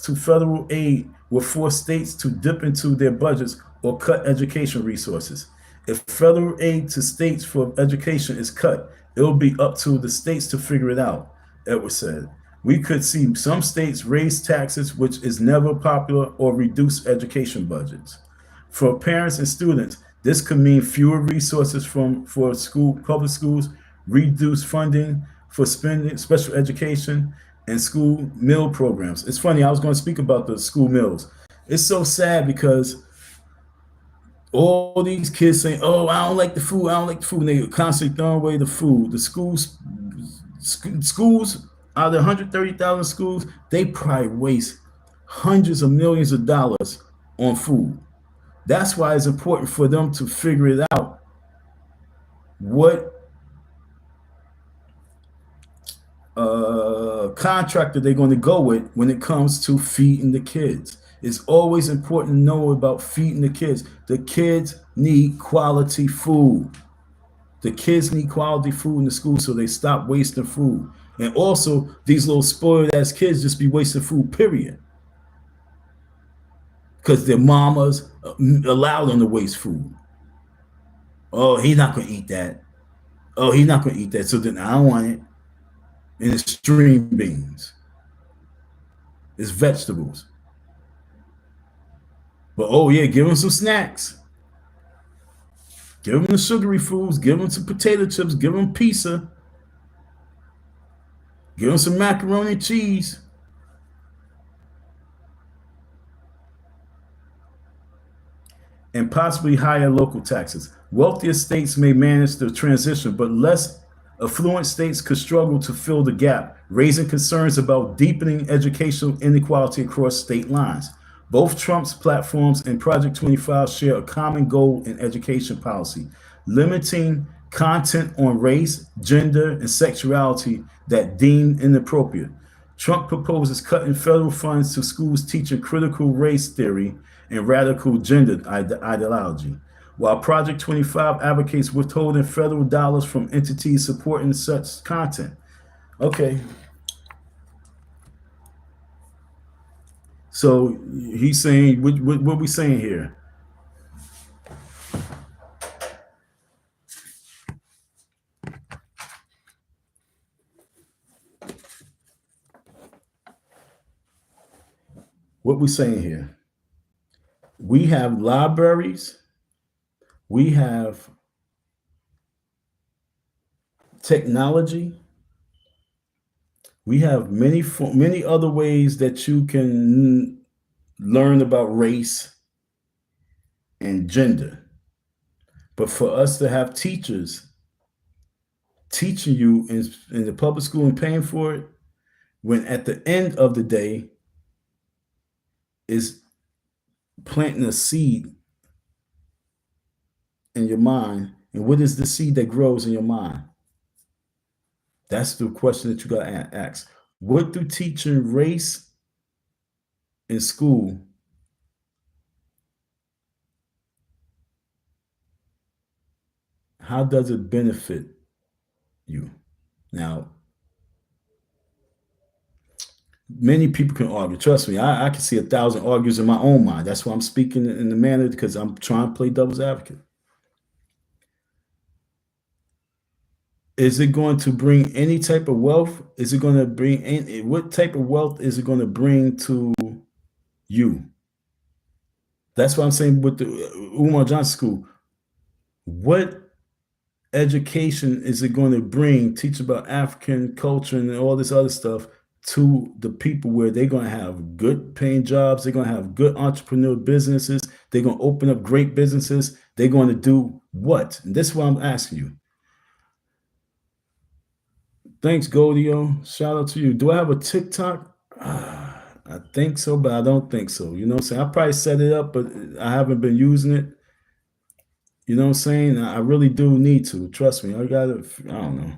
to federal aid will force states to dip into their budgets or cut education resources. If federal aid to states for education is cut, it will be up to the states to figure it out, Edwards said. We could see some states raise taxes, which is never popular, or reduce education budgets. For parents and students, this could mean fewer resources for public schools, reduced funding for special education, and school meal programs. It's funny, I was going to speak about the school meals. It's so sad because all these kids saying, oh, I don't like the food, and they constantly throwing away the food. The schools, out of the 130,000 schools, they probably waste hundreds of millions of dollars on food. That's why it's important for them to figure it out, what contractor they're going to go with when it comes to feeding the kids. It's always important to know about feeding the kids. The kids need quality food. The kids need quality food in the school, so they stop wasting food. And also, these little spoiled ass kids just be wasting food, period. Because their mamas allow them to waste food. Oh, he's not going to eat that. Oh, he's not going to eat that. So then I don't want it. And it's string beans. It's vegetables. But oh yeah, give them some snacks. Give them the sugary foods. Give them some potato chips. Give them pizza. Give them some macaroni and cheese. And possibly higher local taxes. Wealthier states may manage the transition, but less affluent states could struggle to fill the gap, raising concerns about deepening educational inequality across state lines. Both Trump's platforms and Project 25 share a common goal in education policy, limiting content on race, gender, and sexuality that deemed inappropriate. Trump proposes cutting federal funds to schools teaching critical race theory and radical gender ideology, while Project 25 advocates withholding federal dollars from entities supporting such content. Okay. So he's saying, what we saying here? What we saying here? We have libraries. We have technology. We have many other ways that you can learn about race and gender. But for us to have teachers teaching you in the public school and paying for it, when at the end of the day is planting a seed in your mind. And what is the seed that grows in your mind? That's the question that you got to ask. What do teaching race in school how does it benefit you? Now, many people can argue. Trust me, I can see 1,000 argues in my own mind. That's why I'm speaking in the manner, because I'm trying to play devil's advocate. Is it going to bring any type of wealth? Is it going to bring what type of wealth is it going to bring to you? That's what I'm saying with the Umar Johnson School. What education is it going to bring? Teach about African culture and all this other stuff to the people where they're going to have good paying jobs. They're going to have good entrepreneur businesses. They're going to open up great businesses. They're going to do what? And this is what I'm asking you. Thanks, Goldio. Shout out to you. Do I have a TikTok? I think so, but I don't think so. You know what I'm saying? I probably set it up, but I haven't been using it. You know what I'm saying? I really do need to. Trust me. I don't know.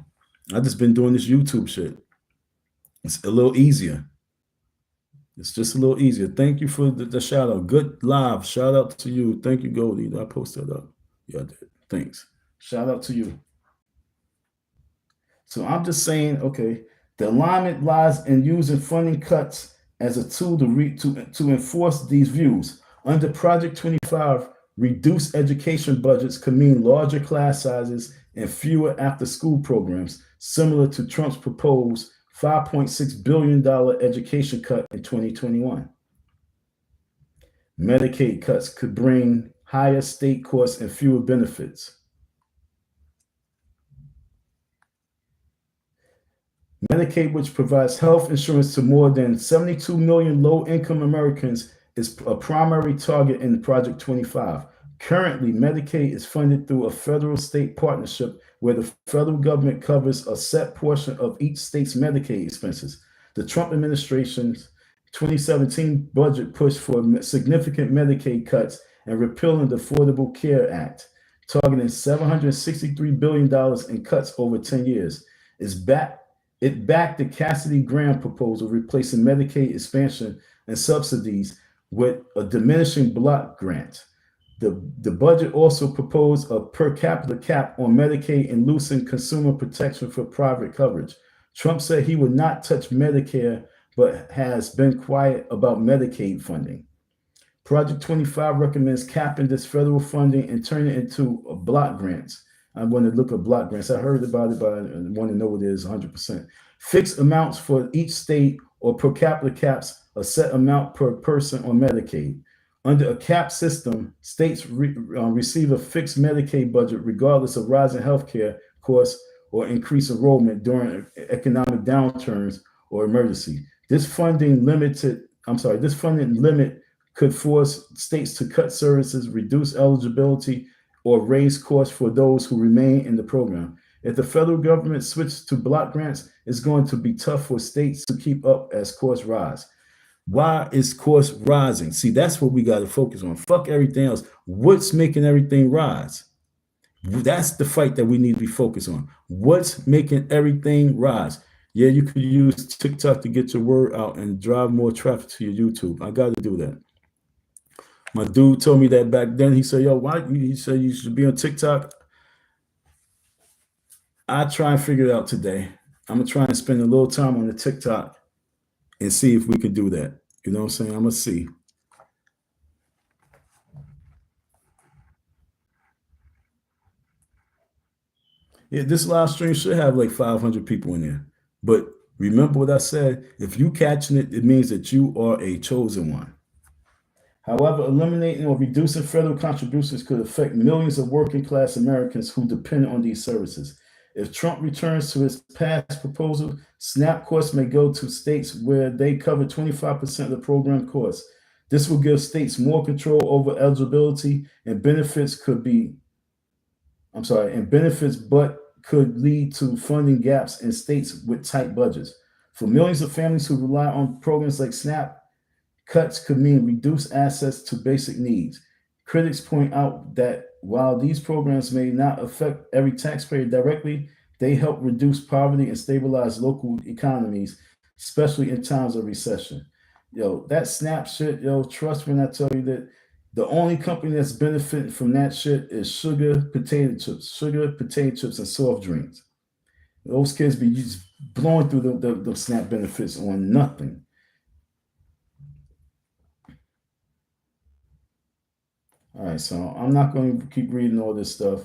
I just been doing this YouTube shit. It's a little easier. It's just a little easier. Thank you for the shout out. Good live. Shout out to you. Thank you, Goldie. I posted that up. Yeah, I did. Thanks. Shout out to you. So I'm just saying, okay, the alignment lies in using funding cuts as a tool to enforce these views. Under Project 25, reduced education budgets could mean larger class sizes and fewer after-school programs, similar to Trump's proposed $5.6 billion education cut in 2021. Medicaid cuts could bring higher state costs and fewer benefits. Medicaid, which provides health insurance to more than 72 million low-income Americans, is a primary target in Project 25. Currently, Medicaid is funded through a federal-state partnership where the federal government covers a set portion of each state's Medicaid expenses. The Trump administration's 2017 budget pushed for significant Medicaid cuts and repealing the Affordable Care Act, targeting $763 billion in cuts over 10 years. It backed the Cassidy Graham proposal, replacing Medicaid expansion and subsidies with a diminishing block grant. The budget also proposed a per capita cap on Medicaid and loosened consumer protection for private coverage. Trump said he would not touch Medicare, but has been quiet about Medicaid funding. Project 25 recommends capping this federal funding and turning it into block grants. I want to look at block grants. I heard about it, but I want to know what it is 100%. Fixed amounts for each state or per capita caps a set amount per person on Medicaid. Under a cap system, states receive a fixed Medicaid budget regardless of rising healthcare costs or increased enrollment during economic downturns or emergency. This funding limit could force states to cut services, reduce eligibility, or raise costs for those who remain in the program. If the federal government switches to block grants, it's going to be tough for states to keep up as costs rise. Why is cost rising? See, that's what we got to focus on. Fuck everything else. What's making everything rise? That's the fight that we need to be focused on. What's making everything rise? Yeah, you could use TikTok to get your word out and drive more traffic to your YouTube. I got to do that. My dude told me that back then. He said, yo, why? He said you should be on TikTok. I try and figure it out today. I'm going to try and spend a little time on the TikTok and see if we can do that. You know what I'm saying? I'm going to see. Yeah, this live stream should have like 500 people in there. But remember what I said. If you catching it, it means that you are a chosen one. However, eliminating or reducing federal contributions could affect millions of working class Americans who depend on these services. If Trump returns to his past proposal, SNAP costs may go to states where they cover 25% of the program costs. This will give states more control over eligibility and benefits but could lead to funding gaps in states with tight budgets. For millions of families who rely on programs like SNAP, cuts could mean reduced access to basic needs. Critics point out that while these programs may not affect every taxpayer directly, they help reduce poverty and stabilize local economies, especially in times of recession. Yo, that SNAP shit, yo, trust me when I tell you that the only company that's benefiting from that shit is sugar, potato chips, and soft drinks. Those kids be just blowing through the SNAP benefits on nothing. All right, so I'm not going to keep reading all this stuff.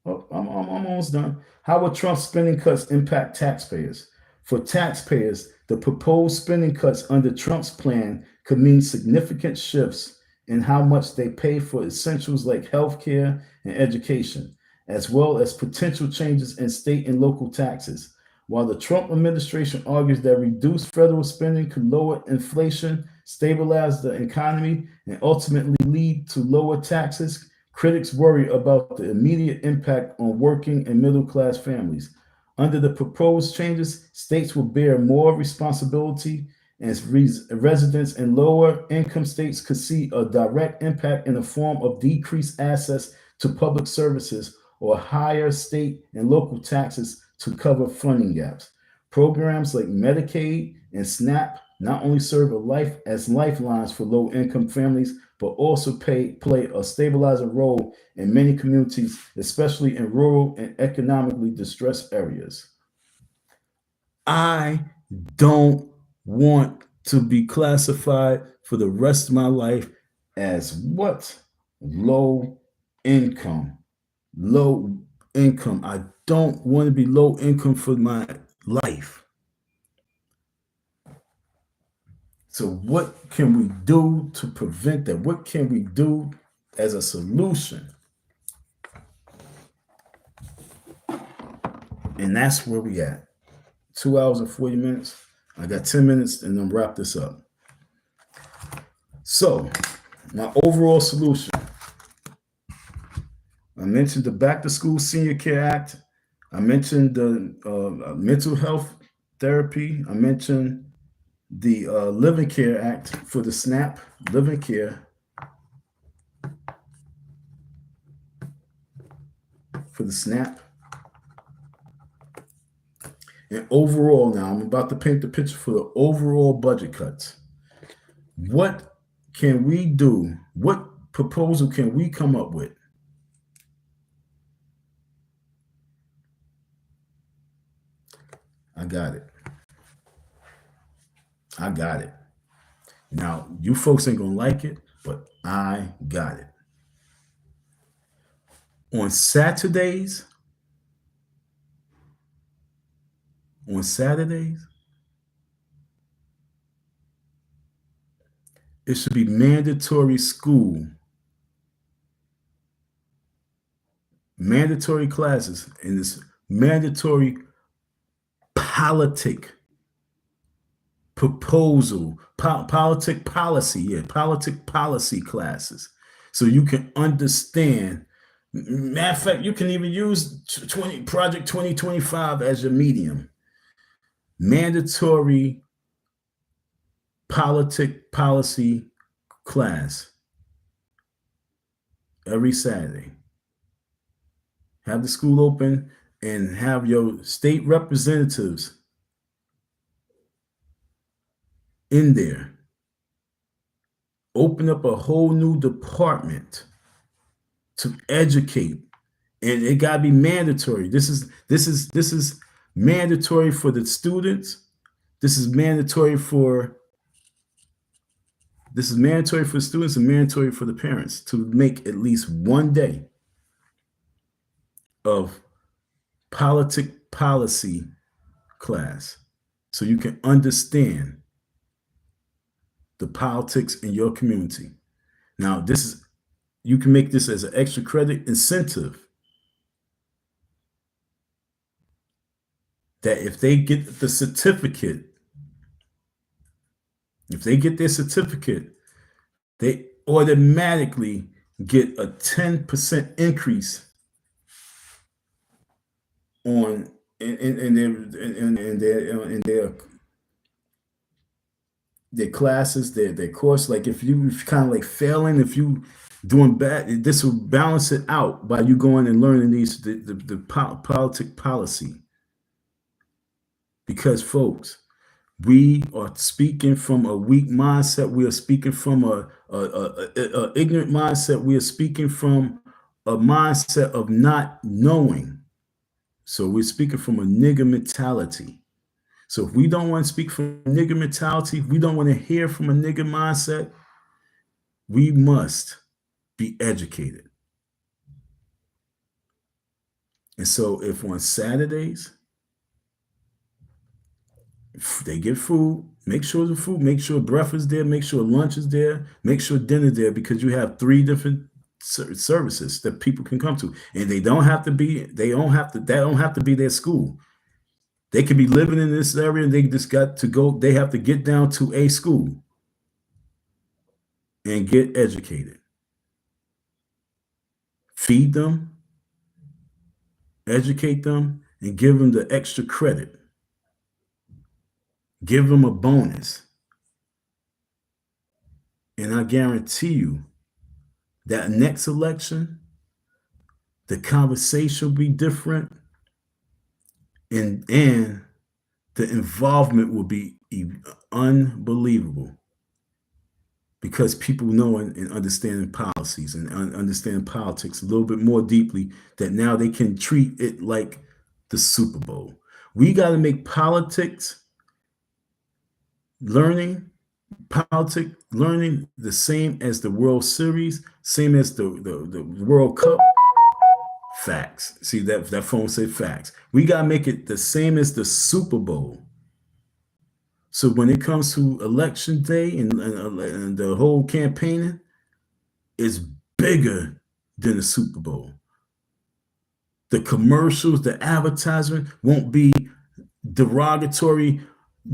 Oh, I'm almost done. How will Trump's spending cuts impact taxpayers? For taxpayers, the proposed spending cuts under Trump's plan could mean significant shifts in how much they pay for essentials like healthcare and education, as well as potential changes in state and local taxes. While the Trump administration argues that reduced federal spending could lower inflation, stabilize the economy, and ultimately lead to lower taxes, critics worry about the immediate impact on working and middle-class families. Under the proposed changes, states will bear more responsibility, and residents in lower income states could see a direct impact in the form of decreased access to public services or higher state and local taxes to cover funding gaps. Programs like Medicaid and SNAP not only serve as lifelines for low-income families, but also play a stabilizing role in many communities, especially in rural and economically distressed areas. I don't want to be classified for the rest of my life as what? Low income. Low income. I don't want to be low income for my life. So what can we do to prevent that? What can we do as a solution? And that's where we at. 2 hours and 40 minutes. I got 10 minutes and then wrap this up. So my overall solution. I mentioned the Back to School Senior Care Act. I mentioned the mental health therapy. I mentioned the Living Care Act for the SNAP, Living Care for the SNAP. And overall, now I'm about to paint the picture for the overall budget cuts. What can we do? What proposal can we come up with? I got it. I got it. Now, you folks ain't gonna like it, but I got it. On Saturdays, it should be mandatory school, mandatory classes, and this mandatory politic proposal, politic policy classes, so you can understand. Matter of fact, you can even use Project 2025 as your medium. Mandatory policy class every Saturday. Have the school open and have your state representatives in there. Open up a whole new department to educate, and it gotta be mandatory. This is mandatory for the students. This is mandatory for students and mandatory for the parents to make at least one day of policy class, so you can understand the politics in your community. Now, you can make this as an extra credit incentive, that if they get the certificate, they automatically get a 10% increase on in their classes, their course. Like if you kind of like failing, if you doing bad, this will balance it out by you going and learning the policy. Because folks, we are speaking from a weak mindset. We are speaking from a ignorant mindset. We are speaking from a mindset of not knowing. So we're speaking from a nigger mentality. So if we don't want to speak from a nigger mentality, if we don't want to hear from a nigger mindset, we must be educated. And so if on Saturdays, they get food, make sure breakfast is there, make sure lunch is there, make sure dinner is there, because you have 3 different services that people can come to, and that don't have to be their school. They could be living in this area and they just got to go, they have to get down to a school and get educated. Feed them, educate them, and give them the extra credit. Give them a bonus. And I guarantee you that next election, the conversation will be different, and the involvement will be unbelievable, because people know and understanding policies and understanding politics a little bit more deeply, that now they can treat it like the Super Bowl. We got to make politics learning the same as the World Series, same as the World Cup. Facts. See, that phone said facts. We got to make it the same as the Super Bowl. So when it comes to election day and the whole campaigning, it's bigger than the Super Bowl. The commercials, the advertisement won't be derogatory.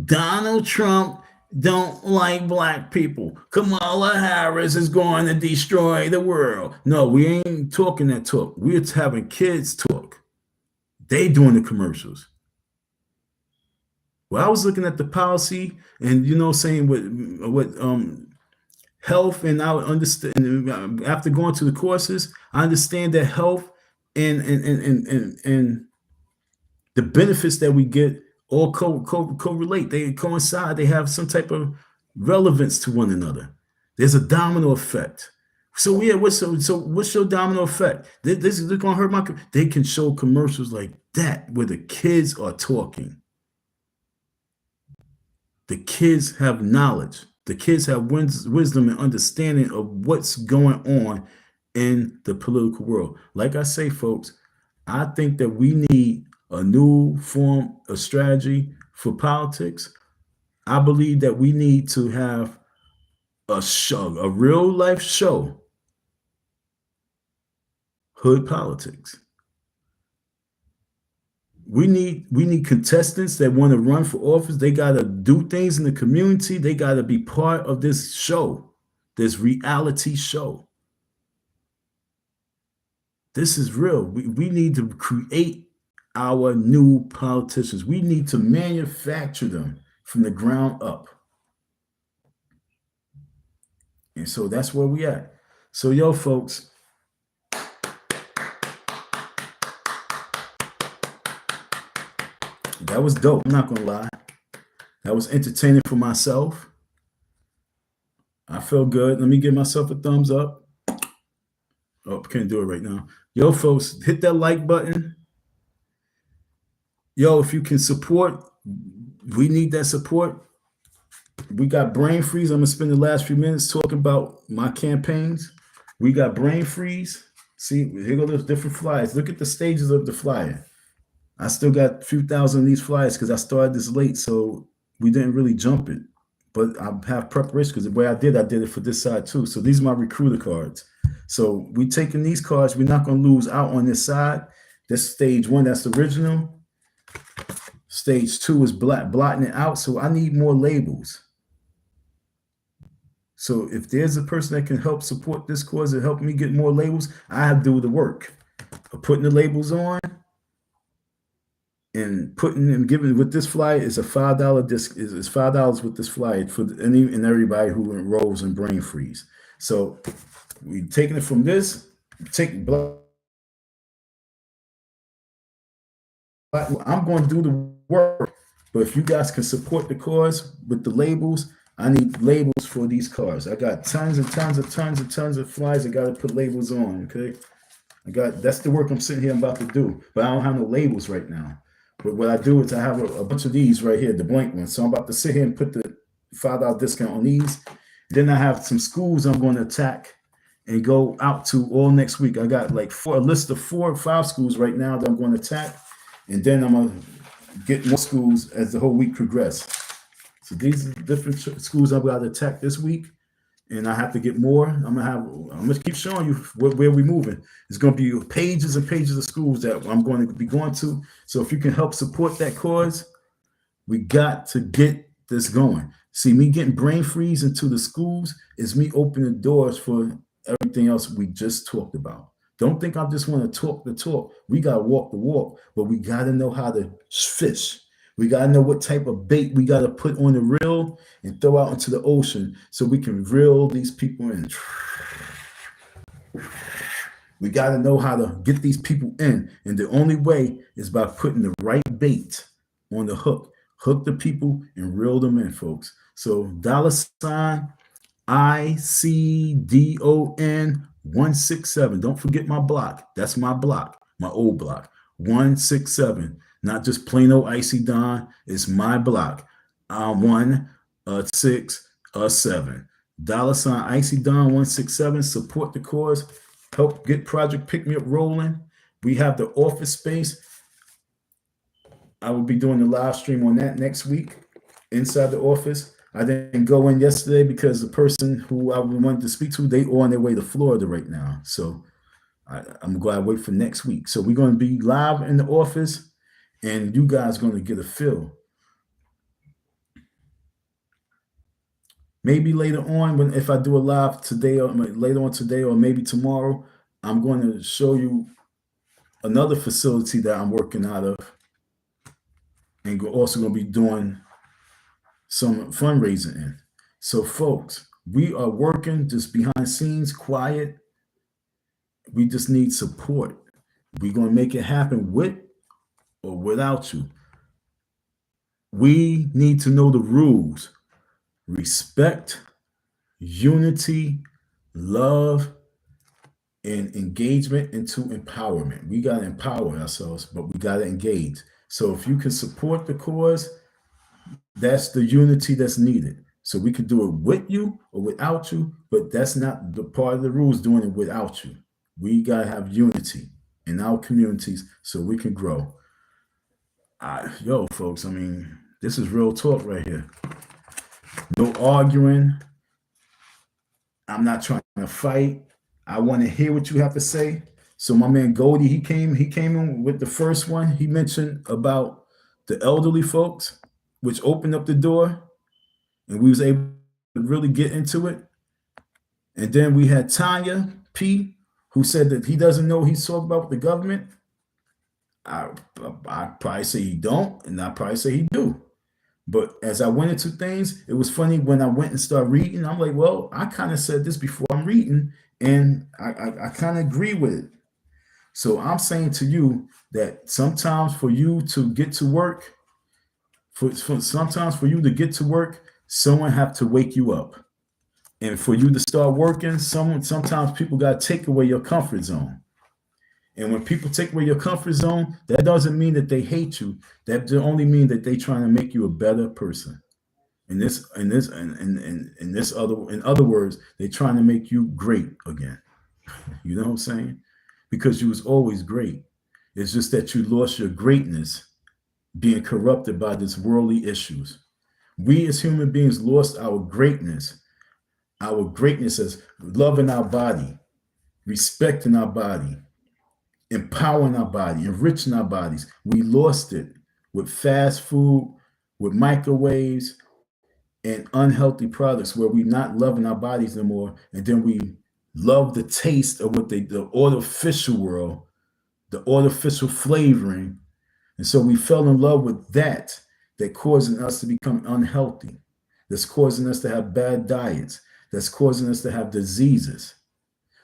Donald Trump don't like black people. Kamala Harris is going to destroy the world. No, we ain't talking that talk. We're having kids talk. They doing the commercials. Well, I was looking at the policy and, saying what health, and I understand, after going to the courses, I understand that health and the benefits that we get all correlate. They coincide. They have some type of relevance to one another. There's a domino effect. So yeah, what's your domino effect? This is gonna hurt my. They can show commercials like that where the kids are talking. The kids have knowledge. The kids have wisdom and understanding of what's going on in the political world. Like I say, folks, I think that we need a new form of strategy for politics. I believe that we need to have a show, a real life show, hood politics. We need contestants that want to run for office. They got to do things in the community. They got to be part of this show, this reality show. This is real. We need to create our new politicians. We need to manufacture them from the ground up. And so that's where we at. So yo, folks, that was dope. I'm not gonna lie. That was entertaining for myself. I feel good. Let me give myself a thumbs up. Oh, can't do it right now. Yo, folks, hit that like button. Yo, if you can support, we need that support. We got Brain Freeze. I'm gonna spend the last few minutes talking about my campaigns. We got Brain Freeze. See, here go those different flyers. Look at the stages of the flyer. I still got a few thousand of these flyers because I started this late, so we didn't really jump it. But I have preparation because the way I did it for this side too. So these are my recruiter cards. So we taking these cards. We're not going to lose out on this side. That's stage 1. That's the original. Stage 2 is blotting it out. So I need more labels. So if there's a person that can help support this cause and help me get more labels, I have to do the work of putting the labels on and putting and giving. With this flyer is a $5 disc. Is $5 with this flyer for any and everybody who enrolls in Brain Freeze. So we taking it from this. I'm going to do the work, but if you guys can support the cause with the labels, I need labels for these cards. I got tons and tons of flyers. I got to put labels on. Okay, that's the work I'm sitting here about to do, but I don't have no labels right now. But what I do is I have a bunch of these right here, the blank ones. So I'm about to sit here and put the $5 discount on these. Then I have some schools I'm going to attack and go out to all next week. I got like a list of 4 or 5 schools right now that I'm going to attack. And then I'm going to get more schools as the whole week progresses. So these are the different schools I've got to attack this week. And I have to get more. I'm gonna keep showing you where we're moving. It's gonna be pages and pages of schools that I'm going to be going to. So if you can help support that cause, we got to get this going. See, me getting Brain Freeze into the schools is me opening doors for everything else we just talked about. Don't think I just want to talk the talk. We gotta walk the walk, but we gotta know how to fish. We got to know what type of bait we got to put on the reel and throw out into the ocean so we can reel these people in. We got to know how to get these people in. And the only way is by putting the right bait on the hook. Hook the people and reel them in, folks. So $ ICDON167. Don't forget my block. That's my block, my old block. 167. Not just plain old Icy Don. It's my block. 167. $ Icy Don 167. Support the cause. Help get Project Pick Me Up rolling. We have the office space. I will be doing the live stream on that next week inside the office. I didn't go in yesterday because the person who I wanted to speak to, they are on their way to Florida right now. So I'm glad I wait for next week. So we're going to be live in the office. And you guys are going to get a feel. Maybe later on, if I do a live today or later on today or maybe tomorrow, I'm going to show you another facility that I'm working out of. And we're also going to be doing some fundraising in. So folks, we are working just behind the scenes, quiet. We just need support. We're going to make it happen with or without you. We need to know the rules. Respect, unity, love, in engagement into empowerment. We got to empower ourselves, but we got to engage. So if you can support the cause, that's the unity that's needed. So we could do it with you or without you, but that's not the part of the rules doing it without you. We got to have unity in our communities so we can grow. Yo, folks, I mean, this is real talk right here. No arguing. I'm not trying to fight. I want to hear what you have to say. So my man Goldie, he came in with the first one. He mentioned about the elderly folks, which opened up the door, and we was able to really get into it. And then we had Tanya P, who said that he doesn't know he's talking about the government. I probably say he don't, and I probably say he do. But as I went into things, it was funny when I went and started reading. I'm like, well, I kind of said this before I'm reading, and I kind of agree with it. So I'm saying to you that sometimes for you to get to work, sometimes for you to get to work, someone have to wake you up. And for you to start working, sometimes people got to take away your comfort zone. And when people take away your comfort zone, that doesn't mean that they hate you. That only means that they're trying to make you a better person. In other words, they're trying to make you great again. You know what I'm saying? Because you was always great. It's just that you lost your greatness being corrupted by these worldly issues. We as human beings lost our greatness as loving our body, respecting our body, empowering our body, enriching our bodies. We lost it with fast food, with microwaves, and unhealthy products where we're not loving our bodies anymore. And then we love the taste of what the artificial world, the artificial flavoring. And so we fell in love with that causing us to become unhealthy, that's causing us to have bad diets, that's causing us to have diseases.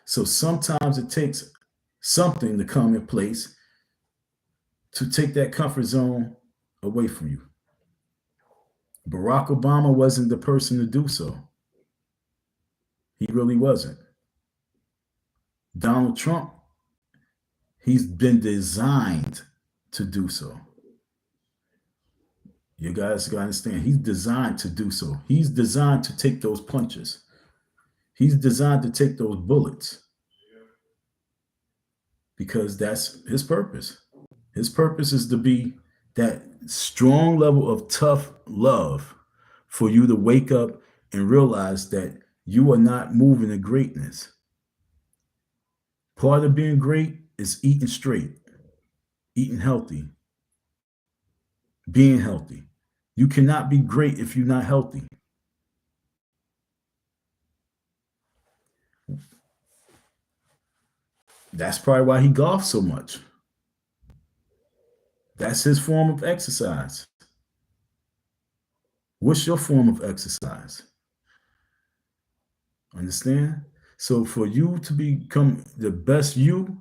So sometimes it takes something to come in place to take that comfort zone away from you. Barack Obama wasn't the person to do so. He really wasn't. Donald Trump, he's been designed to do so. You guys got to understand, he's designed to do so. He's designed to take those punches. He's designed to take those bullets because that's his purpose. His purpose is to be that strong level of tough love for you to wake up and realize that you are not moving to greatness. Part of being great is eating straight, eating healthy, being healthy. You cannot be great if you're not healthy. That's probably why he golfs so much. That's his form of exercise. What's your form of exercise? Understand? So for you to become the best you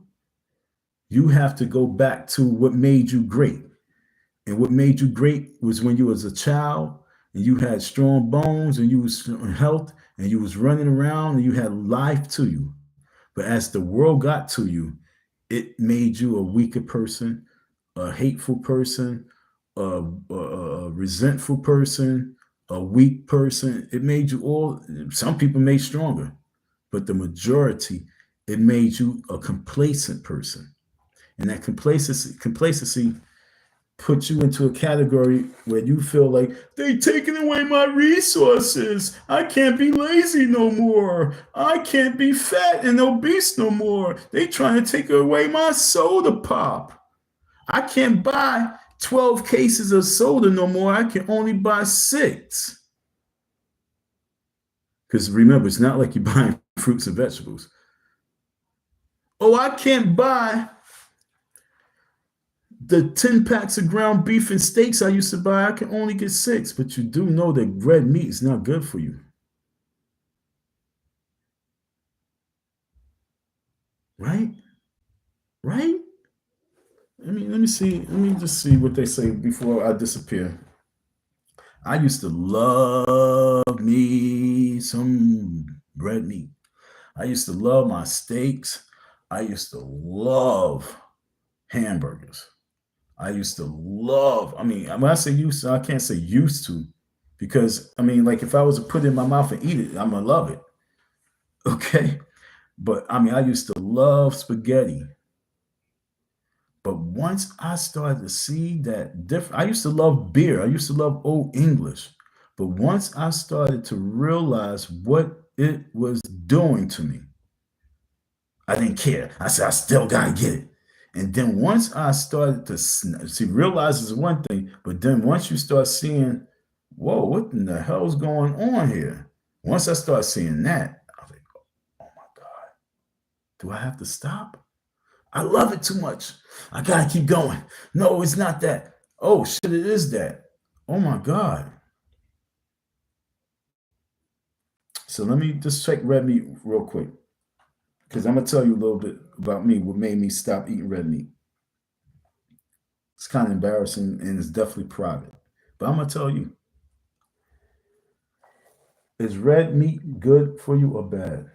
have to go back to what made you great. And what made you great was when you was a child and you had strong bones and you was in health and you was running around and you had life to you. But as the world got to you, it made you a weaker person, a hateful person, a resentful person, a weak person. It made you all, some people made stronger, but the majority, it made you a complacent person. And that complacency put you into a category where you feel like they taking away my resources. I can't be lazy no more. I can't be fat and obese no more. They trying to take away my soda pop. I can't buy 12 cases of soda no more. I can only buy 6. Because remember, it's not like you're buying fruits and vegetables. Oh, I can't buy the 10 packs of ground beef and steaks I used to buy. I can only get 6, but you do know that red meat is not good for you. Right? Right? Let me see. Let me just see what they say before I disappear. I used to love me some red meat. I used to love my steaks. I used to love hamburgers. I used to love, I mean, when I say used to, I can't say used to, because I mean, like if I was to put it in my mouth and eat it, I'm gonna love it. Okay. But I mean, I used to love spaghetti. But once I started to see that different, I used to love beer. I used to love Old English. But once I started to realize what it was doing to me, I didn't care. I said, I still got to get it. And then once I started to see, realize is one thing, but then once you start seeing, whoa, what in the hell's going on here? Once I start seeing that, I was like, oh my God, do I have to stop? I love it too much. I gotta keep going. No, it's not that. Oh shit, it is that. Oh my God. So let me just check red meat real quick. Because I'm gonna tell you a little bit about me, what made me stop eating red meat. It's kind of embarrassing and it's definitely private. But I'm gonna tell you. Is red meat good for you or bad?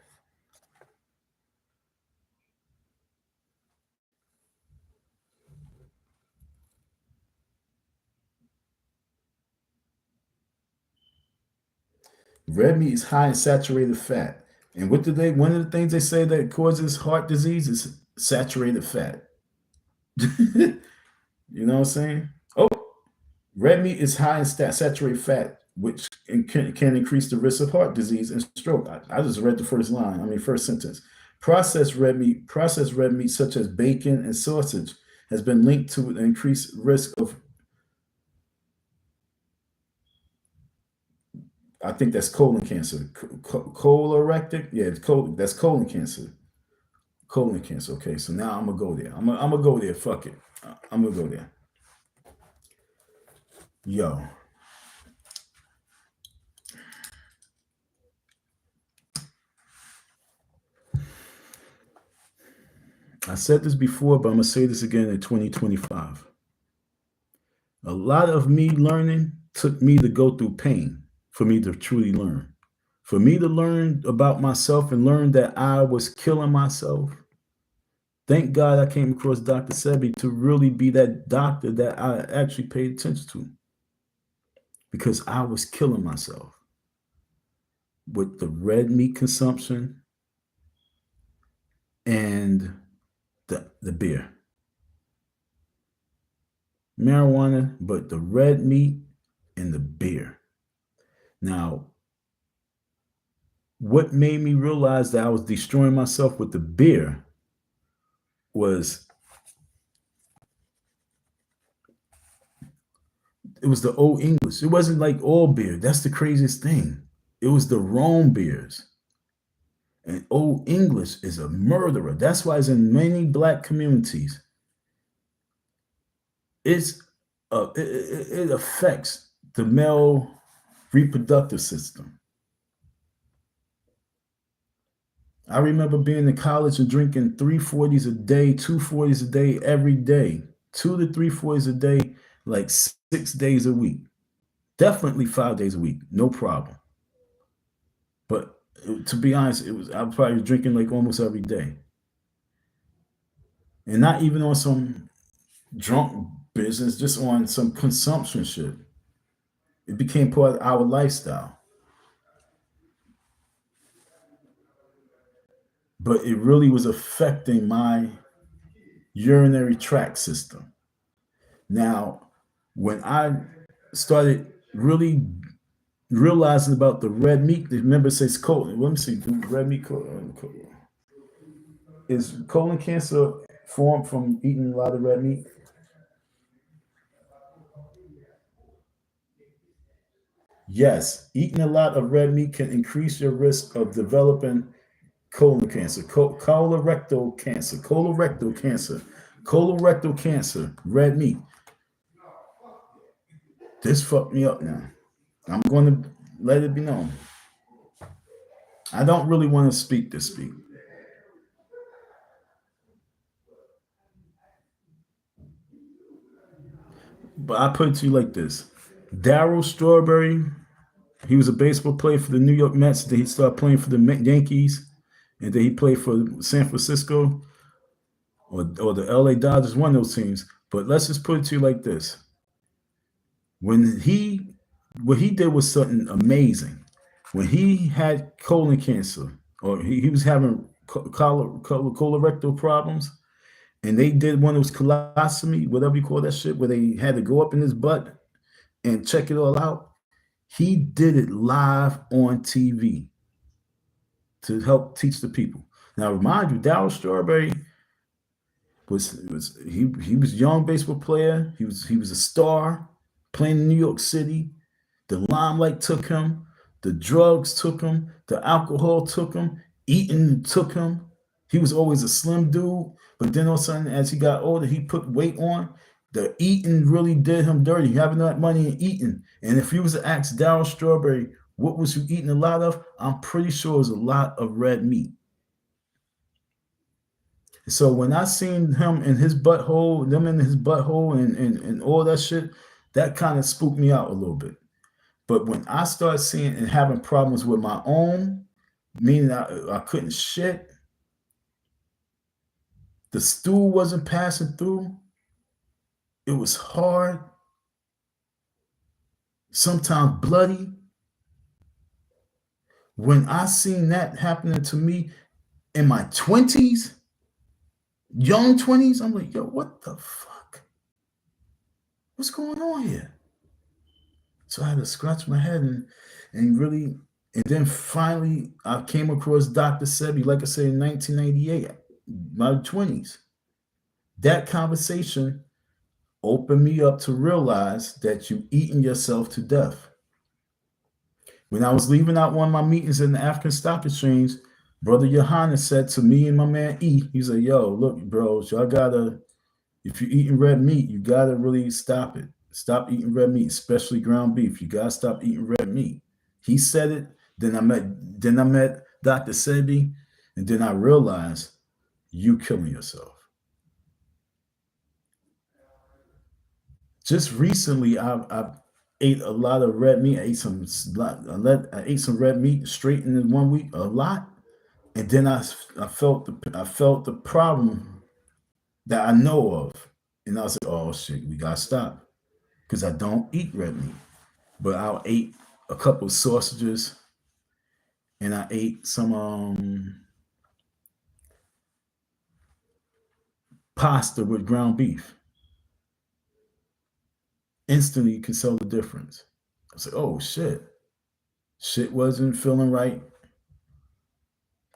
Red meat is high in saturated fat. And what do they, one of the things they say that causes heart disease is saturated fat. You know what I'm saying? Oh, red meat is high in saturated fat, which can increase the risk of heart disease and stroke. I just read the first line, first sentence. Processed red meat such as bacon and sausage has been linked to an increased risk of, I think that's colon cancer. Colorectal? Yeah, that's colon cancer. Colon cancer. Okay, so now I'm gonna go there. I'm gonna go there. Fuck it. I'm gonna go there. Yo. I said this before, but I'm gonna say this again in 2025. A lot of me learning took me to go through pain for me to truly learn. For me to learn about myself and learn that I was killing myself. Thank God I came across Dr. Sebi to really be that doctor that I actually paid attention to. Because I was killing myself with the red meat consumption and the beer. Marijuana, but the red meat and the beer. Now, what made me realize that I was destroying myself with the beer was it was the Old English. It wasn't like all beer. That's the craziest thing. It was the Rome beers. And Old English is a murderer. That's why it's in many black communities. It affects the male reproductive system. I remember being in college and drinking 340s a day, 240s a day every day, 2 to 340s a day, like 6 days a week. Definitely 5 days a week, no problem. But to be honest, I was probably drinking like almost every day. And not even on some drunk business, just on some consumption shit. It became part of our lifestyle. But it really was affecting my urinary tract system. Now, when I started really realizing about the red meat, remember it says colon. Let me see, red meat colon. Is colon cancer formed from eating a lot of red meat? Yes, eating a lot of red meat can increase your risk of developing colon cancer, colorectal cancer, colorectal cancer, red meat. This fucked me up now. I'm going to let it be known. I don't really want to speak. But I put it to you like this. Darryl Strawberry, he was a baseball player for the New York Mets. Then he started playing for the Yankees. And then he played for San Francisco. or the LA Dodgers, one of those teams. But let's just put it to you like this: when what he did was something amazing. When he had colon cancer, or he was having colorectal problems, and they did one of those colostomy, whatever you call that shit, where they had to go up in his butt and check it all out. He did it live on TV to help teach the people. Now, remind you, Darryl Strawberry he was a young baseball player. He was a star playing in New York City. The limelight took him. The drugs took him. The alcohol took him. Eating took him. He was always a slim dude, but then all of a sudden, as he got older, he put weight on. The eating really did him dirty. Having that money and eating. And if you was to ask Darryl Strawberry, what was you eating a lot of? I'm pretty sure it was a lot of red meat. So when I seen him in his butthole, them in his butthole and all that shit, that kind of spooked me out a little bit. But when I started seeing and having problems with my own, meaning I couldn't shit, the stool wasn't passing through, it was hard, sometimes bloody. When I seen that happening to me in my 20s, young 20s, I'm like, yo, what the fuck? What's going on here? So I had to scratch my head and really, and then finally I came across Dr. Sebi, like I said, in 1998, my 20s. That conversation opened me up to realize that you eating yourself to death. When I was leaving out one of my meetings in the African Stock Exchange, Brother Johannes said to me and my man E, he's like, yo, look, bros, y'all gotta, if you're eating red meat, you gotta really stop it. Stop eating red meat, especially ground beef. You gotta stop eating red meat. He said it. Then I met Dr. Sebi, and then I realized you killing yourself. Just recently, I ate a lot of red meat. I ate some red meat straight in 1 week, a lot, and then I felt the problem that I know of, and I was like, oh shit, we gotta stop because I don't eat red meat, but I'll eat a couple of sausages, and I ate some pasta with ground beef. Instantly, you can tell the difference. I was like, oh shit wasn't feeling right.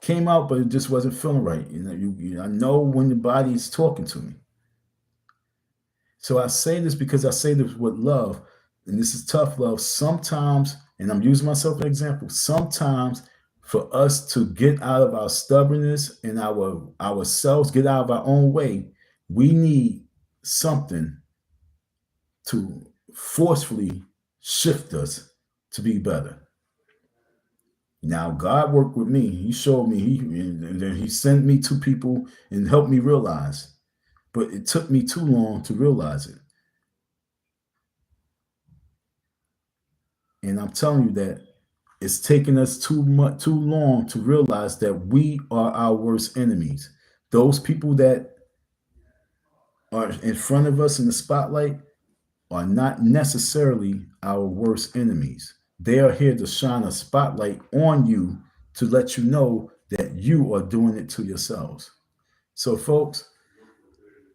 Came out, but it just wasn't feeling right. I know when the body is talking to me. So I say this because I say this with love, and this is tough love. Sometimes, and I'm using myself as an example, sometimes for us to get out of our stubbornness and ourselves, get out of our own way, we need something to forcefully shift us to be better. Now, God worked with me. He showed me, and then He sent me to people and helped me realize. But it took me too long to realize it. And I'm telling you that it's taken us too long to realize that we are our worst enemies. Those people that are in front of us in the spotlight are not necessarily our worst enemies. They are here to shine a spotlight on you to let you know that you are doing it to yourselves. So, folks,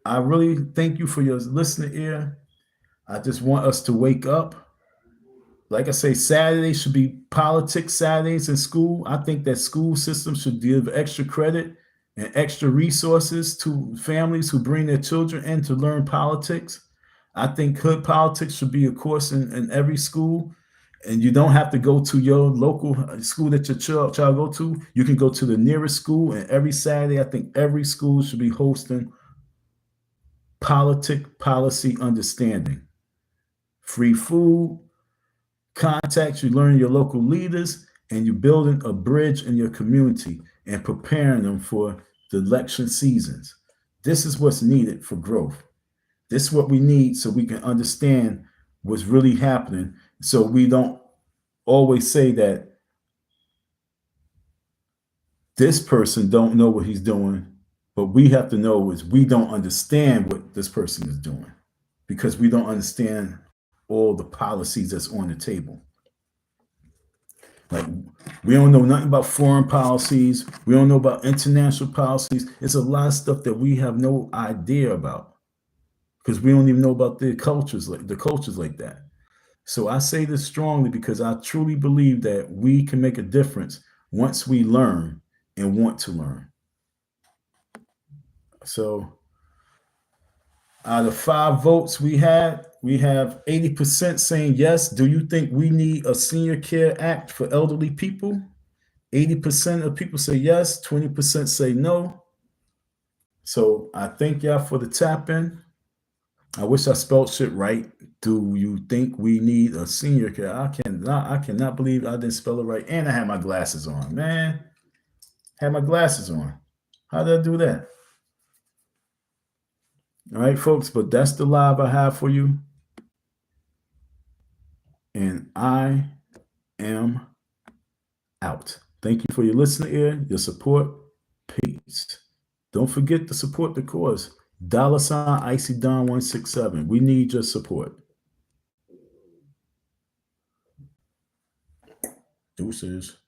I really thank you for your listening ear. I just want us to wake up. Like I say, Saturdays should be politics Saturdays in school. I think that school systems should give extra credit and extra resources to families who bring their children in to learn politics. I think hood politics should be a course in every school. And you don't have to go to your local school that your child go to. You can go to the nearest school, and every Saturday, I think every school should be hosting policy understanding. Free food, contacts, you learn your local leaders, and you're building a bridge in your community and preparing them for the election seasons. This is what's needed for growth. This is what we need so we can understand what's really happening, so we don't always say that this person don't know what he's doing, But we have to know is we don't understand what this person is doing because we don't understand all the policies that's on the table. Like, we don't know nothing about foreign policies. We don't know about international policies. It's a lot of stuff that we have no idea about because we don't even know about the cultures like that. So I say this strongly because I truly believe that we can make a difference once we learn and want to learn. So out of 5 votes we have 80% saying yes. Do you think we need a senior care act for elderly people? 80% of people say yes, 20% say no. So I thank y'all for the tap in. I wish I spelled shit right. Do you think we need a senior care? I cannot believe I didn't spell it right. And I had my glasses on, man. Had my glasses on. How did I do that? All right, folks, but that's the live I have for you. And I am out. Thank you for your listening ear, your support. Peace. Don't forget to support the cause. $ Icy Don 167. We need your support. Deuces.